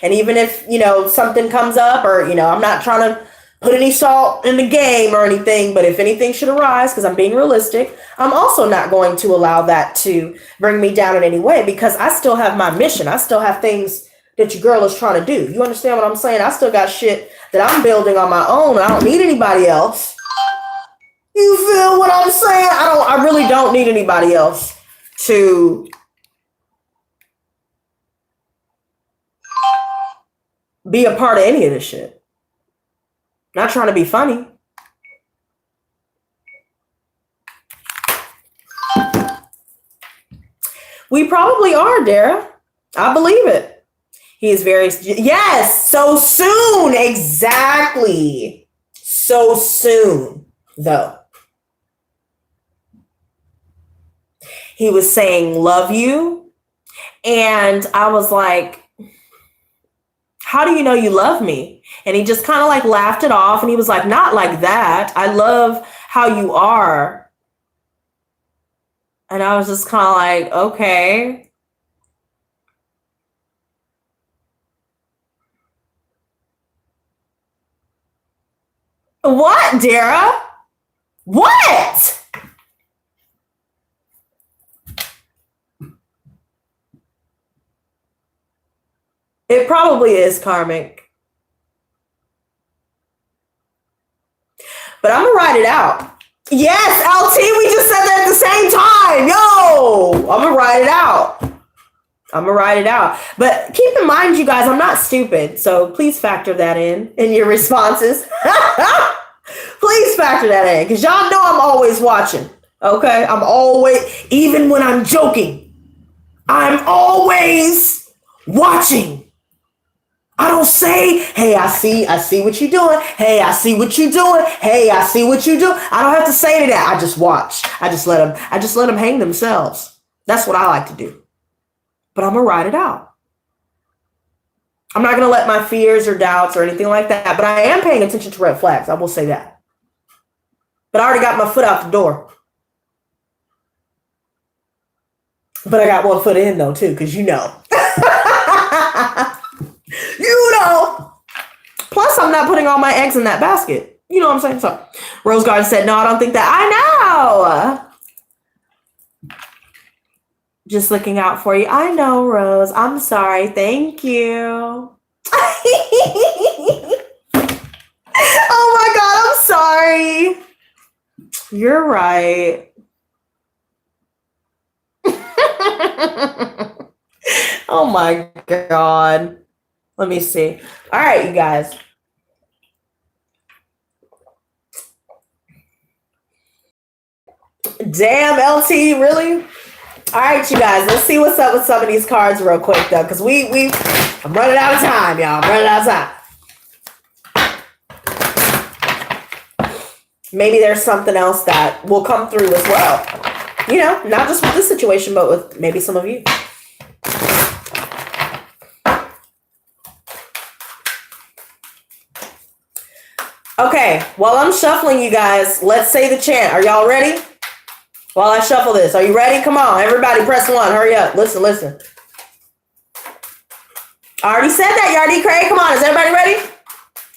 And even if, something comes up or, I'm not trying to put any salt in the game or anything, but if anything should arise, because I'm being realistic, I'm also not going to allow that to bring me down in any way, because I still have my mission. I still have things that your girl is trying to do. You understand what I'm saying? I still got shit that I'm building on my own. I don't need anybody else. You feel what I'm saying? I really don't need anybody else to be a part of any of this shit. Not trying to be funny. We probably are, Dara. I believe it. He is very, yes, so soon. Exactly. So soon, though. He was saying, love you. And I was like, how do you know you love me? And he just kind of like laughed it off. And he was like, not like that. I love how you are. And I was just kind of like, okay. What, Dara? What? It probably is karmic. But I'm going to write it out. Yes, LT, we just said that at the same time. Yo, I'm going to write it out. I'm going to write it out. But keep in mind, you guys, I'm not stupid. So please factor that in your responses. Please factor that in, because y'all know I'm always watching. Okay? I'm always, even when I'm joking, I'm always watching. I don't say, hey, I see what you're doing. Hey, I see what you're doing. Hey, I see what you do. I don't have to say to that. I just watch. I just let them hang themselves. That's what I like to do. But I'm going to write it out. I'm not going to let my fears or doubts or anything like that. But I am paying attention to red flags. I will say that. But I already got my foot out the door. But I got one foot in, though, too, because you know. You know. Plus, I'm not putting all my eggs in that basket. You know what I'm saying? So, Rose Garden said, no, I don't think that. I know. Just looking out for you. I know, Rose. I'm sorry. Thank you. Oh, my God. I'm sorry. You're right. Oh, my God. Let me see. All right, you guys. Damn, LT, really? All right, you guys. Let's see what's up with some of these cards real quick, though, because I'm running out of time, y'all. I'm running out of time. Maybe there's something else that will come through as well. You know, not just with this situation, but with maybe some of you. Okay, while I'm shuffling, you guys, let's say the chant. Are y'all ready? While I shuffle this, are you ready? Come on, everybody press 1. Hurry up. Listen. I already said that, Yardy Craig. Come on, is everybody ready?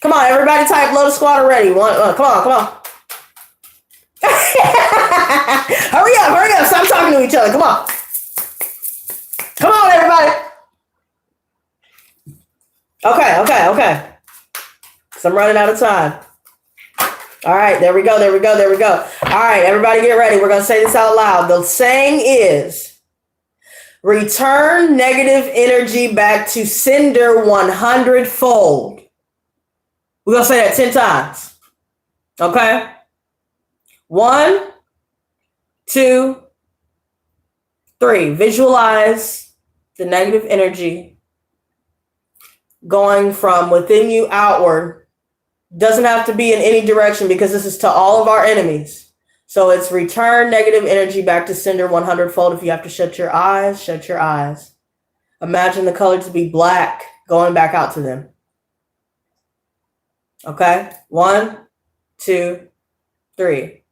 Come on, everybody type Lotus Squad already. Come on. Hurry up. Stop talking to each other. Come on. Come on, everybody. Okay. So I'm running out of time. All right, there we go. All right, everybody get ready. We're going to say this out loud. The saying is, return negative energy back to sender 100-fold. We're going to say that 10 times. Okay? 1, 2, 3. Visualize the negative energy going from within you outward. Doesn't have to be in any direction, because this is to all of our enemies. So it's return negative energy back to sender 100-fold. If you have to shut your eyes, shut your eyes. Imagine the color to be black going back out to them. Okay? 1, 2, 3.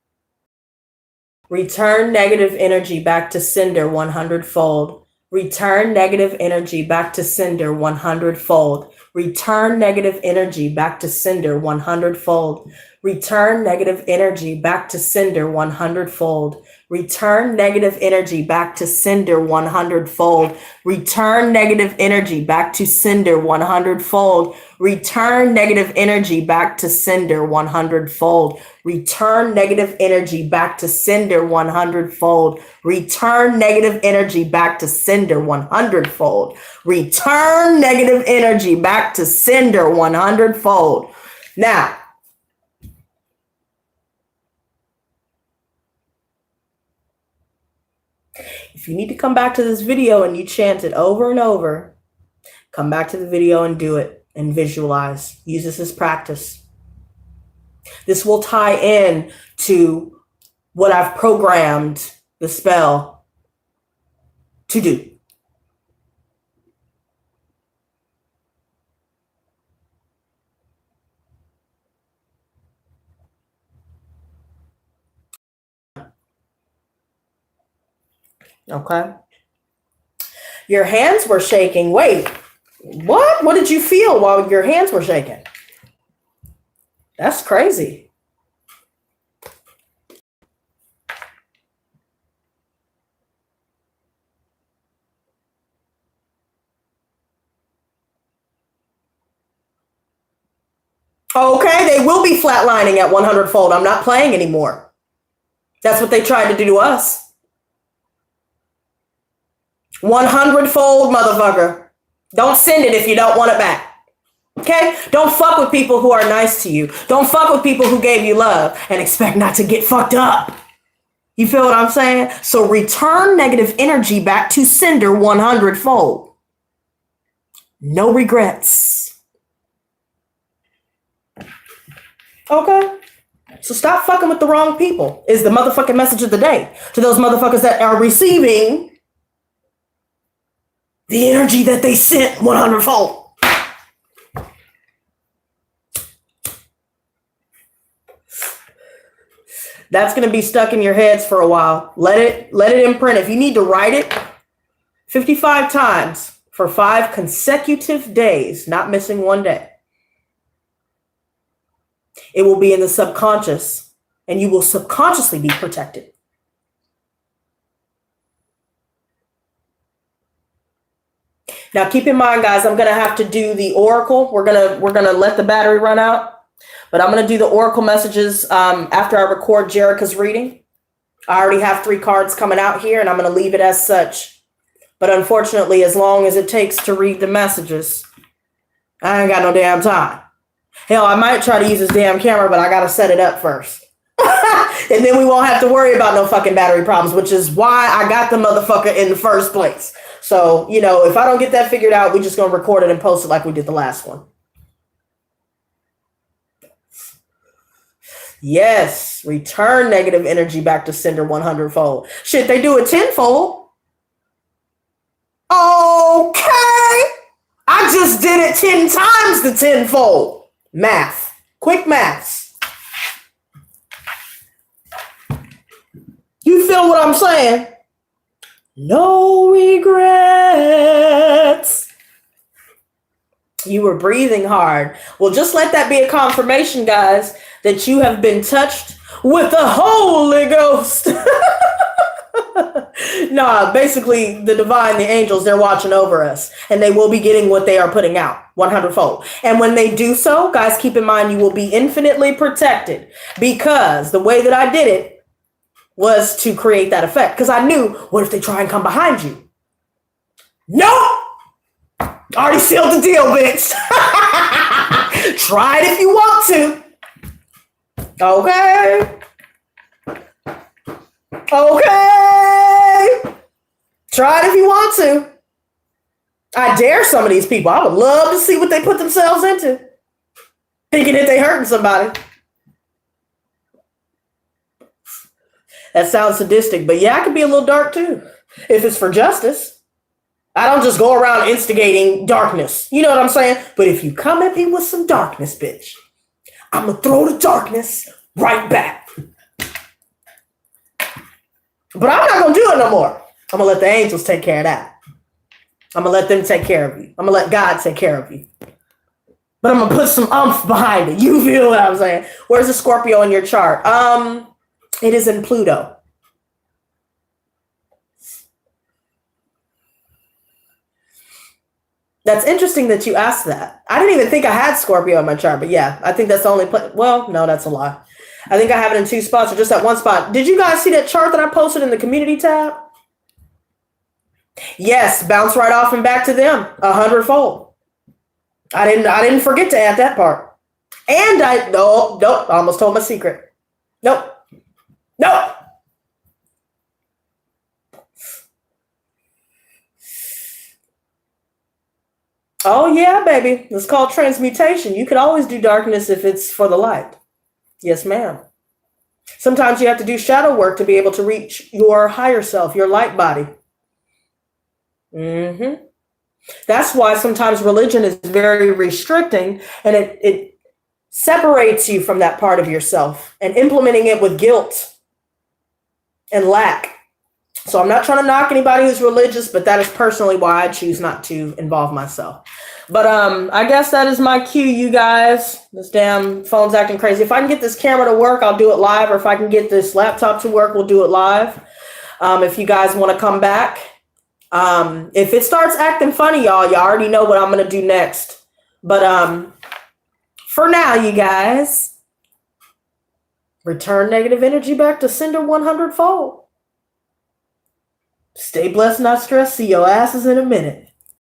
Return negative energy back to sender 100-fold. Return negative energy back to sender 100-fold. Return negative energy back to sender 100-fold. Return negative energy back to sender 100-fold. Return negative energy back to sender 100-fold. Return negative energy back to sender 100-fold. Return negative energy back to sender 100-fold. Return negative energy back to sender 100-fold. Return negative energy back to sender 100-fold. Return negative energy back to sender 100-fold. Now, if you need to come back to this video and you chant it over and over, come back to the video and do it and visualize. Use this as practice. This will tie in to what I've programmed the spell to do. Okay? Your hands were shaking. Wait, what? What did you feel while your hands were shaking? That's crazy. Okay, they will be flatlining at 100-fold. I'm not playing anymore. That's what they tried to do to us. 100-fold, motherfucker. Don't send it if you don't want it back. Okay? Don't fuck with people who are nice to you. Don't fuck with people who gave you love and expect not to get fucked up. You feel what I'm saying? So return negative energy back to sender 100-fold. No regrets. Okay? So stop fucking with the wrong people is the motherfucking message of the day. To those motherfuckers that are receiving the energy that they sent 100-fold. That's going to be stuck in your heads for a while. Let it imprint. If you need to write it 55 times for 5 consecutive days, not missing one day, it will be in the subconscious and you will subconsciously be protected. Now, keep in mind, guys, I'm going to have to do the oracle. We're going to let the battery run out. But I'm going to do the oracle messages after I record Jerica's reading. I already have 3 cards coming out here, and I'm going to leave it as such. But unfortunately, as long as it takes to read the messages, I ain't got no damn time. Hell, I might try to use this damn camera, but I got to set it up first. And then we won't have to worry about no fucking battery problems, which is why I got the motherfucker in the first place. So, you know, if I don't get that figured out, we're just going to record it and post it like we did the last one. Yes, return negative energy back to sender 100-fold. Shit, they do it 10-fold. Okay. I just did it 10 times the 10-fold. Math. Quick maths. You feel what I'm saying? No regrets. You were breathing hard. Well, just let that be a confirmation, guys, that you have been touched with the Holy Ghost. Nah, basically the divine, the angels, they're watching over us and they will be getting what they are putting out 100-fold. And when they do so, guys, keep in mind, you will be infinitely protected because the way that I did it was to create that effect. Because I knew, what if they try and come behind you? Nope. Already sealed the deal, bitch. Try it if you want to. Okay. Okay. Try it if you want to. I dare some of these people. I would love to see what they put themselves into. Thinking that they hurting somebody. That sounds sadistic, but yeah, I could be a little dark too. If it's for justice. I don't just go around instigating darkness. You know what I'm saying? But if you come at me with some darkness, bitch, I'm going to throw the darkness right back. But I'm not going to do it no more. I'm going to let the angels take care of that. I'm going to let them take care of you. I'm going to let God take care of you. But I'm going to put some umph behind it. You feel what I'm saying? Where's the Scorpio in your chart? It is in Pluto. That's interesting that you asked that. I didn't even think I had Scorpio in my chart, but yeah, I think that's the only place. Well, no, that's a lie. I think I have it in 2 spots or just that 1 spot. Did you guys see that chart that I posted in the community tab? Yes, bounce right off and back to them 100-fold. I didn't forget to add that part. And I almost told my secret. Nope. Oh yeah, baby. It's called transmutation. You could always do darkness if it's for the light. Yes, ma'am. Sometimes you have to do shadow work to be able to reach your higher self, your light body. That's why sometimes religion is very restricting, and it separates you from that part of yourself, and implementing it with guilt and lack. So I'm not trying to knock anybody who's religious, but that is personally why I choose not to involve myself. But I guess that is my cue, you guys. This damn phone's acting crazy. If I can get this camera to work, I'll do it live. Or if I can get this laptop to work, we'll do it live. If you guys want to come back. If it starts acting funny, y'all already know what I'm going to do next. But for now, you guys, return negative energy back to sender 100-fold. Stay blessed, not stressed. See your asses in a minute.